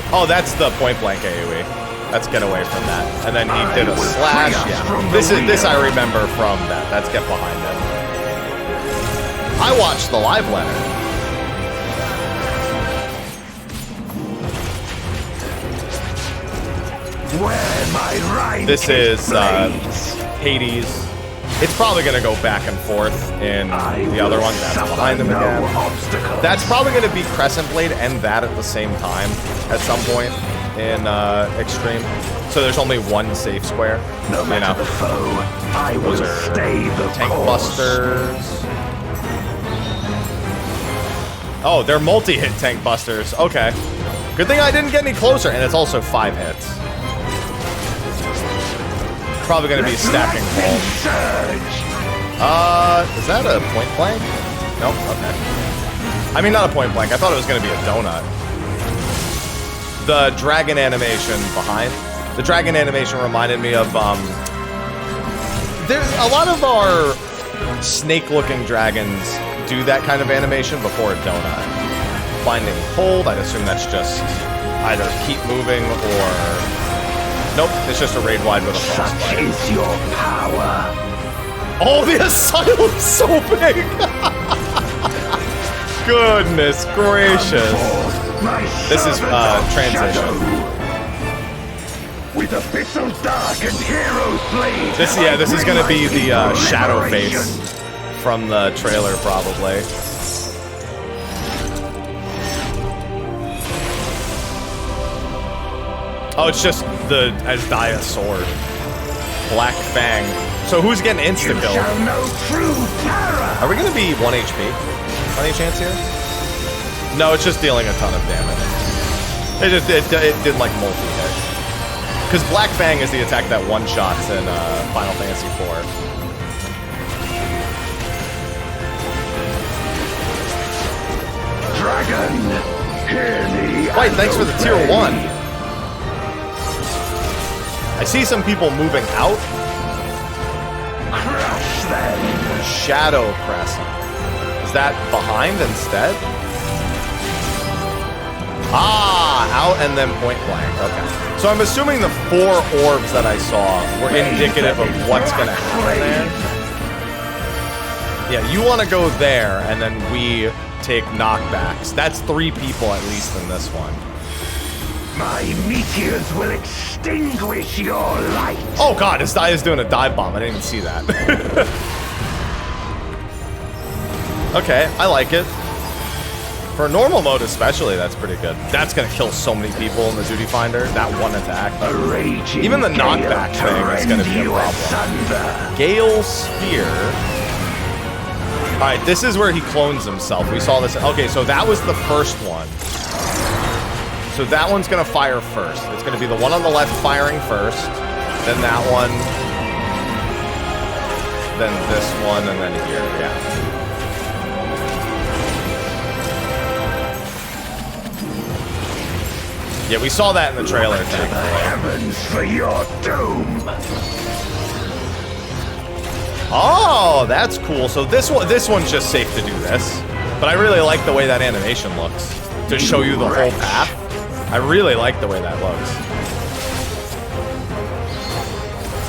S1: Oh, that's the point blank AoE. Let's get away from that. And then he did a slash. Yeah. This I remember from that. That's get behind him. I watched the live letter. This is Hades. It's probably gonna go back and forth in the other one. That's behind them again. That's probably gonna be Crescent Blade and that at the same time at some point in Extreme. So there's only one safe square.
S8: No matter the foe, I will stay the
S1: tank
S8: course.
S1: busters. Oh, they're multi-hit tank busters. Okay. Good thing I didn't get any closer, and it's also 5 hits. Probably gonna be stacking roll. Is that a point blank? Nope, okay. I mean, not a point blank. I thought it was gonna be a donut. The dragon animation behind. The dragon animation reminded me of, there's a lot of our snake-looking dragons do that kind of animation before a donut. Binding hold, I'd assume that's just either keep moving or... Nope, it's just a raid wide with a frostbite.
S8: Such is your power.
S1: Oh, the asylum's so big! Goodness gracious. This is transition.
S8: With abyssal dark and hero blade.
S1: This is gonna be the shadow face from the trailer, probably. Oh, it's just the Asdaya sword. Black Fang. So who's getting insta-kill? Are we gonna be 1 HP? Any chance here? No, it's just dealing a ton of damage. It did like multi-hit. Because Black Fang is the attack that one-shots in Final Fantasy IV.
S8: Dragon, hear me.
S1: Wait, thanks for the tier 1. I see some people moving out.
S8: Crush them.
S1: Shadow Crescent. Is that behind instead? Ah, out and then point blank. Okay. So I'm assuming the 4 orbs that I saw were indicative of what's going to happen there. Yeah, you want to go there, and then we take knockbacks. That's 3 people at least in this one.
S8: My meteors will extinguish your light.
S1: Oh god, this guy is doing a dive bomb. I didn't even see that. Okay, I like it. For normal mode especially, that's pretty good. That's gonna kill so many people in the Duty Finder. That one attack. Even the knockback thing is gonna be a problem. Gale Spear. Alright, this is where he clones himself. We saw this. Okay, so that was the first one. So that one's gonna fire first. It's gonna be the one on the left firing first, then that one, then this one, and then here, yeah. Yeah, we saw that in the trailer thing.
S20: Heavens for your doom!
S1: Oh, that's cool. So this one's just safe to do this. But I really like the way that animation looks. To show you the whole path. I really like the way that looks.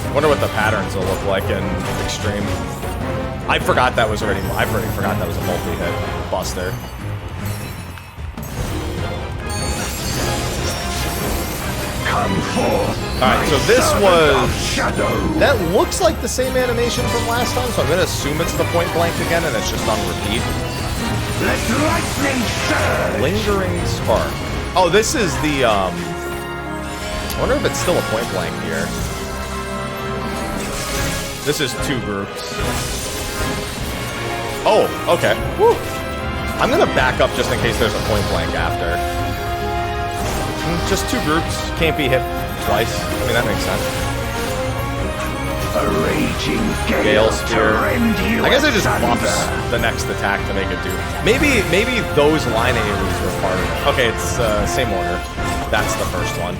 S1: I wonder what the patterns will look like in Extreme. I forgot that was already. I've already forgot that was a multi-hit buster.
S20: Come forth.
S1: Alright, so this was... That looks like the same animation from last time, so I'm gonna assume it's the point blank again and it's just on repeat.
S20: Let lightning surge.
S1: Lingering spark. Oh, this is the, I wonder if it's still a point blank here. This is 2 groups. Oh, okay. Woo. I'm gonna back up just in case there's a point blank after. Just 2 groups. Can't be hit twice. I mean, that makes sense.
S20: A raging
S1: Gale Spear. I guess it just bumps the next attack to make it do. Maybe those line AoEs were part of it. Okay, it's same order. That's the first one.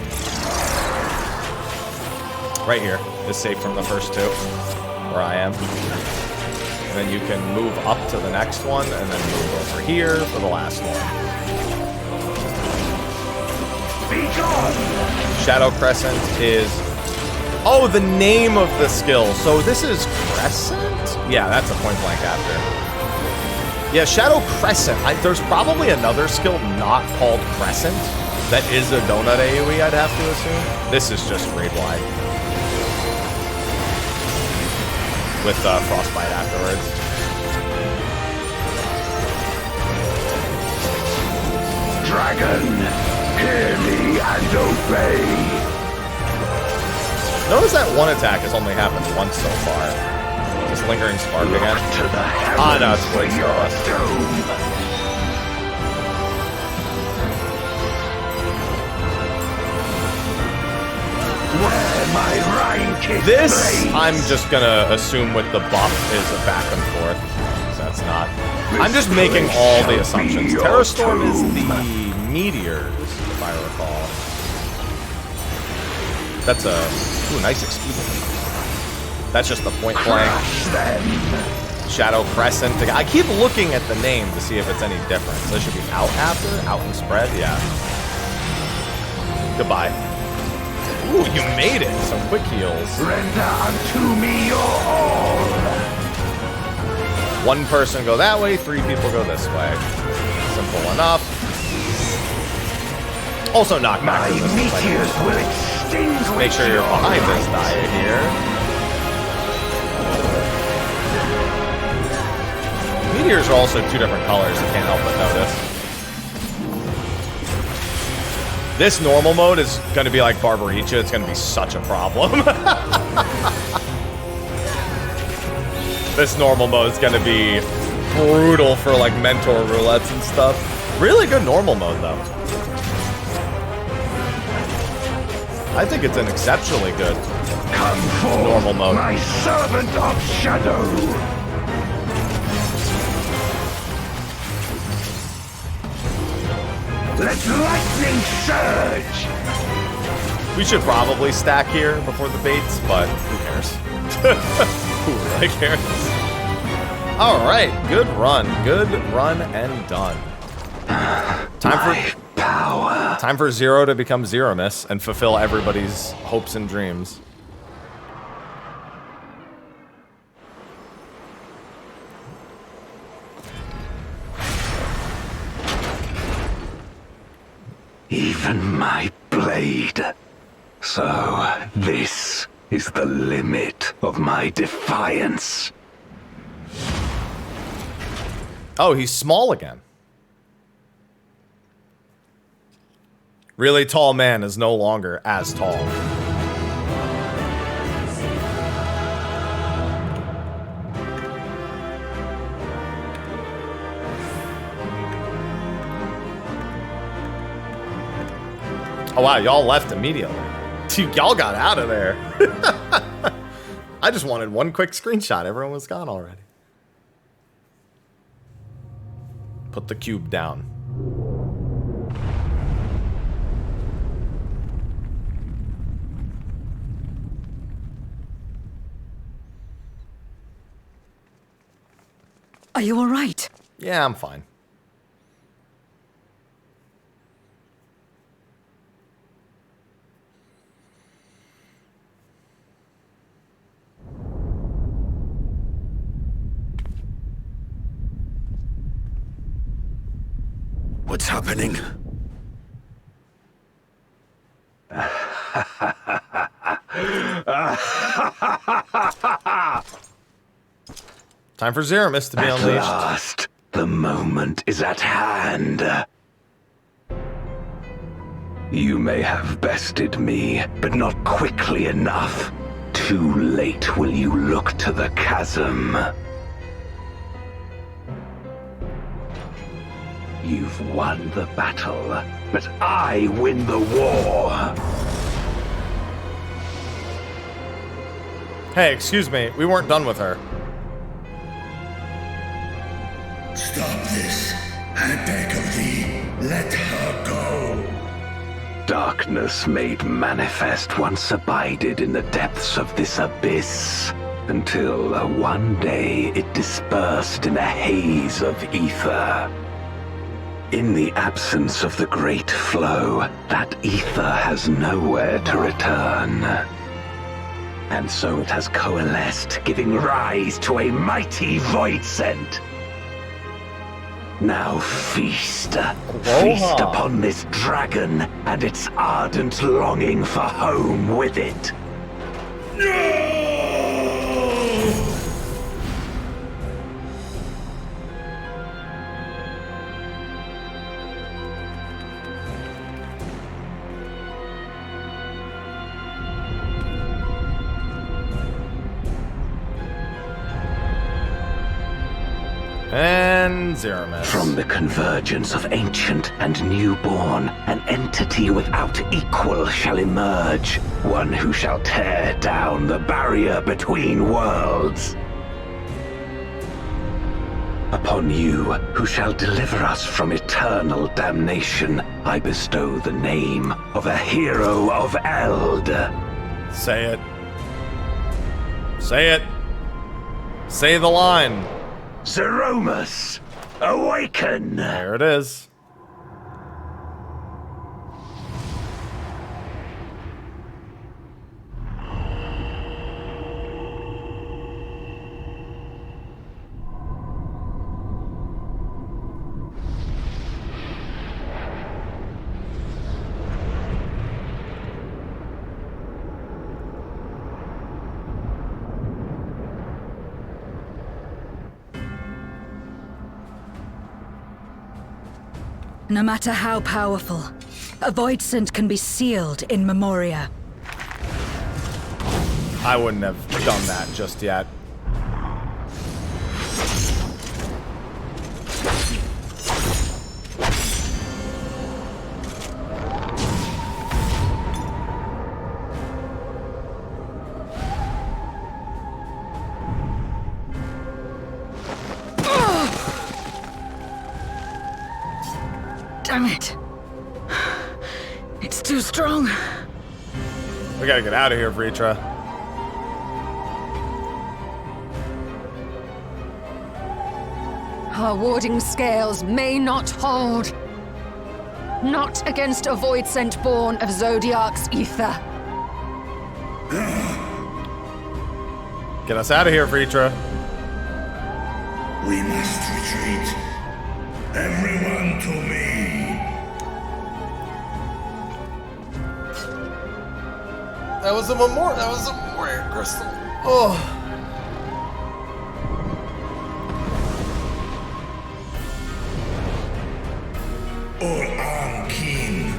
S1: Right here is safe from the first 2, where I am. And then you can move up to the next one, and then move over here for the last one. Shadow Crescent is... Oh, the name of the skill. So this is Crescent? Yeah, that's a point blank after. Yeah, Shadow Crescent. There's probably another skill not called Crescent that is a donut AoE, I'd have to assume. This is just raid wide. With Frostbite afterwards.
S20: Dragon, hear me and obey.
S1: Notice that one attack has only happened once so far. Just Lingering Spark again. Ah, no, it's Blade Star. This, I'm just gonna assume with the buff is a back and forth. So that's not. I'm just making all the assumptions. Terrastorm is the meteors, if I recall. That's a nice expedient. That's just the point blank. Shadow Crescent. I keep looking at the name to see if it's any different. This should be out after, out and spread. Yeah. Goodbye. Ooh, you made it. Some quick heals.
S20: Render unto me your all.
S1: 1 person go that way, 3 people go this way. Simple enough. Also knockback. Make sure you're behind this diet here. Meteors are also 2 different colors. I can't help but notice. This normal mode is going to be like Barbaricha. It's going to be such a problem. This normal mode is going to be brutal for like mentor roulettes and stuff. Really good normal mode though. I think it's an exceptionally good normal mode.
S20: My servant of shadow. Let lightning surge.
S1: We should probably stack here before the baits, but who cares? Who really cares? All right, good run and done. Time for Zero to become Zeromus and fulfill everybody's hopes and dreams.
S20: Even my blade. So, this is the limit of my defiance.
S1: Oh, he's small again. Really tall man is no longer as tall. Oh wow, y'all left immediately. Dude, y'all got out of there. I just wanted one quick screenshot. Everyone was gone already. Put the cube down.
S2: Are you all right?
S1: Yeah, I'm fine.
S20: What's happening?
S1: Time for Zeromus to be unleashed.
S8: At last, the moment is at hand. You may have bested me, but not quickly enough. Too late will you look to the chasm. You've won the battle, but I win the war.
S1: Hey, excuse me. We weren't done with her.
S20: Stop this. I beg of thee, let her go.
S8: Darkness made manifest once abided in the depths of this abyss, until one day it dispersed in a haze of ether. In the absence of the great flow, that ether has nowhere to return. And so it has coalesced, giving rise to a mighty void scent. Now feast. Feast upon this dragon and its ardent longing for home with it.
S1: And Zeromus.
S8: From the convergence of ancient and newborn, an entity without equal shall emerge, one who shall tear down the barrier between worlds. Upon you, who shall deliver us from eternal damnation, I bestow the name of a hero of Eld.
S1: Say it. Say it. Say the line.
S8: Zeromus, awaken!
S1: There it is.
S2: No matter how powerful, a void scent can be sealed in Memoria.
S1: I wouldn't have done that just yet.
S2: Damn it. It's too strong.
S1: We gotta get out of here, Vritra.
S9: Our warding scales may not hold. Not against a void scent born of Zodiac's ether.
S1: Get us out of here, Vritra.
S20: We must retreat. Everyone to me.
S1: That was a Memoria crystal. Oh.
S20: Or King,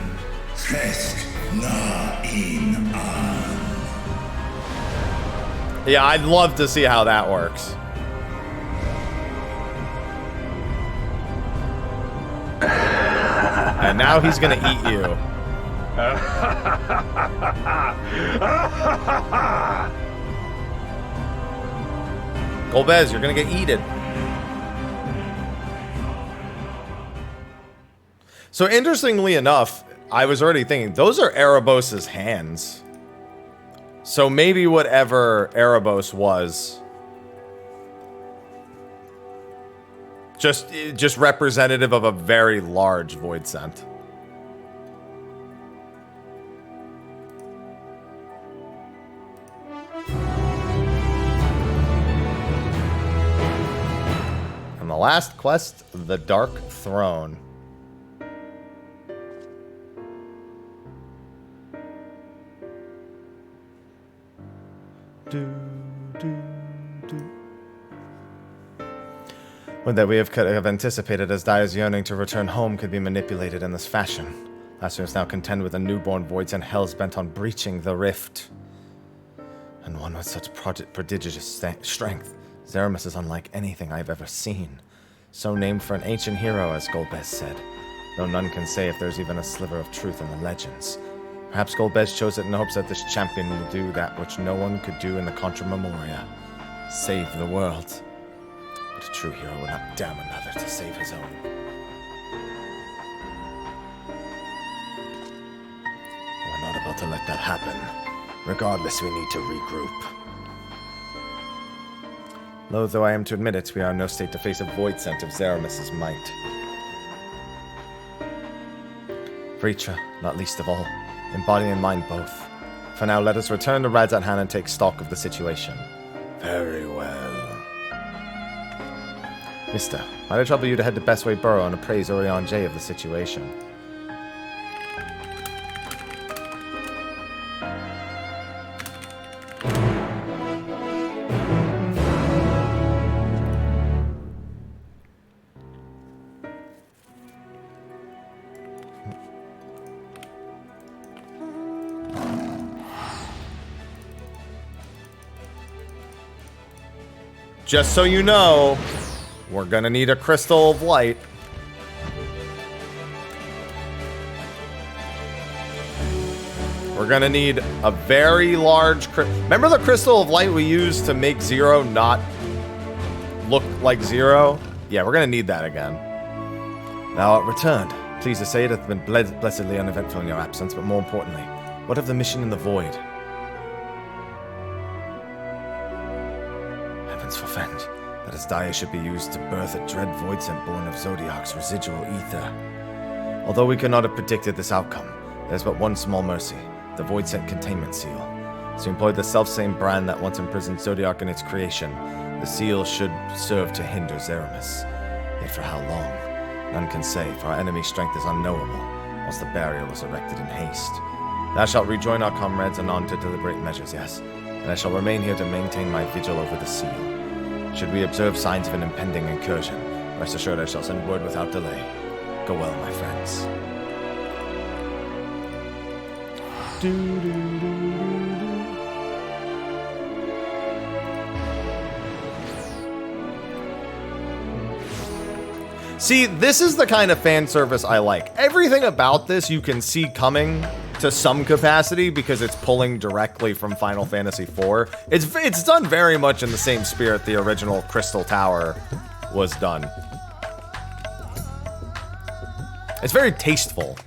S20: Fest na in an.
S1: Yeah, I'd love to see how that works. And now he's gonna eat you. Golbez, you're gonna get eaten. So interestingly enough, I was already thinking, those are Erebos' hands. So maybe whatever Erebos was, just representative of a very large void scent. And the last quest, the Dark Throne. Would that we could have anticipated as Dia's yearning to return home could be manipulated in this fashion. Lasser is now contend with a newborn voids and hell's bent on breaching the rift. And one with such prodigious strength. Zeromus is unlike anything I've ever seen. So named for an ancient hero, as Golbez said, though none can say if there's even a sliver of truth in the legends. Perhaps Golbez chose it in hopes that this champion will do that which no one could do in the Contra Memoria. Save the world. But a true hero would not damn another to save his own. We're not about to let that happen. Regardless, we need to regroup. Loath though I am to admit it, we are in no state to face a void scent of Zeromus' might. Preacher, not least of all, in body and mind both. For now, let us return to Radzat Han and take stock of the situation. Very well. Mister, might I trouble you to head to Bestway Burrow and appraise Orion J of the situation? Just so you know, we're gonna need a crystal of light. We're gonna need a very large remember the crystal of light we used to make Zero not look like Zero? Yeah, we're gonna need that again. Now, returned. Pleased to say it hath been blessedly uneventful in your absence, but more importantly, what of the mission in the void? Forfend, that his Dia should be used to birth a dread void scent born of Zodiac's residual ether. Although we could not have predicted this outcome, there's but one small mercy, the void scent containment seal. To employ the selfsame brand that once imprisoned Zodiac in its creation, the seal should serve to hinder Zeromus. Yet for how long? None can say, for our enemy's strength is unknowable, whilst the barrier was erected in haste. Thou shalt rejoin our comrades anon to deliberate measures, yes, and I shall remain here to maintain my vigil over the seal. Should we observe signs of an impending incursion, rest assured I shall send word without delay. Go well, my friends. See, this is the kind of fan service I like. Everything about this you can see coming to some capacity because it's pulling directly from Final Fantasy IV. It's done very much in the same spirit the original Crystal Tower was done. It's very tasteful.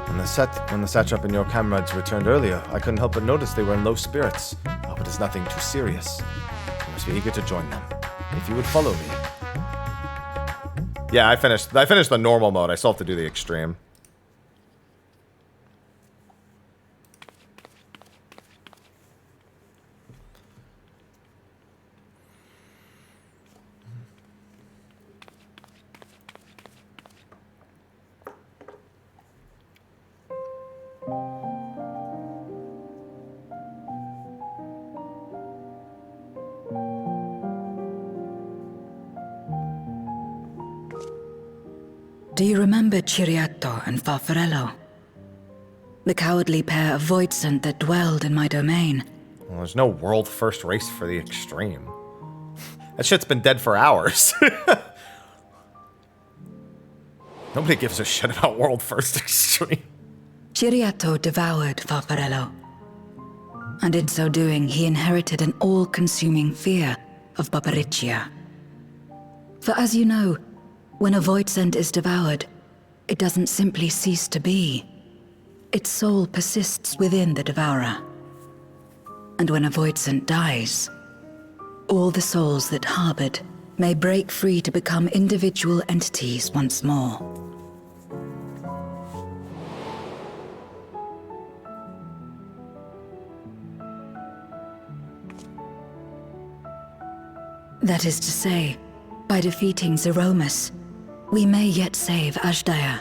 S1: When the satrap and your comrades returned earlier, I couldn't help but notice they were in low spirits. I hope it is nothing too serious. I must be eager to join them. If you would follow me. Yeah, I finished the normal mode. I still have to do the extreme.
S2: Do you remember Ciriato and Farfarello? The cowardly pair of voidsent that dwelled in my domain.
S1: Well, there's no world first race for the extreme. That shit's been dead for hours. Nobody gives a shit about World First Extreme.
S2: Chiriato devoured Farfarello. And in so doing, he inherited an all-consuming fear of Barbariccia. For as you know, when a voidsent is devoured, it doesn't simply cease to be. Its soul persists within the devourer. And when a voidsent dies, all the souls that harbored may break free to become individual entities once more. That is to say, by defeating Zeromus, we may yet save Azdaja.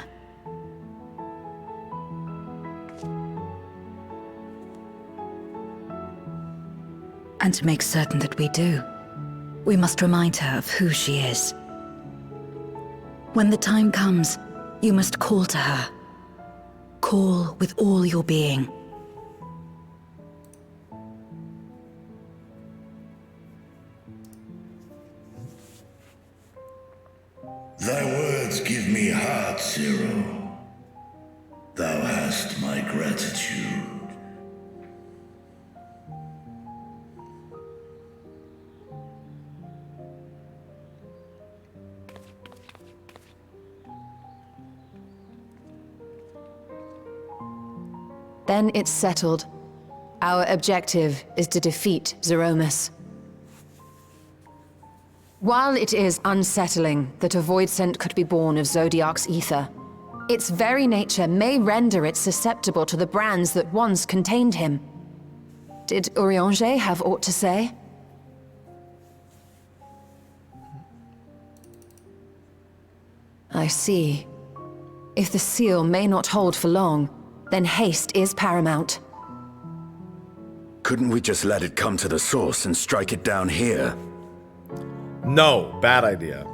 S2: And to make certain that we do, we must remind her of who she is. When the time comes, you must call to her. Call with all your being.
S20: Thy words give me heart, Zero. Thou hast my gratitude.
S9: Then it's settled. Our objective is to defeat Zeromus. While it is unsettling that a voidsent could be born of Zodiac's ether, its very nature may render it susceptible to the brands that once contained him. Did Urianger have aught to say? I see. If the seal may not hold for long, then haste is paramount.
S8: Couldn't we just let it come to the source and strike it down here?
S1: No, bad idea.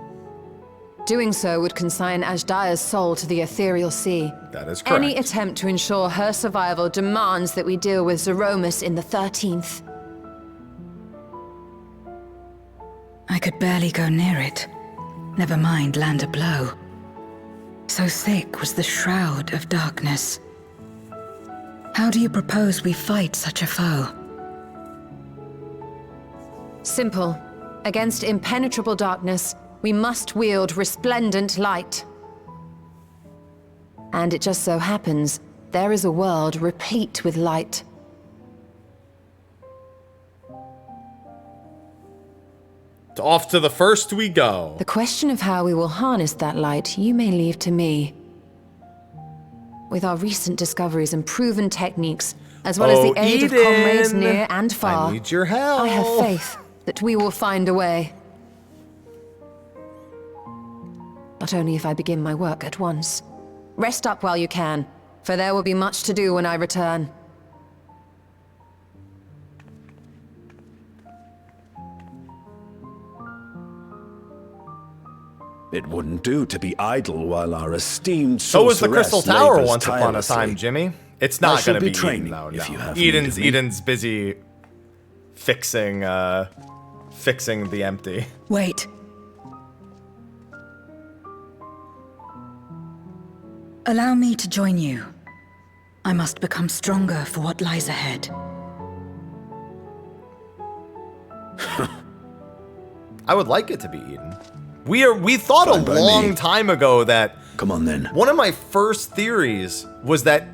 S9: Doing so would consign Azdaja's soul to the ethereal sea.
S1: That is correct.
S9: Any attempt to ensure her survival demands that we deal with Zeromus in the 13th.
S2: I could barely go near it. Never mind land a blow. So thick was the shroud of darkness. How do you propose we fight such a foe?
S9: Simple. Against impenetrable darkness, we must wield resplendent light. And it just so happens, there is a world replete with light.
S1: Off to the first we go.
S9: The question of how we will harness that light, you may leave to me. With our recent discoveries and proven techniques, as well as the aid of comrades near and far,
S1: I need your help.
S9: I have faith that we will find a way. But only if I begin my work at once. Rest up while you can, for there will be much to do when I return.
S8: It wouldn't do to be idle while our esteemed
S1: So was the Crystal Tower
S8: labors
S1: once upon a time,
S8: tirelessly.
S1: Jimmy. It's not going to be
S8: training
S1: Eden, though.
S8: if you
S1: No.
S8: have need of me.
S1: Eden's busy fixing fixing the empty.
S2: Wait. Allow me to join you. I must become stronger for what lies ahead.
S1: I would like it to be Eden. We thought a long time ago that.
S8: Come on then.
S1: One of my first theories was that.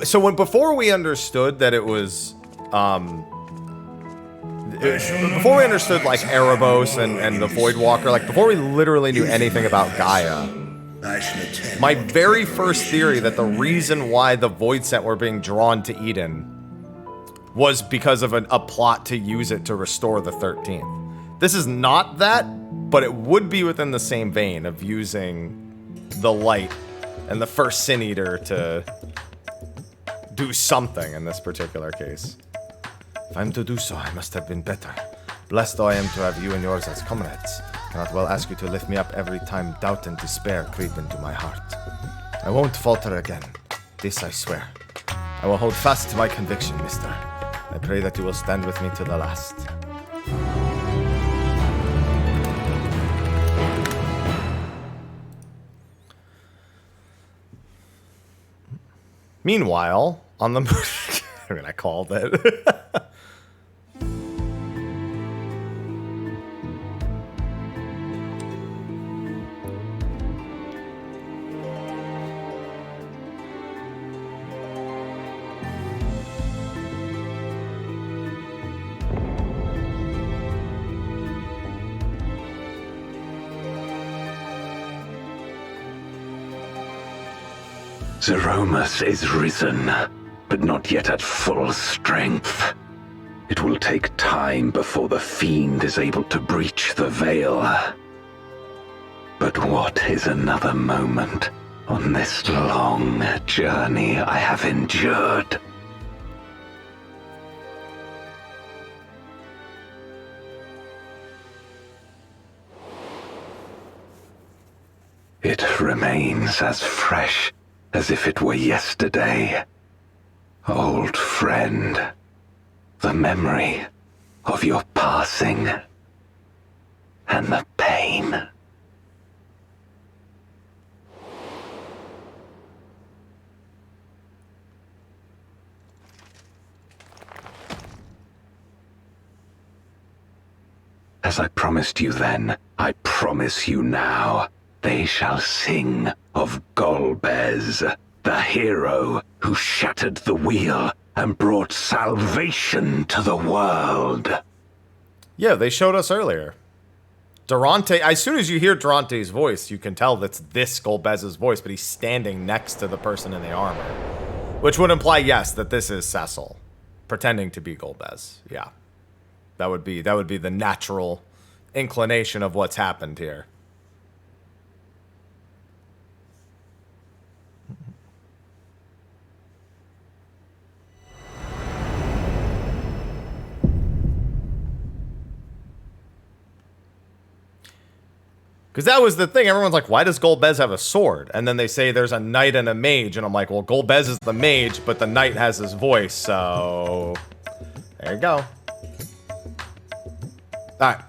S1: So before we understood that it was, before we understood like Erebos and the Voidwalker, like before we literally knew anything about Gaia, my very first theory that the reason why the Voidsent were being drawn to Eden was because of a plot to use it to restore the 13th. This is not that, but it would be within the same vein of using the light and the first Sin Eater to do something in this particular case. If I'm to do so, I must have been better. Blessed I am to have you and yours as comrades. Cannot well ask you to lift me up every time doubt and despair creep into my heart. I won't falter again. This I swear. I will hold fast to my conviction, mister. I pray that you will stand with me to the last. Meanwhile, on the... I mean, I called it.
S8: Zeromus is risen, but not yet at full strength. It will take time before the fiend is able to breach the veil. But what is another moment on this long journey I have endured? It remains as fresh as if it were yesterday. Old friend, the memory of your passing and the pain. As I promised you then, I promise you now. They shall sing of Golbez, the hero who shattered the wheel and brought salvation to the world.
S1: Yeah, they showed us earlier. Durante, as soon as you hear Durante's voice, you can tell that's this Golbez's voice, but he's standing next to the person in the armor. Which would imply, yes, that this is Cecil, pretending to be Golbez. Yeah. That would be the natural inclination of what's happened here. Because that was the thing. Everyone's like, why does Golbez have a sword? And then they say there's a knight and a mage. And I'm like, well, Golbez is the mage, but the knight has his voice. So there you go. All right.